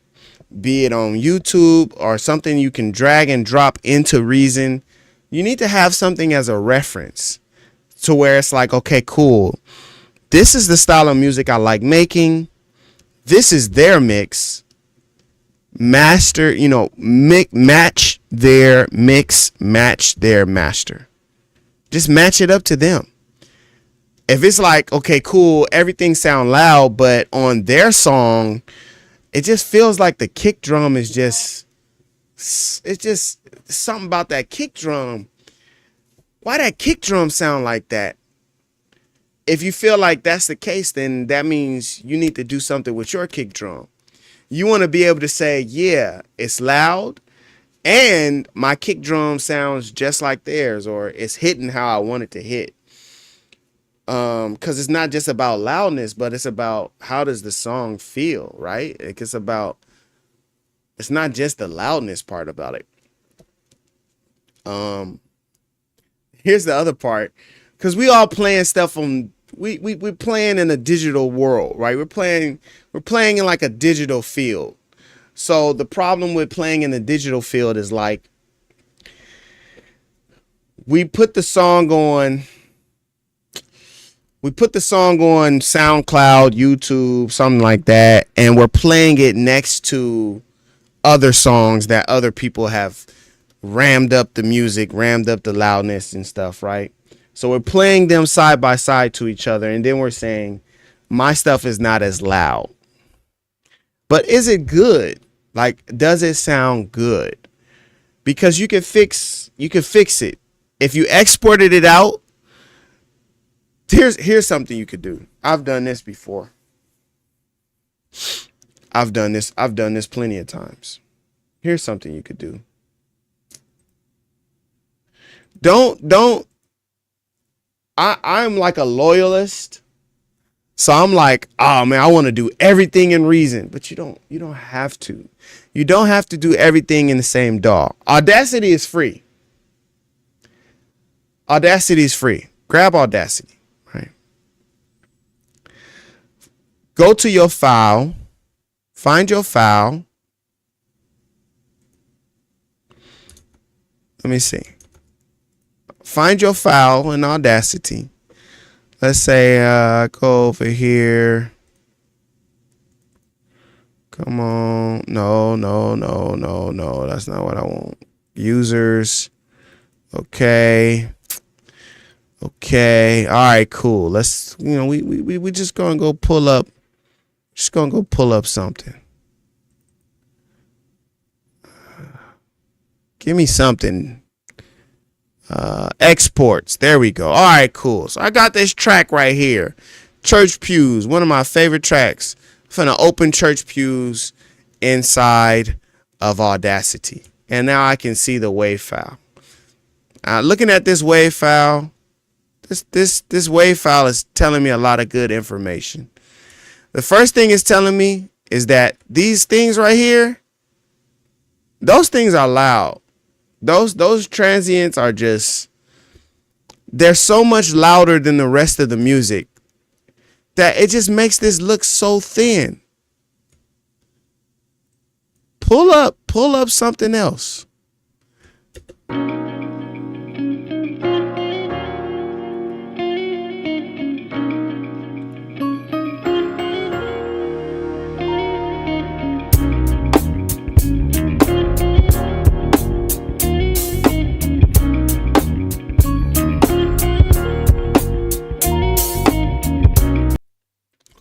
be it on YouTube or something you can drag and drop into Reason. You need to have something as a reference to where it's like, okay, cool. This is the style of music I like making. This is their mix. Master, match their mix, match their master. Just match it up to them. If it's like, okay, cool, everything sound loud, but on their song, it just feels like the kick drum is it's just something about that kick drum. Why that kick drum sound like that? If you feel like that's the case, then that means you need to do something with your kick drum. You want to be able to say, yeah, it's loud and my kick drum sounds just like theirs, or it's hitting how I want it to hit. Because it's not just about loudness, but it's about how does the song feel, right? It's not just the loudness part about it. Here's the other part, because we all playing stuff on, we're playing in a digital world, right? We're playing in like a digital field. So the problem with playing in the digital field is like, we put the song on SoundCloud, YouTube, something like that, and we're playing it next to other songs that other people have rammed up the music, rammed up the loudness and stuff, right? So we're playing them side by side to each other, and then we're saying, my stuff is not as loud. But is it good? Like, does it sound good? Because you can fix it. If you exported it out, here's something you could do. I've done this before. I've done this plenty of times. Here's something you could do. I'm like a loyalist. So I'm like, oh man, I want to do everything in Reason, but you don't have to. You don't have to do everything in the same DAW. Audacity is free. Audacity is free. Grab Audacity, right? Go to your file, find your file. Let me see. Find your file in Audacity. Let's say go over here. Come on. No. That's not what I want. Users. Okay. All right, cool. Let's, we just gonna go pull up. Just gonna go pull up something. Give me something. Exports. There we go. All right, cool. So I got this track right here. Church Pews, one of my favorite tracks. I'm finna open Church Pews inside of Audacity. And now I can see the WAV file. Looking at this WAV file, this WAV file is telling me a lot of good information. The first thing it's telling me is that these things right here, those things are loud. Those transients are just, they're so much louder than the rest of the music that it just makes this look so thin. Pull up something else.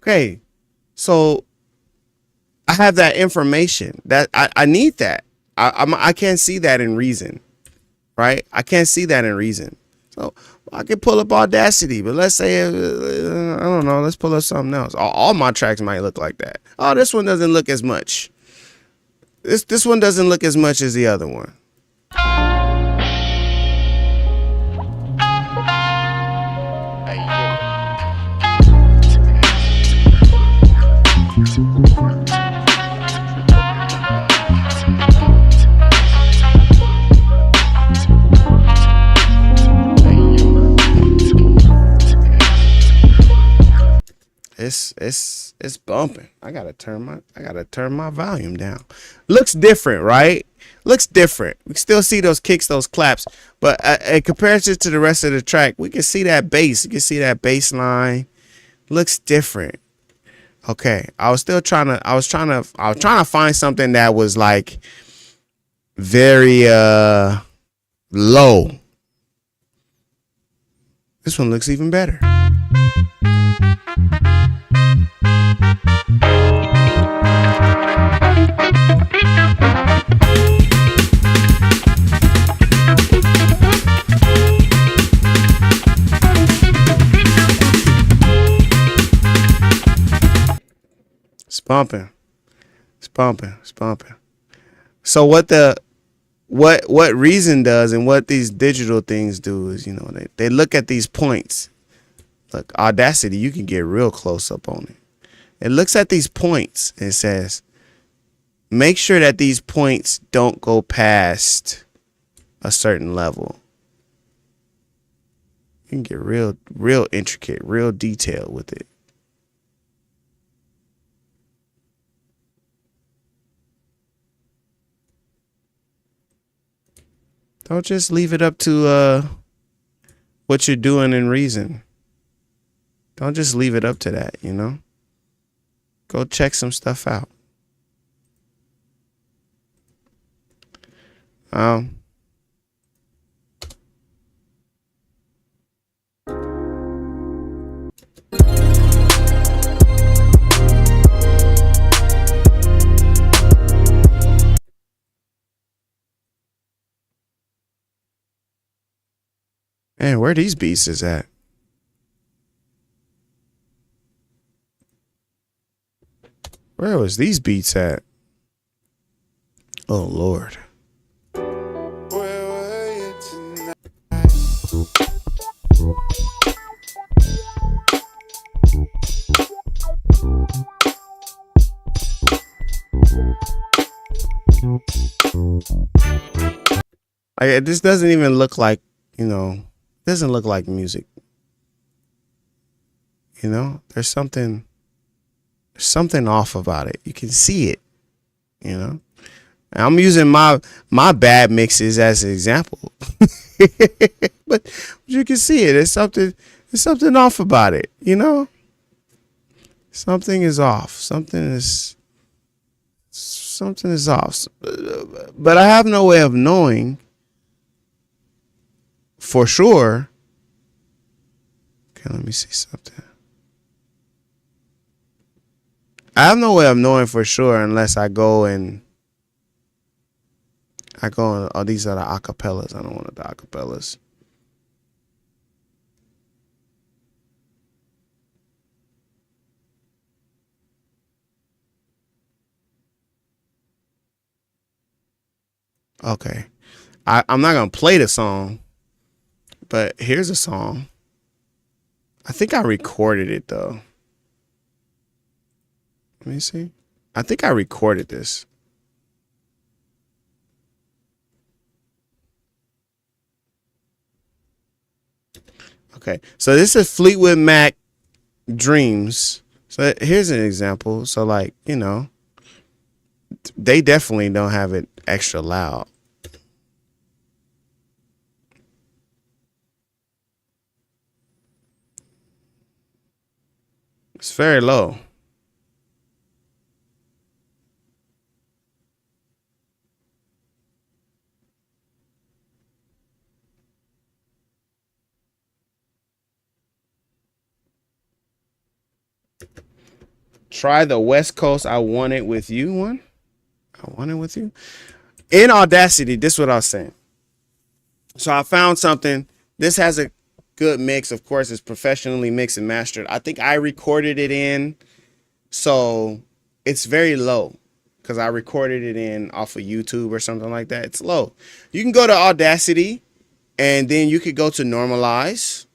Okay, so I have that information that I need that. I can't see that in Reason, right? I can't see that in Reason. So I can pull up Audacity, but let's say, I don't know, let's pull up something else. All my tracks might look like that. Oh, this one doesn't look as much. This one doesn't look as much as the other one. It's bumping. I gotta turn my volume down. Looks different, right? Looks different. We still see those kicks, those claps, but in comparison to the rest of the track, we can see that bass. You can see that bass line. Looks different. Okay, I was trying to find something that was like very low. This one looks even better. It's bumping. It's bumping. It's bumping. So what Reason does and what these digital things do is, you know, they look at these points. Look, Audacity, you can get real close up on it. It looks at these points and says, make sure that these points don't go past a certain level. You can get real intricate, real detailed with it. Don't just leave it up to what you're doing in Reason. Don't just leave it up to that, you know? Go check some stuff out. Man, where these beats is at? Where was these beats at? Oh, Lord. This doesn't even look like, you know, doesn't look like music. You know, there's something off about it. You can see it, you know. And I'm using my bad mixes as an example. but you can see it. There's something off about it, you know. Something is off. Something is off. But I have no way of knowing for sure. Okay, let me see something. I have no way of knowing for sure unless I go and oh, these are the acapellas. I don't want the acapellas. Okay. I'm not going to play the song, but here's a song. I think I recorded it though. Let me see. I think I recorded this. Okay, so this is Fleetwood Mac Dreams. So here's an example. So like, you know, they definitely don't have it extra loud. It's very low. Try the West Coast I Want It With You one. I Want It With You. In Audacity, this is what I was saying. So I found something. This has a good mix. Of course, it's professionally mixed and mastered. I think I recorded it in, so it's very low because I recorded it in off of YouTube or something like that. It's low. You can go to Audacity and then you could go to normalize.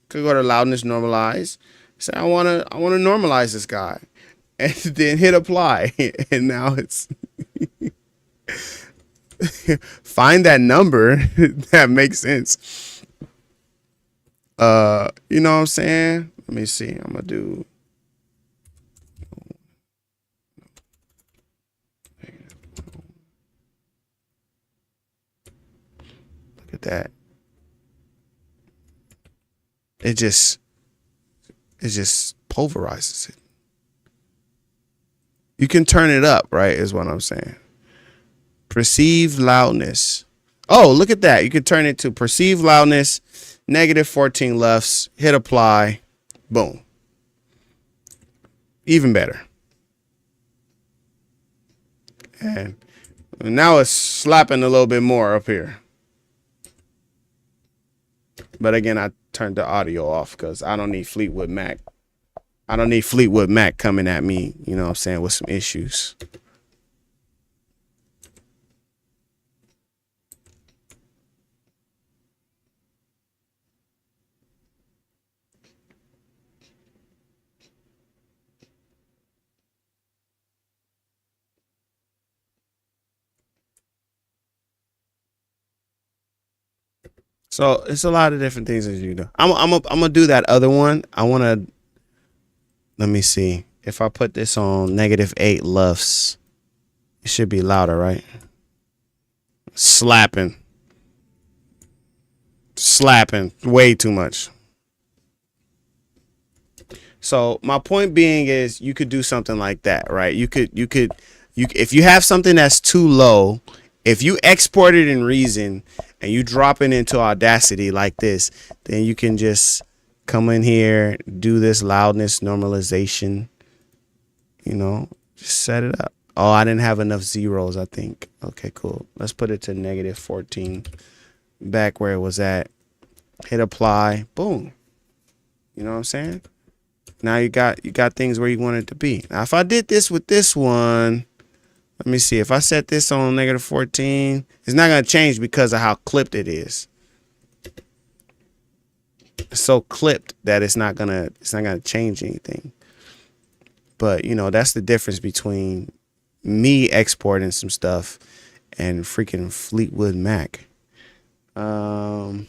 Could go to loudness, normalize. Say I wanna normalize this guy, and then hit apply, and now it's find that number that makes sense. You know what I'm saying? Let me see. I'm gonna do. Look at that. It just pulverizes it. You can turn it up, right? Is what I'm saying. Perceived loudness. Oh, look at that. You can turn it to perceived loudness, -14 lefts, hit apply, boom. Even better. And now it's slapping a little bit more up here. But again, I turned the audio off because I don't need Fleetwood Mac. I don't need Fleetwood Mac coming at me, you know what I'm saying, with some issues. So it's a lot of different things that you do. I'm gonna do that other one. I wanna, let me see. If I put this on -8 lufs, it should be louder, right? Slapping way too much. So my point being is you could do something like that, right? You could if you have something that's too low, if you export it in Reason and you drop it into Audacity like this, then you can just come in here, do this loudness normalization, you know, just set it up. Oh, I didn't have enough zeros, I think. Okay, cool. Let's put it to -14, back where it was at. Hit apply, boom. You know what I'm saying? Now you got things where you want it to be. Now if I did this with this one, let me see. If I set this on -14, it's not gonna change because of how clipped it is. It's so clipped that it's not gonna change anything. But you know, that's the difference between me exporting some stuff and freaking Fleetwood Mac. Let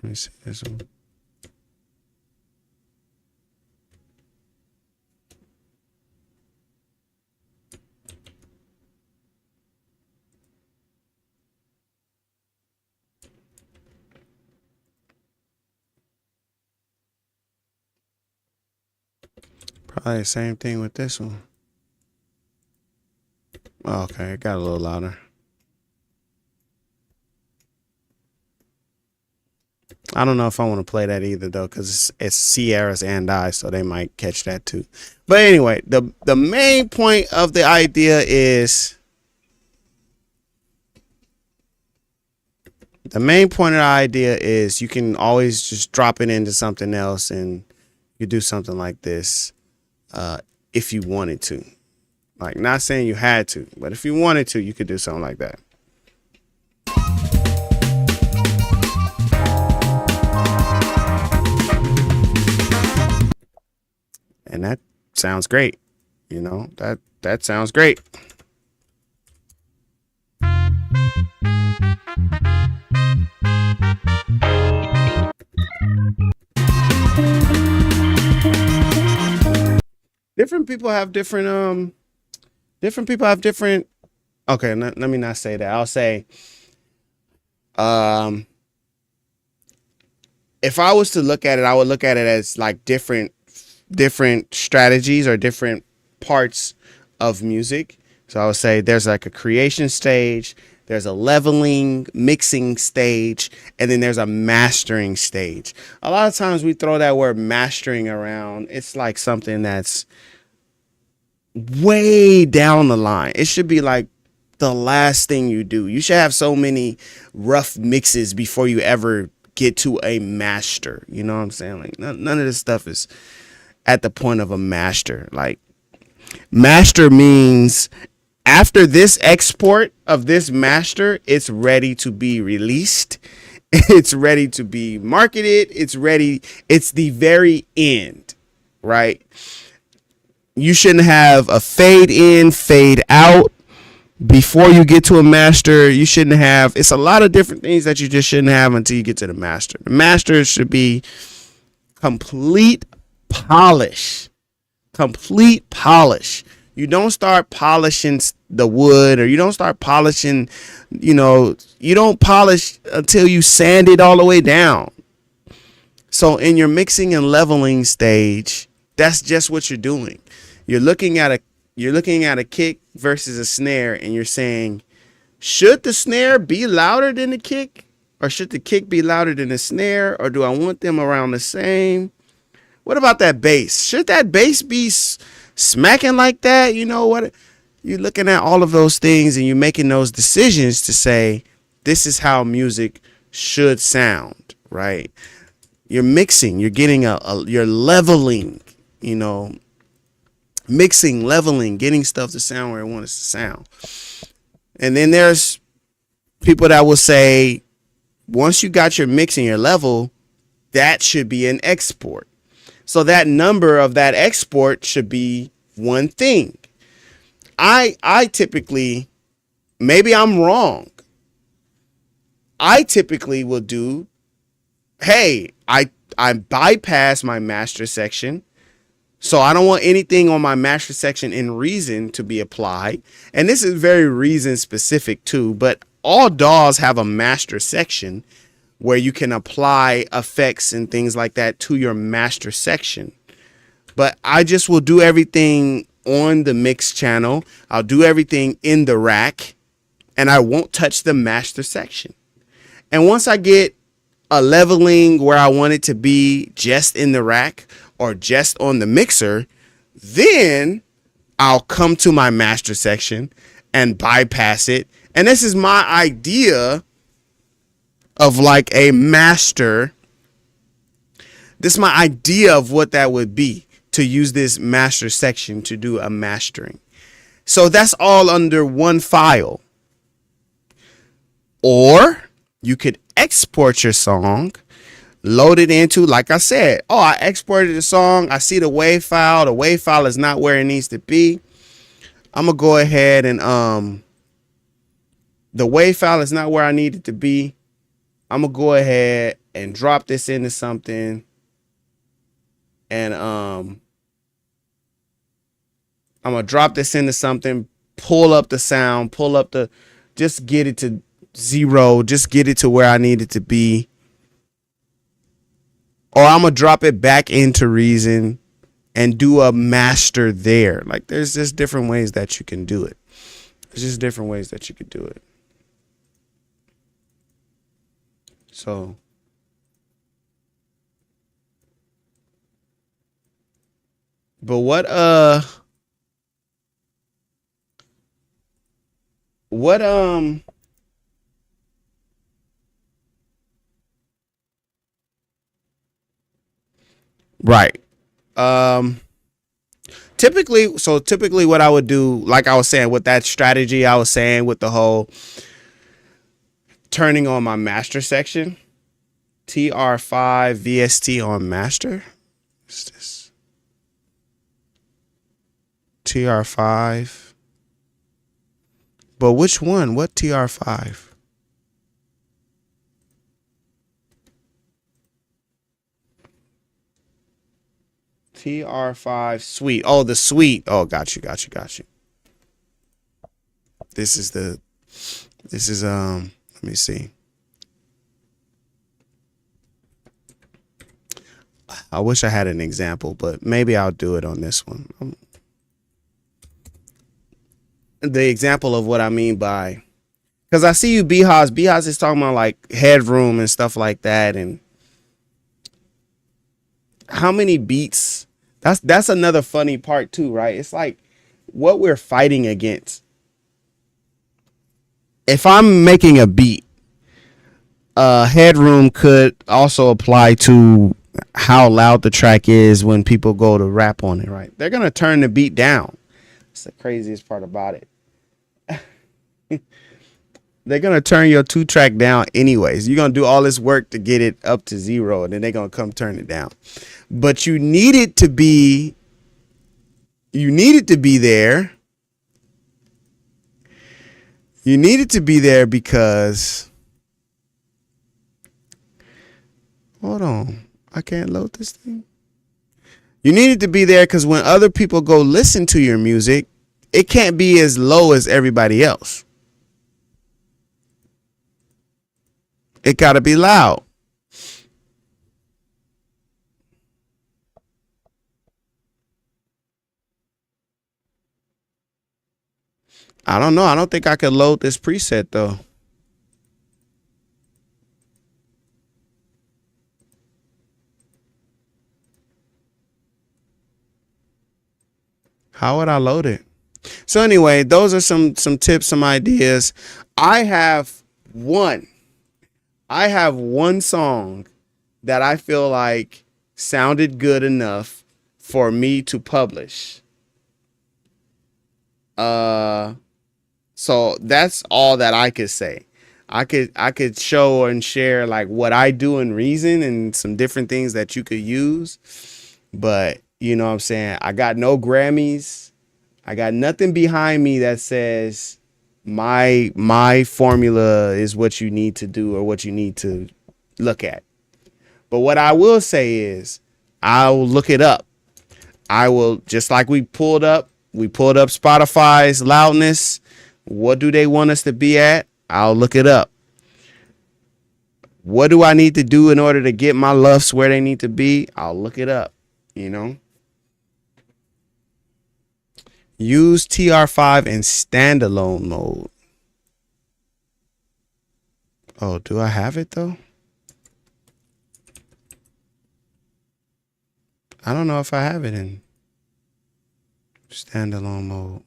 me see this one. Probably the same thing with this one. Oh, okay, it got a little louder. I don't know if I want to play that either though, because it's Sierras and I, so they might catch that too. But anyway, the main point of the idea is you can always just drop it into something else and you do something like this if you wanted to. Like, not saying you had to, but if you wanted to, you could do something like that. And that sounds great. You know, that sounds great. Different people have different people have different. Okay, let me not say that. I'll say, um, if I was to look at it, I would look at it as like different strategies or different parts of music. So I would say there's like a creation stage, there's a leveling, mixing stage, and then there's a mastering stage. A lot of times we throw that word mastering around. It's like something that's way down the line. It should be like the last thing you do. You should have so many rough mixes before you ever get to a master. You know what I'm saying? Like none of this stuff is at the point of a master. Like master means after this export of this master, it's ready to be released. It's ready to be marketed. It's ready. It's the very end, right? You shouldn't have a fade in, fade out before you get to a master. You shouldn't have, it's a lot of different things that you just shouldn't have until you get to the master. The master should be complete polish. Complete polish. You don't start polishing the wood, or you don't start polishing, you don't polish until you sand it all the way down. So in your mixing and leveling stage, that's just what you're doing. You're looking at a kick versus a snare, and you're saying, should the snare be louder than the kick, or should the kick be louder than the snare, or do I want them around the same? What about that bass? Should that bass be smacking like that? You know what? You're looking at all of those things, and you're making those decisions to say, this is how music should sound, right? You're mixing, you're getting you're leveling, mixing, leveling, getting stuff to sound where it wants to sound. And then there's people that will say, once you got your mix and your level, that should be an export. So that number of that export should be one thing. I typically, maybe I'm wrong, I typically will do, hey, I bypass my master section. So I don't want anything on my master section in Reason to be applied. And this is very Reason specific too, but all DAWs have a master section where you can apply effects and things like that to your master section. But I just will do everything on the mix channel. I'll do everything in the rack, and I won't touch the master section. And once I get a leveling where I want it to be just in the rack or just on the mixer, then I'll come to my master section and bypass it. And this is my idea of like a master. This is my idea of what that would be, to use this master section to do a mastering. So that's all under one file. Or you could export your song, load it into, like I said, I exported the song. I see the WAV file. The WAV file is not where it needs to be. I'm going to go ahead and, the WAV file is not where I need it to be. I'm going to go ahead and drop this into something. And, I'm going to drop this into something, pull up the sound, just get it to 0, just get it to where I need it to be. Or I'm going to drop it back into Reason and do a master there. Like there's just different ways that you can do it. There's just different ways that you could do it. So but what right. Typically what I would do, like I was saying with that strategy, I was saying with the whole turning on my master section, TR5 VST on master. What's this? TR5 But which one? What TR5? TR5 suite. Oh, the suite. Oh, got you. This is let me see. I wish I had an example, but maybe I'll do it on this one. The example of what I mean by, because I see you Behaz. Behaz is talking about like headroom and stuff like that, and how many beats. That's another funny part too, right? It's like what we're fighting against. If I'm making a beat, headroom could also apply to how loud the track is when people go to rap on it, right? They're gonna turn the beat down. That's the craziest part about it. They're gonna turn your 2-track down anyways. You're gonna do all this work to get it up to 0, and then they're gonna come turn it down. But you need it to be there. You need it to be there because, hold on, I can't load this thing. You need it to be there because when other people go listen to your music, it can't be as low as everybody else. It gotta be loud. I don't know. I don't think I could load this preset though. How would I load it? So anyway, those are some tips, some ideas. I have one song that I feel like sounded good enough for me to publish. So that's all that I could say. I could show and share like what I do in Reason and some different things that you could use. But you know what I'm saying? I got no Grammys. I got nothing behind me that says my formula is what you need to do or what you need to look at. But what I will say is I'll look it up. I will, just like we pulled up Spotify's loudness. What do they want us to be at? I'll look it up. What do I need to do in order to get my LUFs where they need to be? I'll look it up, you know. Use TR5 in standalone mode. Oh, do I have it though? I don't know if I have it in standalone mode.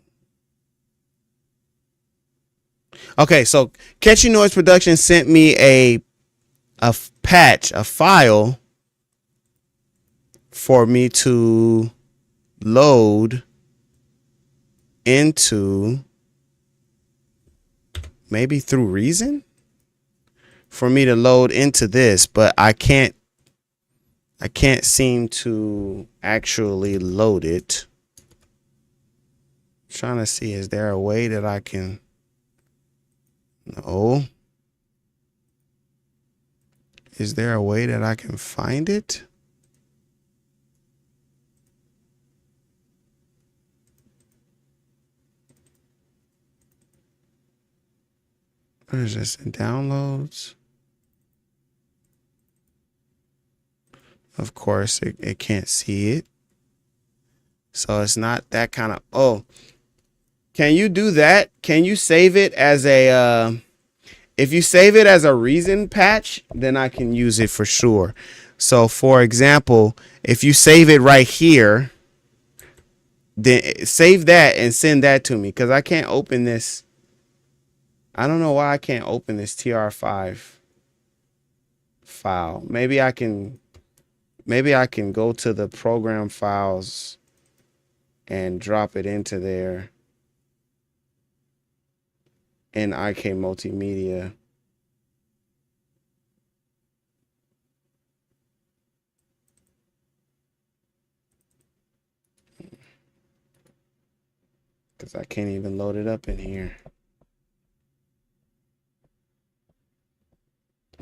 Okay, so Catchy Noise Production sent me a patch, a file for me to load into, maybe through Reason, for me to load into this, but I can't seem to actually load it. I'm trying to see, is there a way that I can? No. Is there a way that I can find it? Where is this? In downloads? Of course, it can't see it. So it's not that kind of, oh, can you do that? Can you save it as a, if you save it as a Reason patch, then I can use it for sure. So for example, if you save it right here, then save that and send that to me, because I can't open this. I don't know why I can't open this TR5 file. Maybe I can go to the program files and drop it into there in IK Multimedia. Because I can't even load it up in here.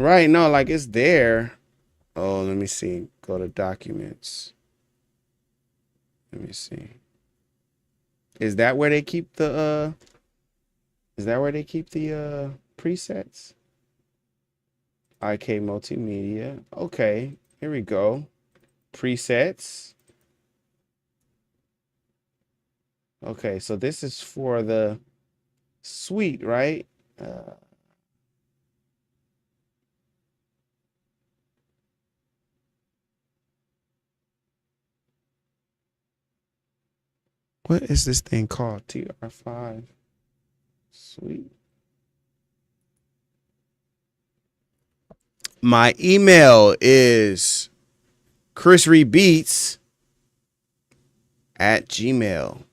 Right, no, like it's there. Oh, let me see. Go to documents. Let me see. Is that where they keep the presets? IK Multimedia. Okay, here we go. Presets. Okay, so this is for the suite, right? What is this thing called? TR5 suite. My email is chrisrebeats@gmail.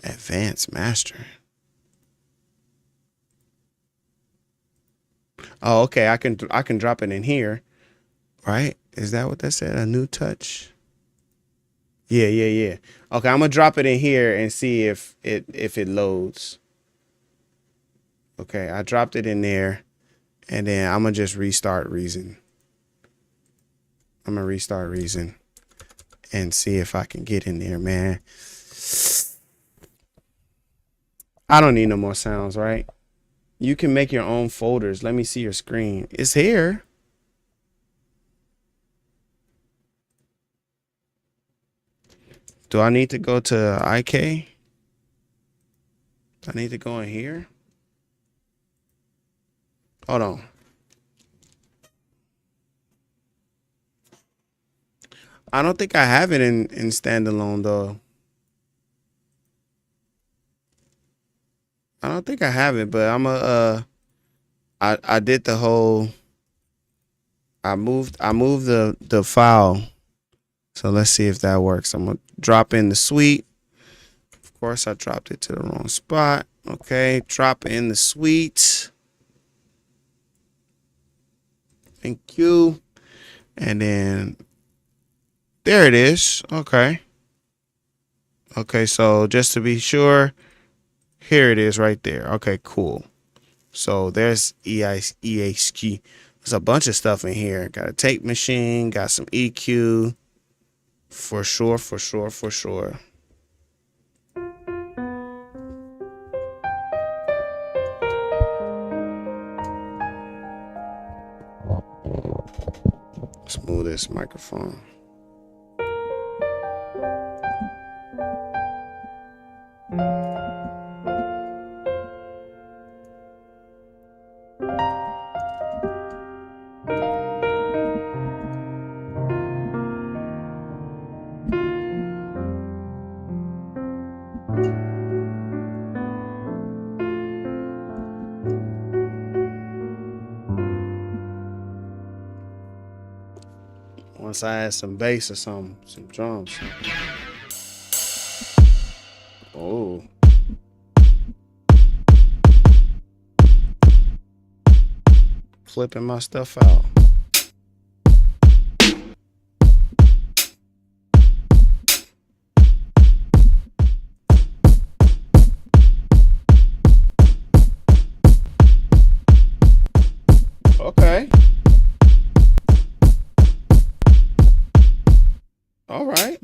Advanced mastering. Oh, okay. I can drop it in here, right? Is that what that said? A new touch? Yeah. Okay, I'm gonna drop it in here and see if it loads. Okay, I dropped it in there, and then I'm gonna just restart Reason. I'm gonna restart Reason and see if I can get in there, man. I don't need no more sounds, right? You can make your own folders. Let me see your screen. It's here. Do I need to go to IK? Do I need to go in here? Hold on. I don't think I have it in standalone though. I don't think I have it, but I did the whole I moved the file. So let's see if that works. I'm gonna drop in the suite. Of course, I dropped it to the wrong spot. Okay, drop in the suite. Thank you. And then there it is. Okay. Okay, so just to be sure, here it is right there. Okay, cool. So there's EHQ. There's a bunch of stuff in here. Got a tape machine, got some EQ. For sure. Let's move this microphone. Once I add some bass or some drums. Oh. Flipping my stuff out. Okay. All right.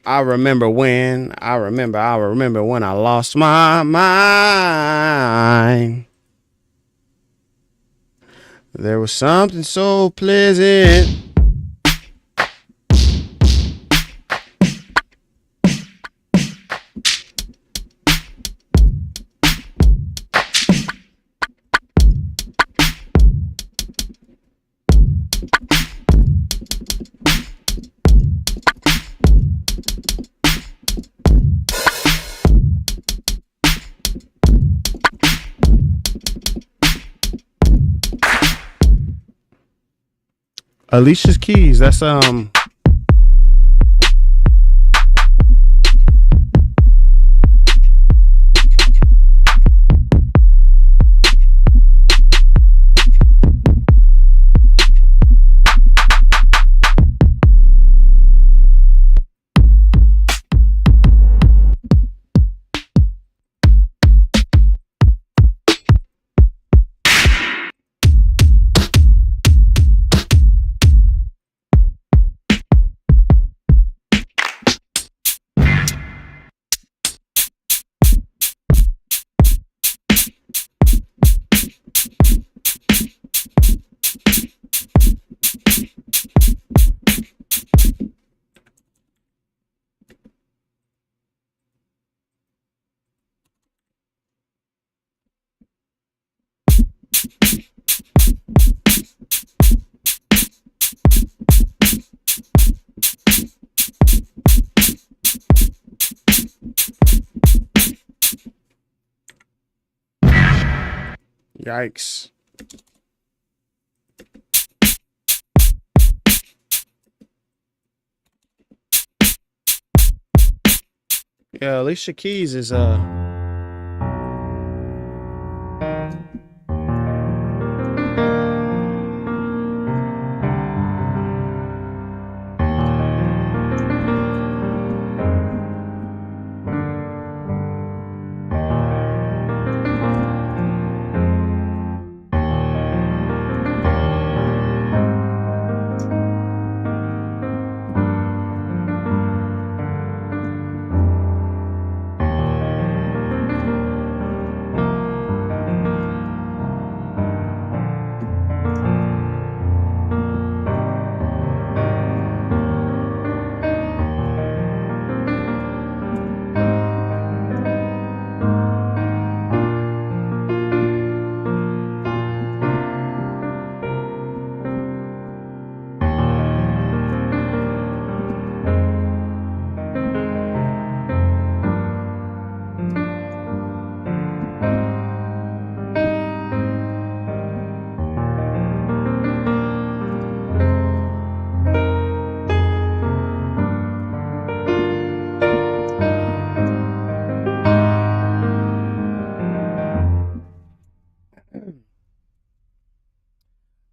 I remember when I lost my mind. There was something so pleasant. Alicia's Keys. That's Yikes. Yeah, Alicia Keys is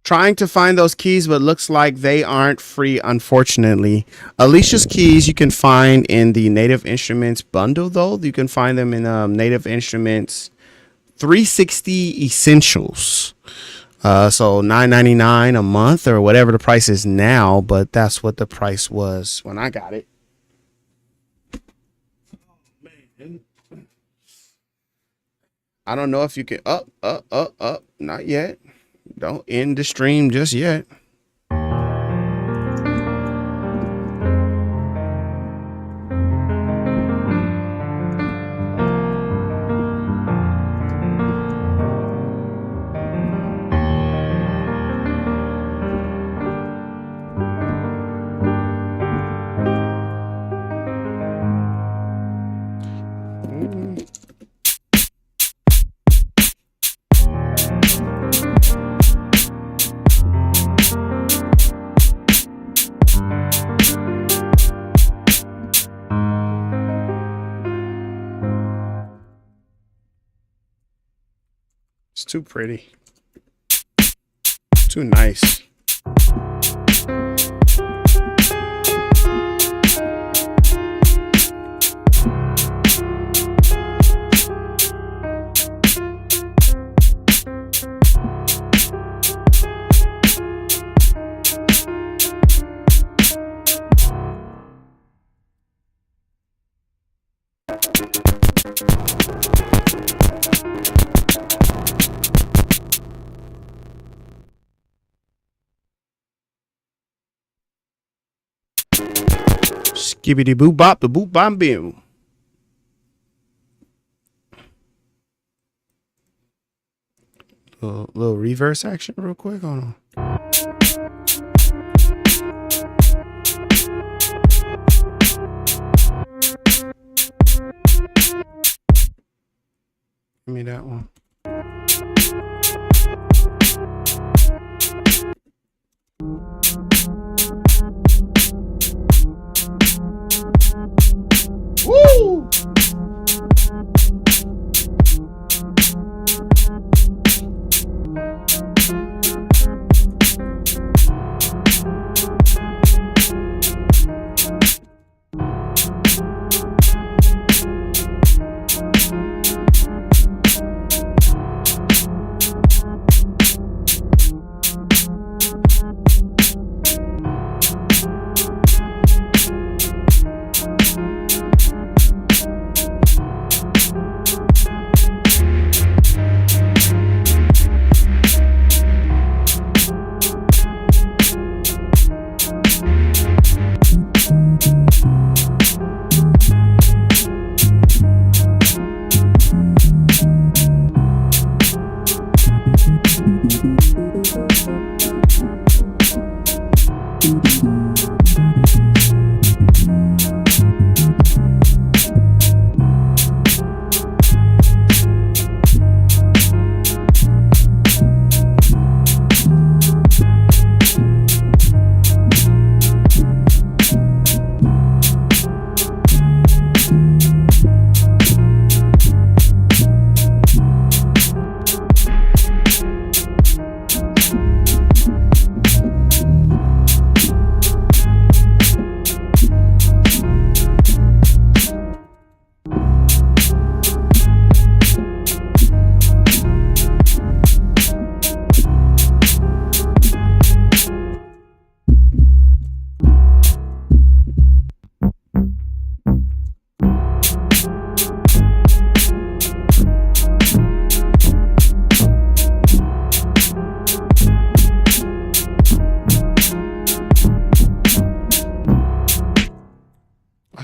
trying to find those keys, but looks like they aren't free, unfortunately. Alicia's keys you can find in the Native Instruments bundle, though. You can find them in Native Instruments 360 Essentials. So $9.99 a month or whatever the price is now, but that's what the price was when I got it. I don't know if you can up. Not yet. Don't end the stream just yet. It's too pretty. Too nice. Skibbity boop bop, the boop bom bim. Little reverse action real quick. Hold on. Give me that one. Woo!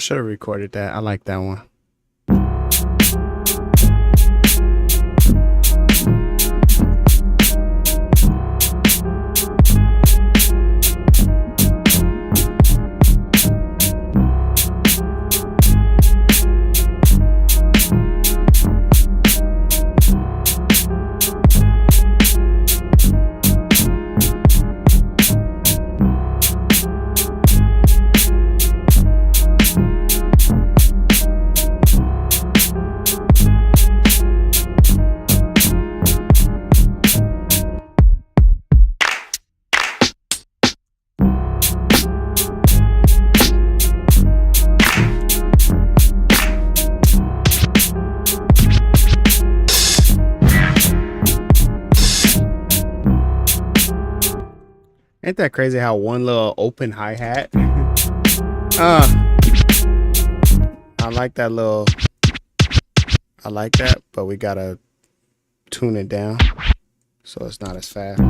should have recorded that. I like that one. Ain't that crazy how one little open hi-hat? I like that little, I like that, but we gotta tune it down so it's not as fast.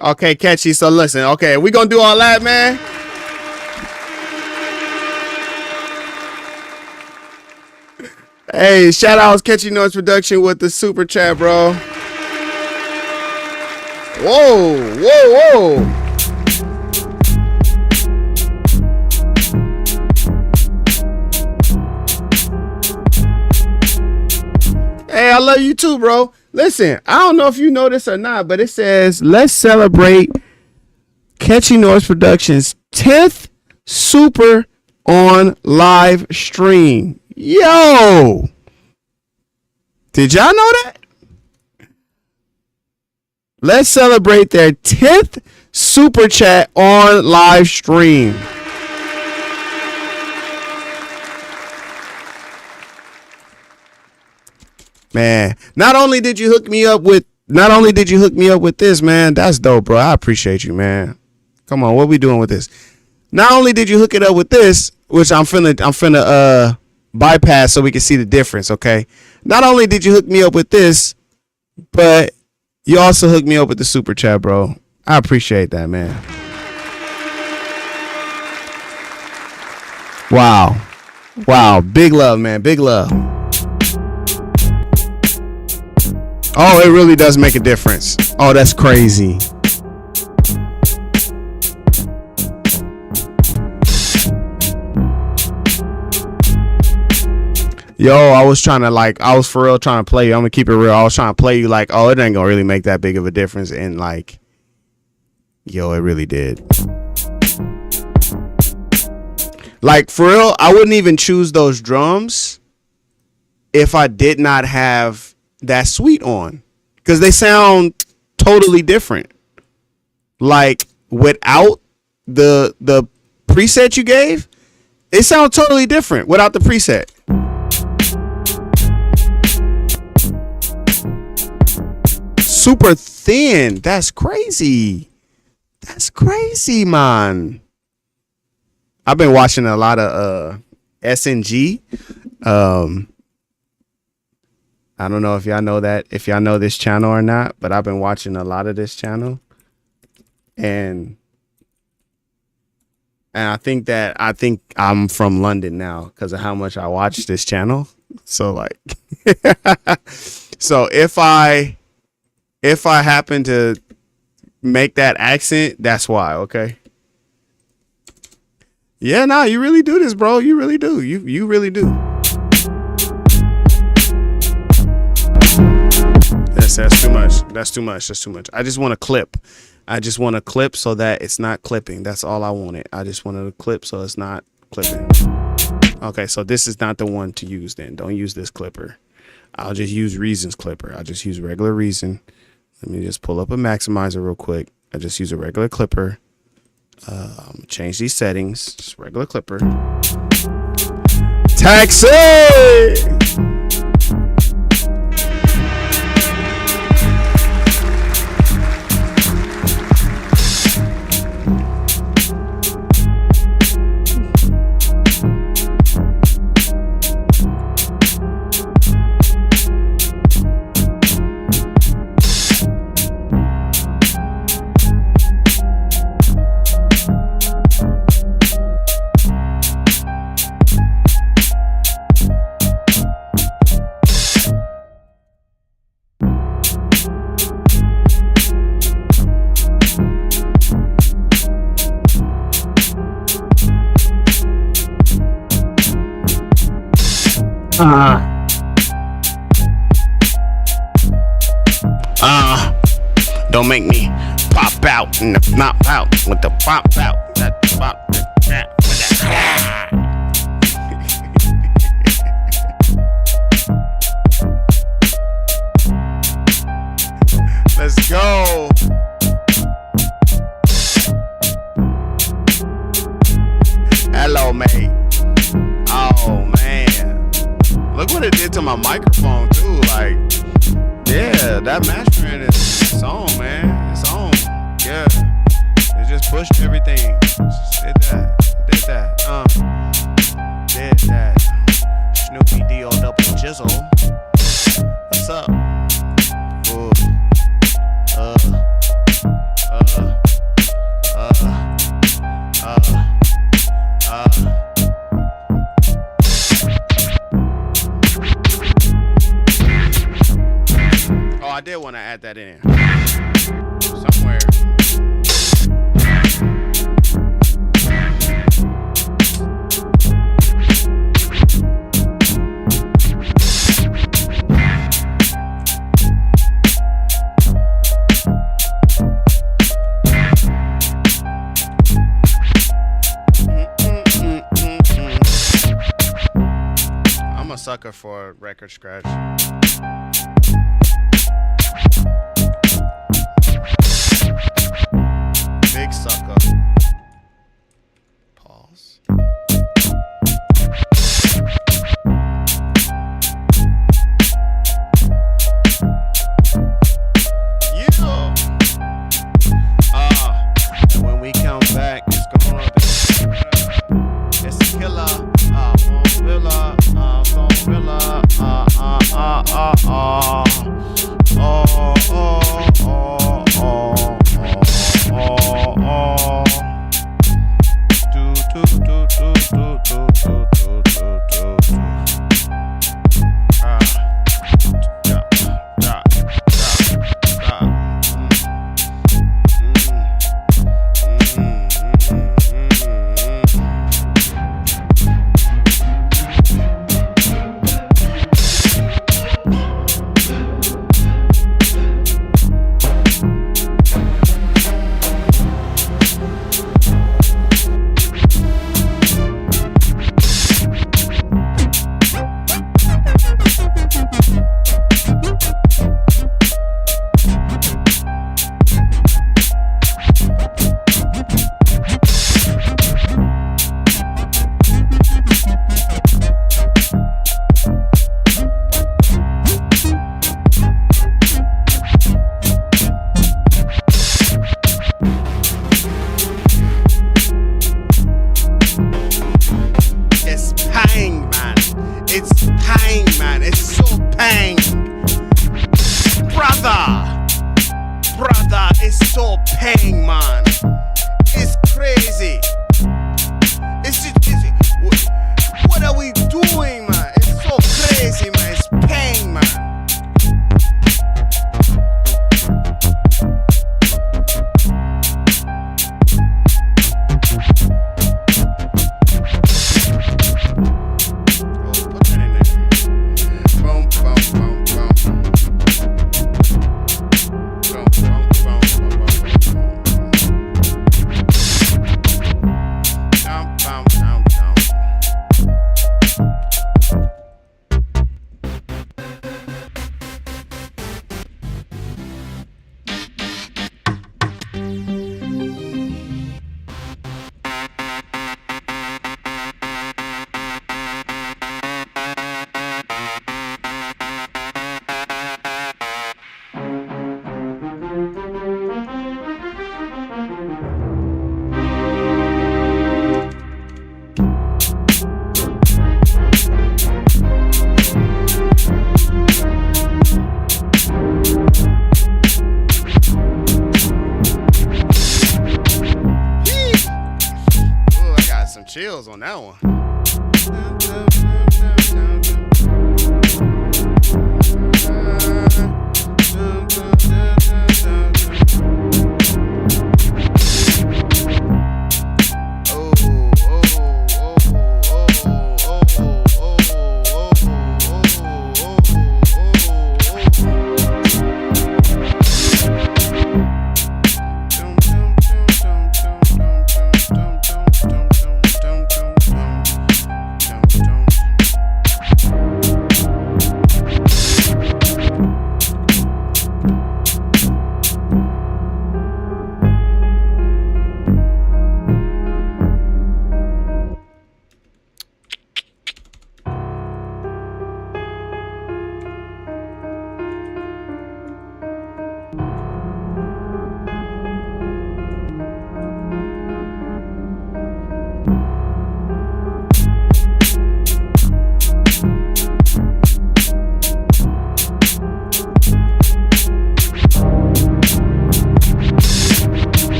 Okay, catchy. So listen, okay, we gonna do all that, man. Hey, shout outs Catchy Noise Production with the super chat, bro. Whoa, whoa, whoa. Hey, I love you too, bro. Listen, I don't know if you know this or not, but it says, let's celebrate Catchy Noise Productions 10th Super on live stream. Yo! Did y'all know that? Let's celebrate their 10th Super Chat on live stream. Man, not only did you hook me up with this, man. That's dope, bro. I appreciate you, man. Come on, what we doing with this? Not only did you hook it up with this, which I'm finna bypass so we can see the difference, okay? Not only did you hook me up with this, but you also hooked me up with the super chat, bro. I appreciate that, man. Wow. Wow. Big love, man. Big love. Oh, it really does make a difference. Oh, that's crazy. Yo, I was for real trying to play you. I'm gonna keep it real. I was trying to play you like, oh, it ain't gonna really make that big of a difference. And like, yo, it really did. Like, for real, I wouldn't even choose those drums if I did not have that suite on, because they sound totally different. Like, without the preset you gave, it sounds totally different without the preset. Super thin. That's crazy. That's crazy, man. I've been watching a lot of SNG. I don't know if y'all know that, if y'all know this channel or not, but I've been watching a lot of this channel. And I think I'm from London now because of how much I watch this channel. So like, so if I happen to make that accent, that's why, okay? Yeah, nah, you really do this, bro. You really do. You really do. That's too much. That's too much. That's too much. I just want a clip. I just want a clip so that it's not clipping. That's all I wanted. I just wanted a clip so it's not clipping. Okay, so this is not the one to use then. Don't use this clipper. I'll just use Reason's clipper. I'll just use regular Reason. Let me just pull up a maximizer real quick. I just use a regular clipper. Change these settings. Just regular clipper. Taxi! Don't make me pop out and pop out with the pop out. That pop. Let's go. Hello, mate. Oh, man. Look what it did to my microphone, too. Like, yeah, that mastering is on, man. It's on. Yeah. It just pushed everything. Just did that. Did that. Snoopy D.O. double jizzle. What's up? Ooh. Oh, I did want to add that in somewhere. I'm a sucker for a record scratch. Big sucker. Pause. Yeah. And when we come back, it's gonna be it's a killer. Villa. Brother, it's so pain, man. It's crazy. What are we doing, man? It's so crazy, man. It's pain, man. Chills on that one.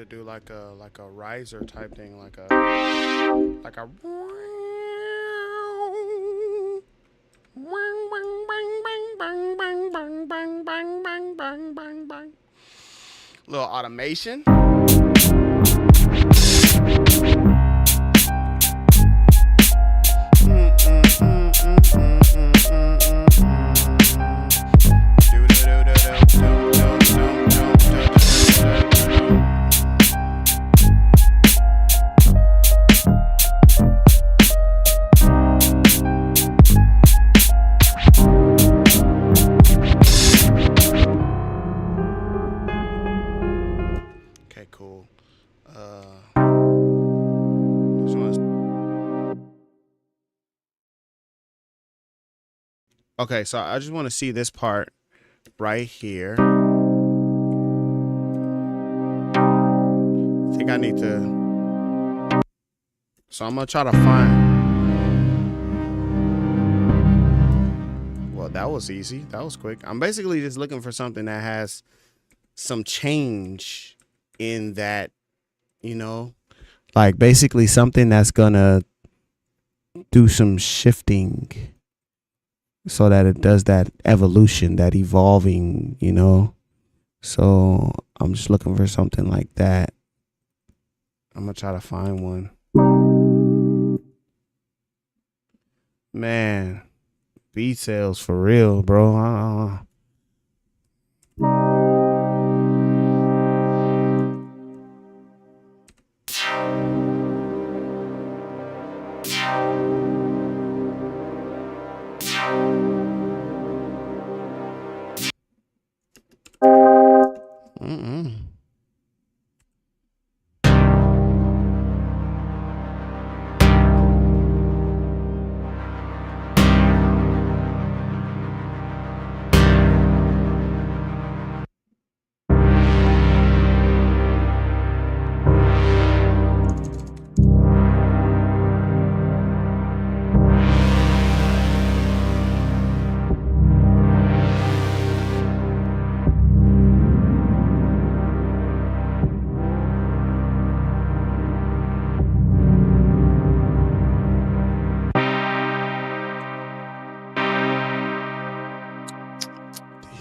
to do like a riser type thing, like a little automation. Okay, cool. Okay, so I just want to see this part right here. I think I need to. So I'm gonna try to find. Well, that was easy. That was quick. I'm basically just looking for something that has some change in that, you know, like basically something that's gonna do some shifting so that it does that evolution, that evolving, you know. So I'm just looking for something like that. I'm gonna try to find one. Man, beat sales for real, bro.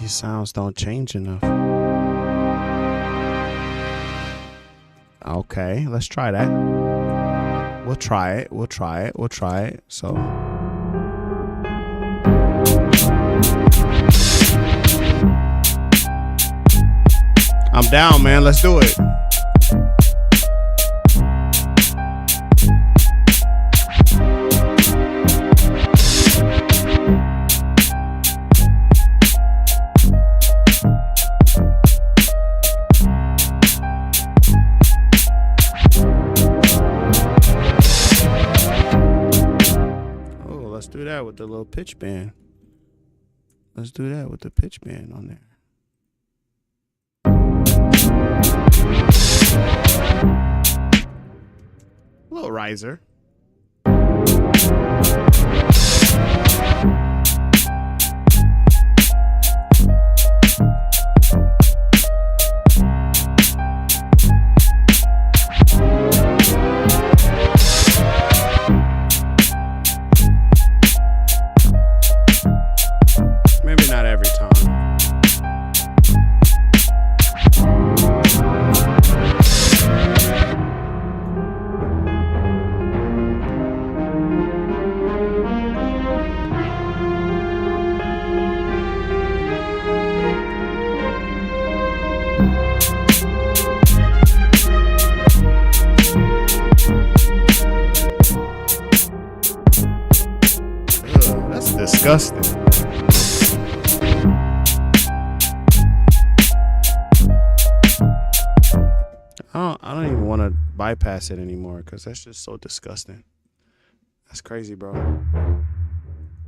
These sounds don't change enough. Okay, let's try that. We'll try it. So I'm down, man. Let's do it. Do that with the little pitch bend. Let's do that with the pitch bend on there. A little riser. Disgusting. I don't even want to bypass it anymore because that's just so disgusting. That's crazy, bro.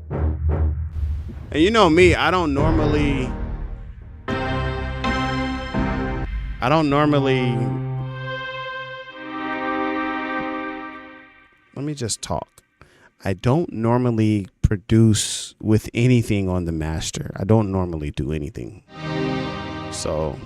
And you know me, I don't normally let me just talk. I don't normally produce with anything on the master. I don't normally do anything. So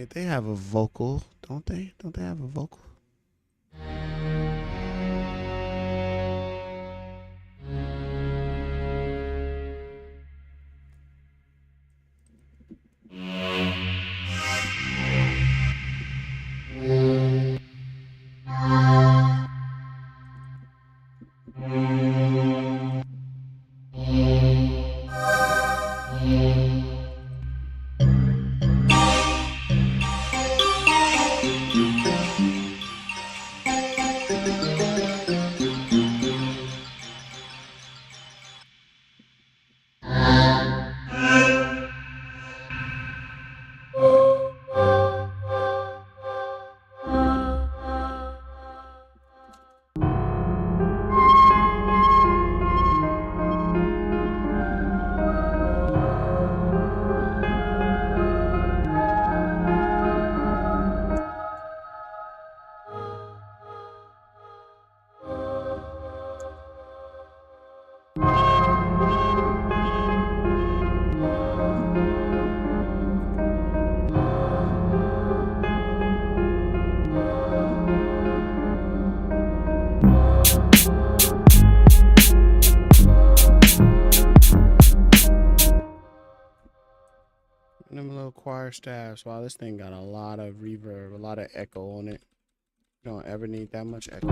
They have a vocal, don't they? Don't they have a vocal? Them little choir staffs. Wow, this thing got a lot of reverb, a lot of echo on it. You don't ever need that much echo.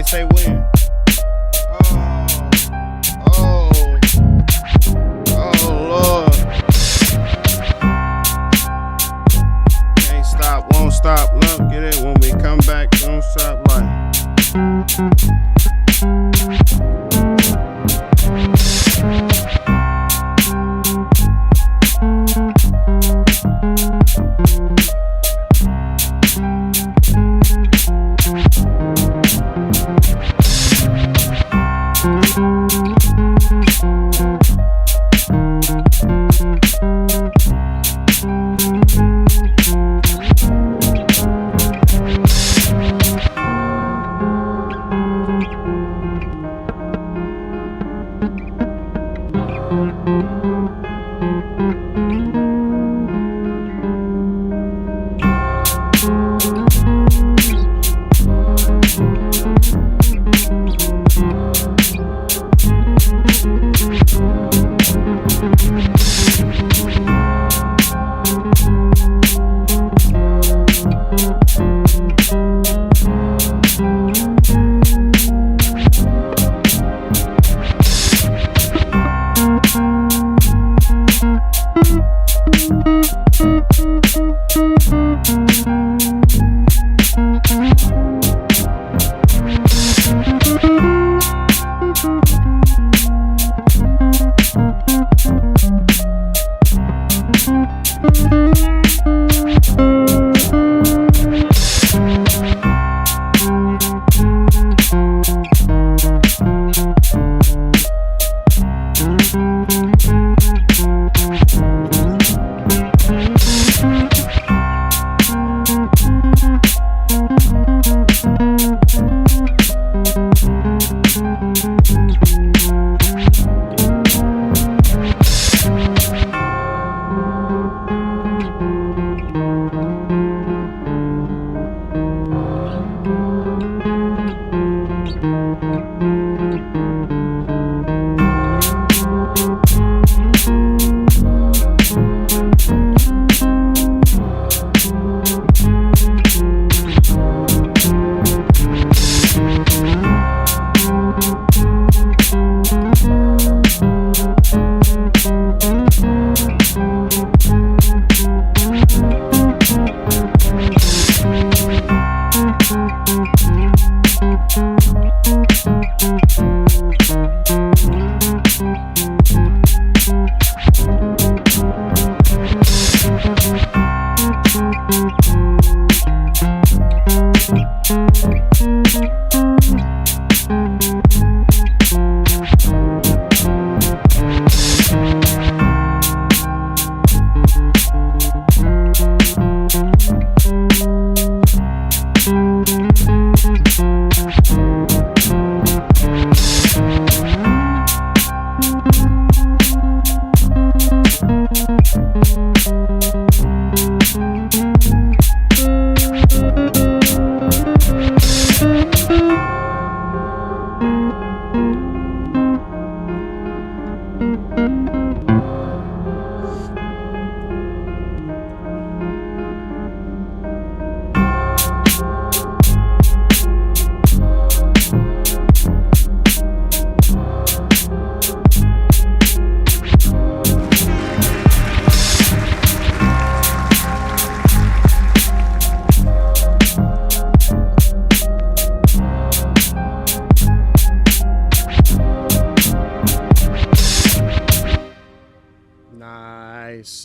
didn't say when. Oh, Lord. Can't stop, won't stop. Look, get it when we come back. Don't stop life.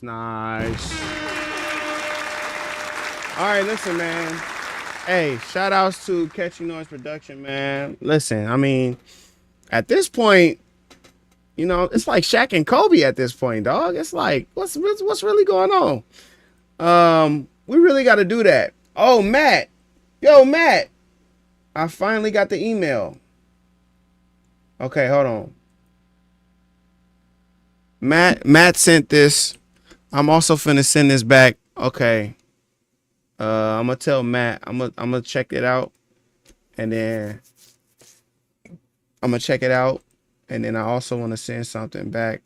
Nice. All right, listen, man. Hey, shout outs to Catchy Noise Production, man. Listen, I mean, at this point, you know, it's like Shaq and Kobe at this point, dog. It's like, what's really going on? We really got to do that. Oh, Matt. Yo, Matt. I finally got the email. Okay, hold on. Matt sent this. I'm also finna send this back. Okay. I'm gonna tell Matt. I'm gonna check it out, and then I'm gonna check it out, and then I also want to send something back.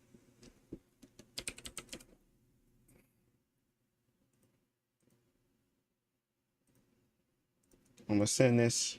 I'm gonna send this.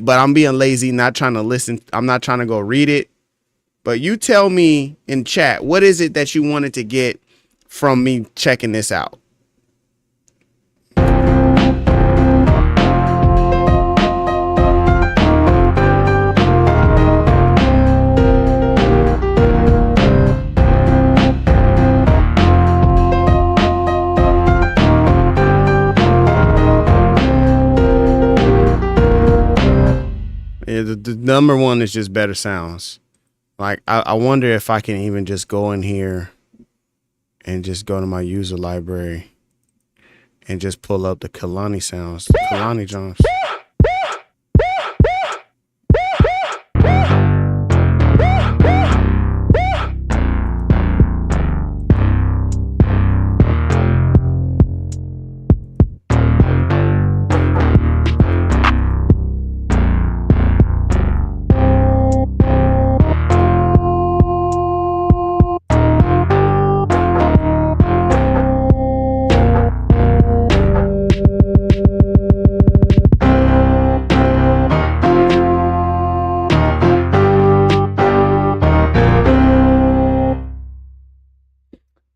but I'm being lazy, not trying to listen. I'm not trying to go read it. But you tell me in chat, what is it that you wanted to get from me checking this out? Yeah, the number one is just better sounds. Like, I wonder if I can even just go in here and just go to my user library and just pull up the Kalani sounds, the Kalani drums.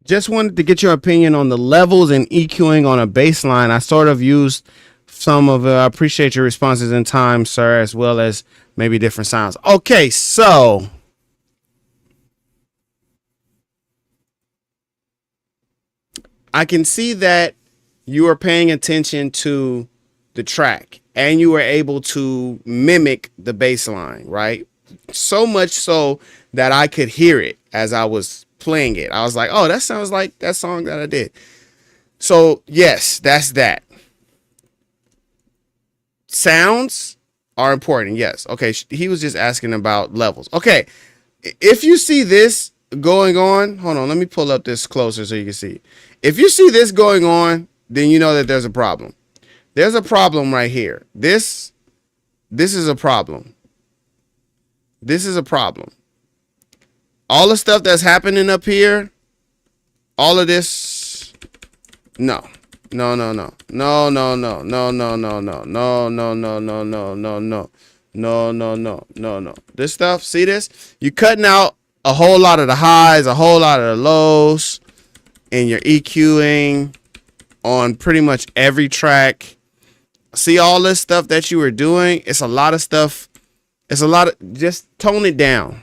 Just wanted to get your opinion on the levels and EQing on a bass line. I sort of used some of it. I appreciate your responses in time, sir, as well as maybe different sounds. Okay, so I can see that you are paying attention to the track and you were able to mimic the bass line, right? So much so that I could hear it as I was playing it. I was like, oh, that sounds like that song that I did. So yes, that's that. Sounds are important. Yes. Okay. He was just asking about levels. Okay. If you see this going on, hold on, let me pull up this closer so you can see. If you see this going on, then you know that there's a problem. There's a problem right here. This is a problem. This is a problem. All the stuff that's happening up here, all of this, no. This stuff, see this? You're cutting out a whole lot of the highs, a whole lot of the lows, and you're EQing on pretty much every track. See all this stuff that you were doing? It's a lot of stuff. It's a lot of, just tone it down.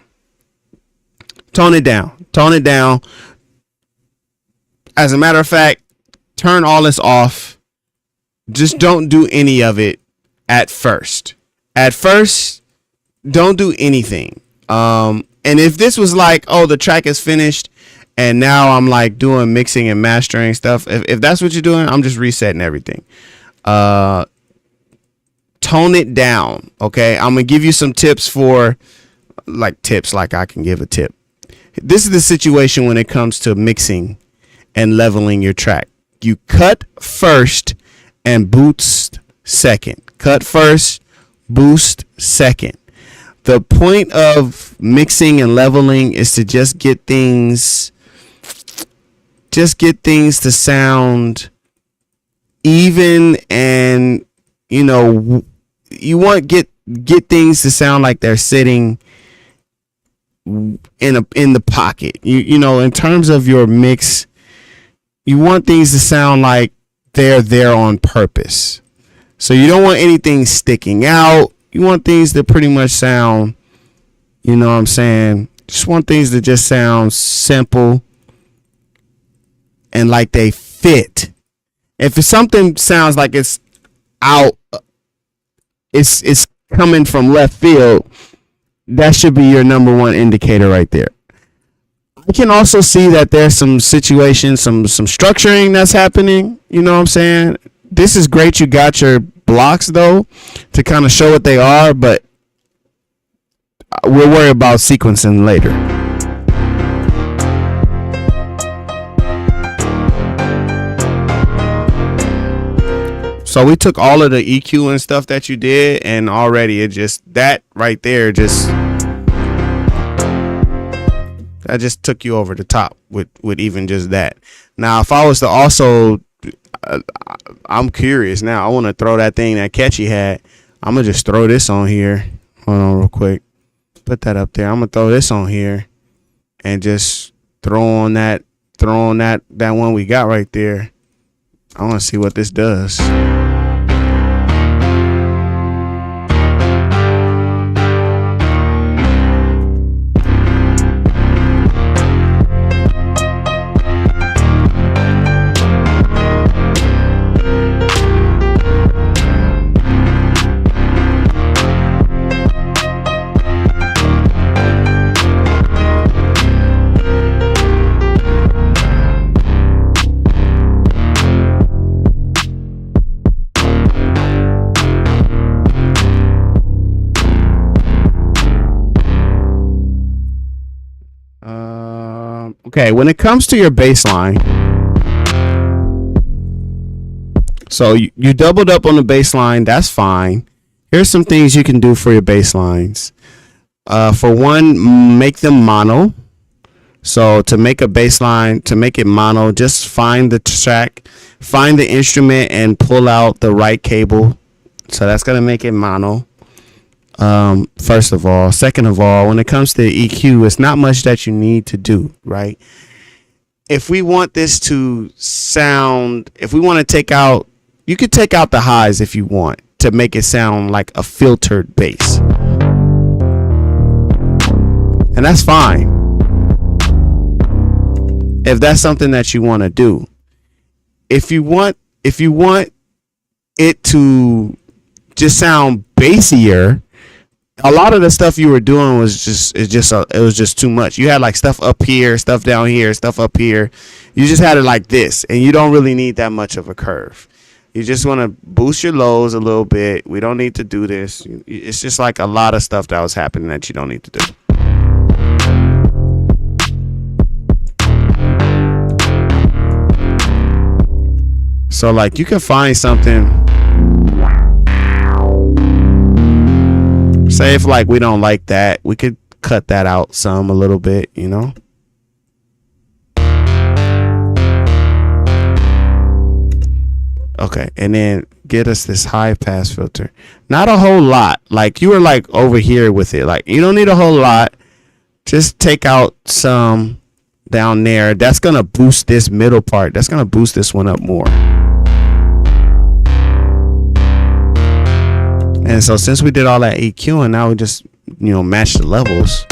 Tone it down. Tone it down. As a matter of fact, turn all this off. Just don't do any of it at first. At first, don't do anything. And if this was like, oh, the track is finished and now I'm like doing mixing and mastering stuff. If that's what you're doing, I'm just resetting everything. Tone it down. Okay. I'm going to give you some tips for like I can give a tip. This is the situation when it comes to mixing and leveling your track. You cut first and boost second. Cut first, boost second. The point of mixing and leveling is to just get things to sound even, and you know, you want get things to sound like they're sitting in the pocket. You know, in terms of your mix, you want things to sound like they're there on purpose. So you don't want anything sticking out. You want things to pretty much sound, you know what I'm saying? Just want things to just sound simple and like they fit. If something sounds like it's out, it's coming from left field, that should be your number one indicator right there. I can also see that there's some situations, some structuring that's happening. You know what I'm saying? This is great. You got your blocks though to kind of show what they are, but we'll worry about sequencing later. So we took all of the EQ and stuff that you did, and already it just, that right there just, that just took you over the top with even just that. Now, if I was to also, I'm curious now, I want to throw that thing that Catchy had I'm gonna just throw this on here. Hold on real quick. Put that up there. I'm gonna throw this on here and just throw on that one we got right there. I want to see what this does. Okay, when it comes to your bass line, so you doubled up on the bass line, that's fine. Here's some things you can do for your bass lines. For one, make them mono. So to make a bass line, to make it mono, just find the track, find the instrument, and pull out the right cable. So that's going to make it mono. First of all. Second of all, when it comes to EQ, it's not much that you need to do, right? If we want this to sound, if we want to take out, you could take out the highs if you want to make it sound like a filtered bass. And that's fine. If that's something that you want to do. If you want it to just sound bassier, a lot of the stuff you were doing was just too much. You had like stuff up here, stuff down here, stuff up here. You just had it like this, and you don't really need that much of a curve. You just want to boost your lows a little bit. We don't need to do this. It's just like a lot of stuff that was happening that you don't need to do. So like you can find something. Say if like we don't like that, we could cut that out a little bit, you know. Okay, and then get us this high pass filter. Not a whole lot. Like you were like over here with it. Like you don't need a whole lot. Just take out some down there. That's gonna boost this middle part. That's gonna boost this one up more. And so since we did all that EQ, and now we just, match the levels.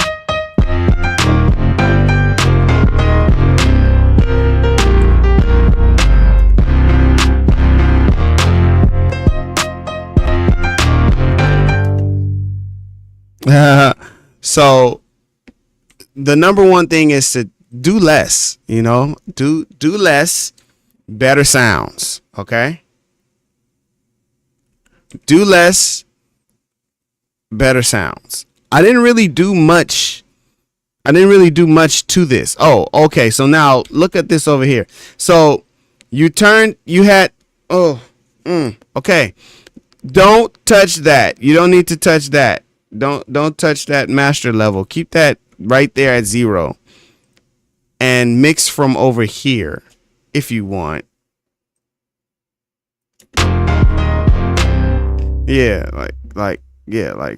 So the number one thing is to do less, do less, better sounds. Okay. Do less, better sounds. I didn't really do much to this. Oh, okay. So now look at this over here. So okay. Don't touch that. You don't need to touch that. Don't touch that master level. Keep that right there at 0 and mix from over here if you want.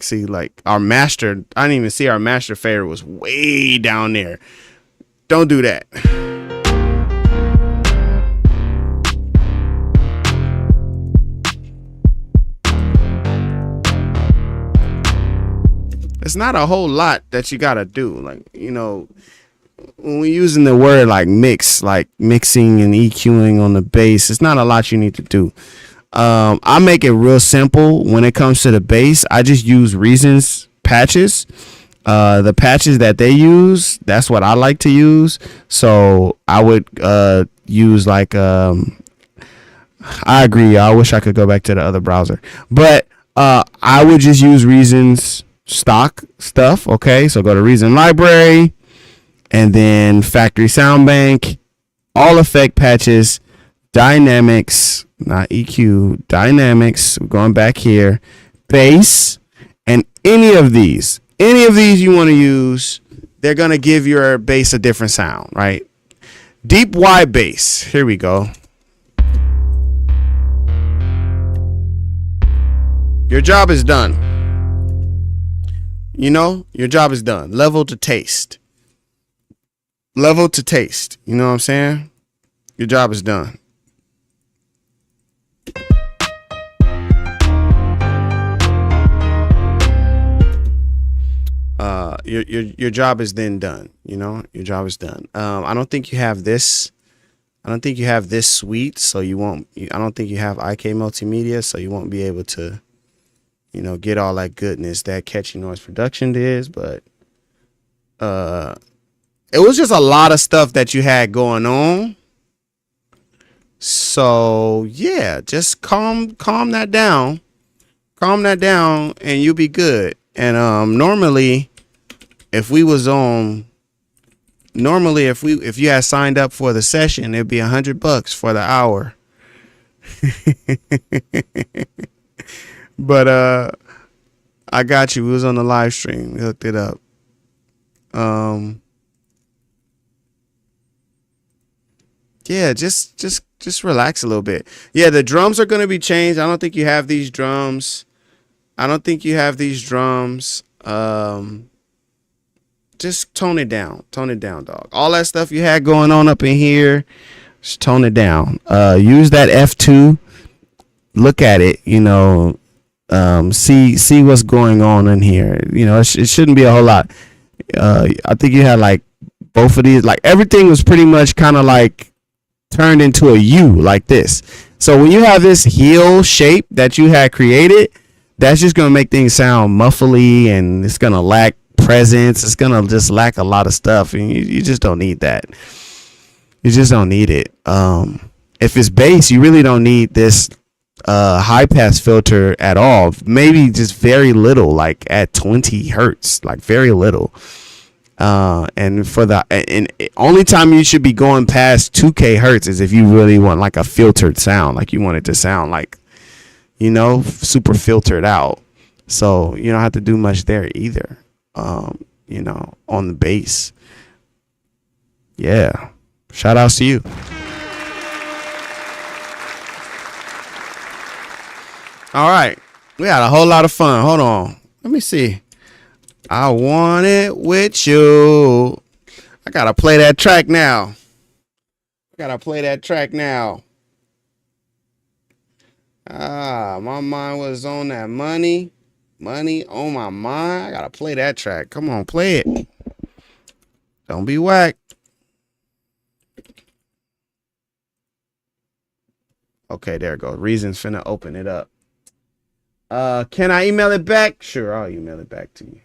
See, like our master, I didn't even see our master fader was way down there. Don't do that. It's not a whole lot that you gotta do. Like, when we're using the word like mix, like mixing and EQing on the bass, it's not a lot you need to do. I make it real simple when it comes to the bass. I just use Reason's patches. The patches that they use, that's what I like to use. So I would use like I agree. I wish I could go back to the other browser, but I would just use Reason's stock stuff. Okay, so go to Reason library and then factory sound bank, all effect patches, dynamics, not EQ, dynamics. We're going back here, bass, and any of these you want to use, they're gonna give your bass a different sound, right? Deep wide bass. Here we go. Your job is done. You know, your job is done. Level to taste. Level to taste. You know what I'm saying? Your job is done. Your job is then done. You know, your job is done. I don't think you have this. I don't think you have this suite, so you won't. I don't think you have IK Multimedia, so you won't be able to, you know, get all that goodness that Catchy Noise Production is. But it was just a lot of stuff that you had going on. So yeah, just calm that down. Calm that down, and you'll be good. And normally, if we was on. Normally, if you had signed up for the session, it'd be $100 for the hour. But I got you. We was on the live stream. We hooked it up. Yeah, just relax a little bit. Yeah, the drums are gonna be changed. I don't think you have these drums. Just tone it down, dog. All that stuff you had going on up in here, just tone it down. Use that F2. Look at it, you know. See what's going on in here. You know, it shouldn't be a whole lot. I think you had like both of these. Like everything was pretty much kind of like turned into a U like this. So when you have this heel shape that you had created, that's just gonna make things sound muffly, and it's gonna lack presence. It's gonna just lack a lot of stuff, and you just don't need that. You just don't need it. If it's bass, you really don't need this high pass filter at all. Maybe just very little, like at 20 hertz, like very little. And for the only time you should be going past 2K hertz is if you really want like a filtered sound, like you want it to sound like, you know, super filtered out. So you don't have to do much there either. You know, on the bass. Yeah. Shout outs to you. All right. We had a whole lot of fun. Hold on. Let me see. I want it with you. I gotta play that track now. My mind was on that money. Money on my mind. I gotta play that track. Come on, play it. Don't be whack. Okay, there it goes. Reason's finna open it up. Can I email it back? Sure, I'll email it back to you.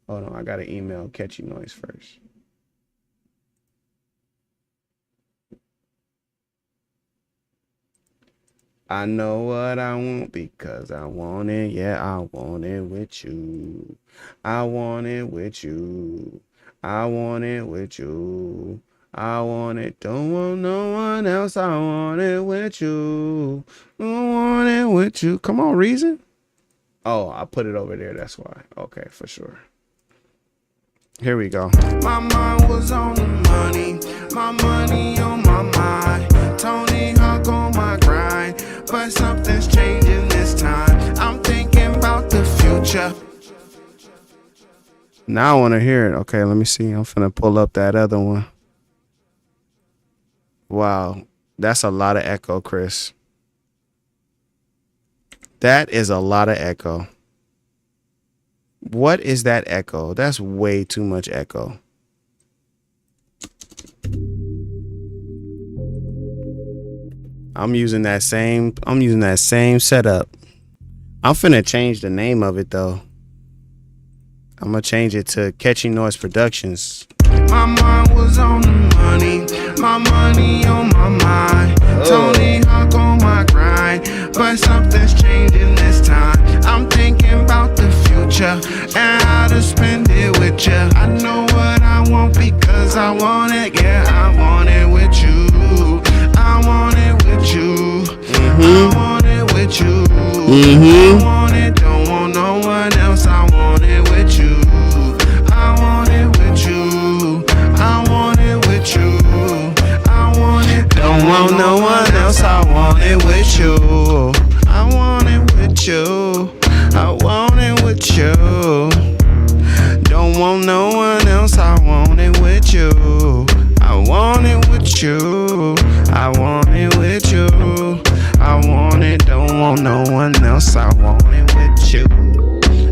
Hold on, I gotta email Catchy Noise first. I know what I want because I want it. Yeah, I want it with you. I want it with you. I want it with you. I want it. Don't want no one else. I want it with you. I want it with you. Come on, Reason. Oh, I put it over there. That's why. Okay, for sure. Here we go. My mind was on the money. My money on my mind. Tony Hawk on my grind. But something's changing this time. I'm thinking about the future. Now I want to hear it. Okay, let me see. I'm finna pull up that other one. Wow. That's a lot of echo, Chris. That is a lot of echo. What is that echo? That's way too much echo. I'm using that same setup. I'm finna change the name of it though. I'm gonna change it to Catchy Noise Productions. My mind was on the money. My money on my mind. Tony Hawk on my grind. But something's changing this time. I'm thinking about the future and how to spend it with you. I know what I want because I want it. Yeah, I want it with you. I want it with you. I want it with you. I want it, don't want no one else. I want it with you. I want it with you. I want it with you. I want it, don't want no one else. I want it with you. I want it no one else. I want it with you.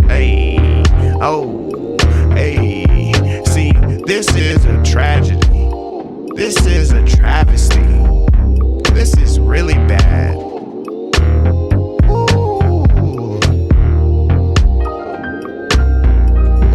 Hey, oh, hey. See, this is a tragedy. This is a travesty. This is really bad. Ooh.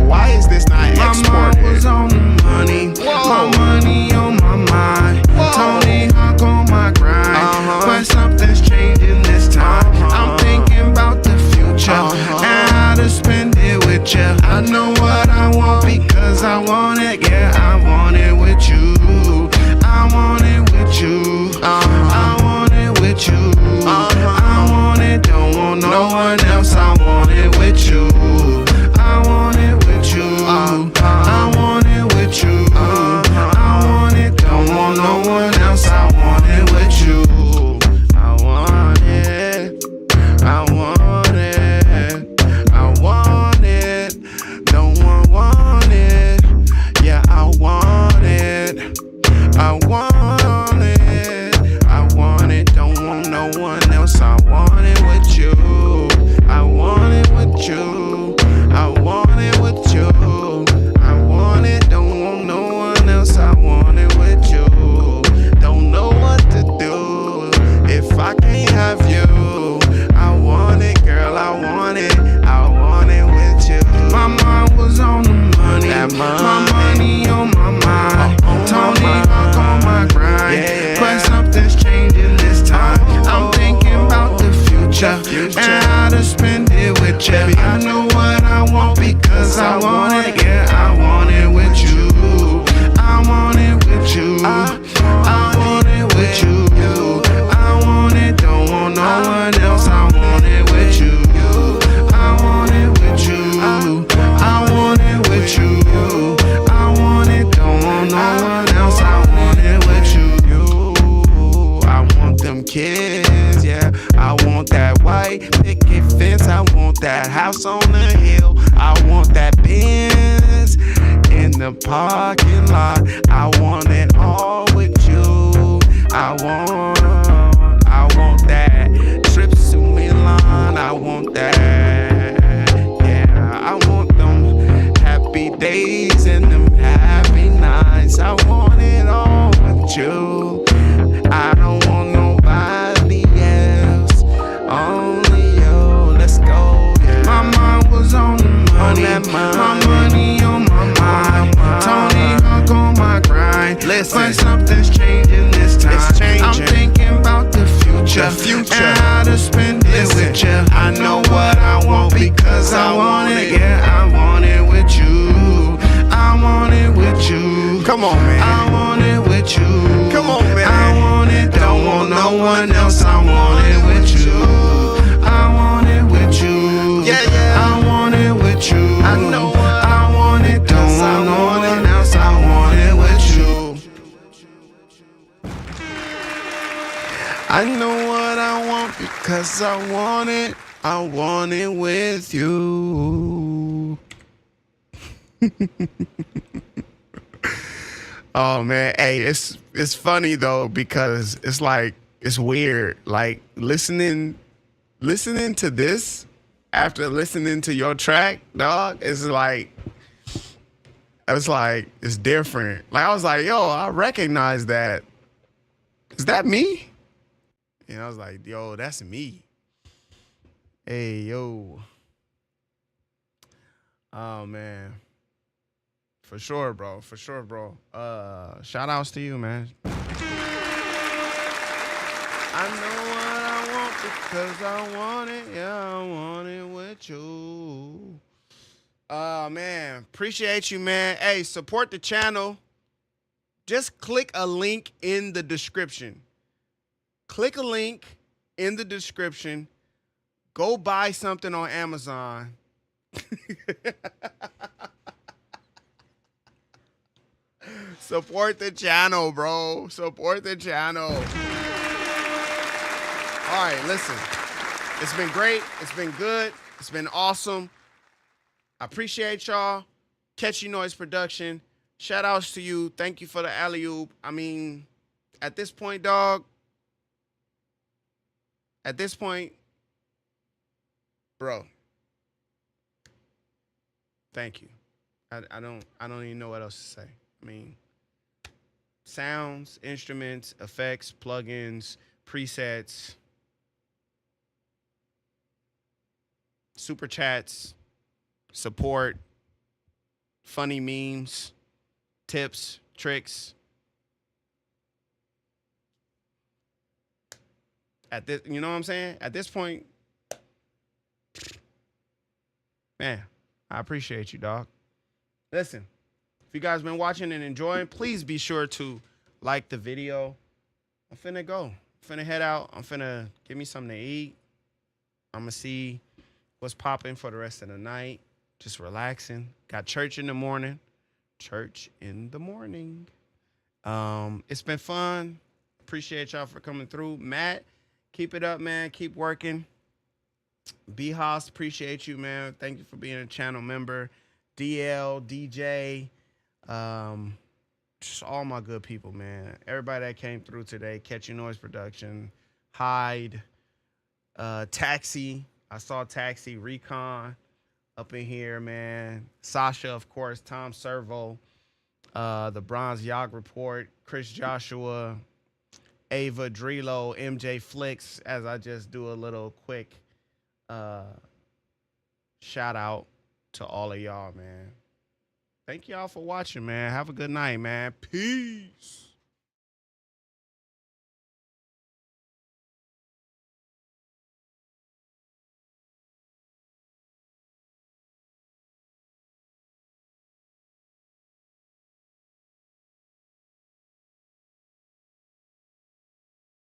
Why is this not exported? My mind was on the money. Whoa. My money on my mind. Whoa. Tony Hawk on my grind. But something's changing this time. I'm thinking about the future and how to spend it with you. I know what I want because I want it. Yeah, I want it with you. I want it with you. I want it with you. I want it, don't want no one else. I want it with you. I want it with you. I want it with you. I want it, don't want no one else. I want it with you. I want it. I want it. I want it. Don't want it. Yeah, I want it. I want it. I want it. Don't want no one else. I want it with you. I want it with you. I want it with you. I want it. Don't want no one else. I want it with you. Don't know what to do if I can't have you. I want it, girl. I want it. I want it with you. My mind was on the money. My money on my mind. Tony Hawk on my grind. Yeah. But something's changing this time. I'm thinking about the future and how to spend it with you. I know what I want because I want it. Yeah, I want it with you. I want it with you. I want it with you. I want it, don't want no one else. I want it with you. I want it with you. I want it with you. I want it, don't want no one else. I want it with you. I want them kids, yeah. I want that white picket fence. I want that house on the hill. I want that Benz in the parking lot. I want it all with you. I want that trips to Milan. I want that, yeah. I want them happy days and them happy nights. I want it all with you. I don't want nobody else, only you. Let's go, yeah. My mind was on the money. My money on my mind. Tony Hawk on my grind. Listen. But something's changing this time. It's changing. I'm thinking about the future and how to spend it with you. I know what I want because I want it. Yeah, I want it with you. I want it with you. Come on, man. I want it with you. Come on, man. I want it. Don't want no one else. I want it with you. I want it with you. Yeah, yeah. I want it with you. I know what I want it. Don't want no one else. I want it with you. I know what I want because I want it. I want it with you. Oh man, hey, it's funny though because it's like it's weird. Like listening to this after listening to your track, dog, it's different. Like I was like, yo, I recognize that. Is that me? And I was like, yo, that's me. Hey, yo. Oh man. For sure, bro. For sure, bro. Shout outs to you, man. I know what I want because I want it. Yeah, I want it with you. Man. Appreciate you, man. Hey, support the channel. Just click a link in the description. Click a link in the description. Go buy something on Amazon. Support the channel, bro. Support the channel. All right, listen. It's been great. It's been good. It's been awesome. I appreciate y'all. Catchy Noise Production. Shout outs to you. Thank you for the alley-oop. I mean, at this point, dog, at this point, bro, thank you. I don't even know what else to say. I mean, sounds, instruments, effects, plugins, presets, super chats, support, funny memes, tips, tricks. At this, you know what I'm saying? At this point, man, I appreciate you, dog. Listen, if you guys been watching and enjoying, please be sure to like the video. I'm finna go. I'm finna head out. I'm finna give me something to eat. I'm gonna see what's popping for the rest of the night. Just relaxing. Got church in the morning. Church in the morning. It's been fun. Appreciate y'all for coming through. Matt, keep it up, man. Keep working. B Hoss, appreciate you, man. Thank you for being a channel member. DL, DJ, just all my good people, man. Everybody that came through today. Catchy Noise Production, Hyde, Taxi. I saw Taxi, Recon up in here, man. Sasha, of course, Tom Servo, the Bronze Yacht Report, Chris Joshua, Ava Drelo, MJ Flicks, as I just do a little quick shout out to all of y'all, man. Thank y'all for watching, man. Have a good night, man. Peace.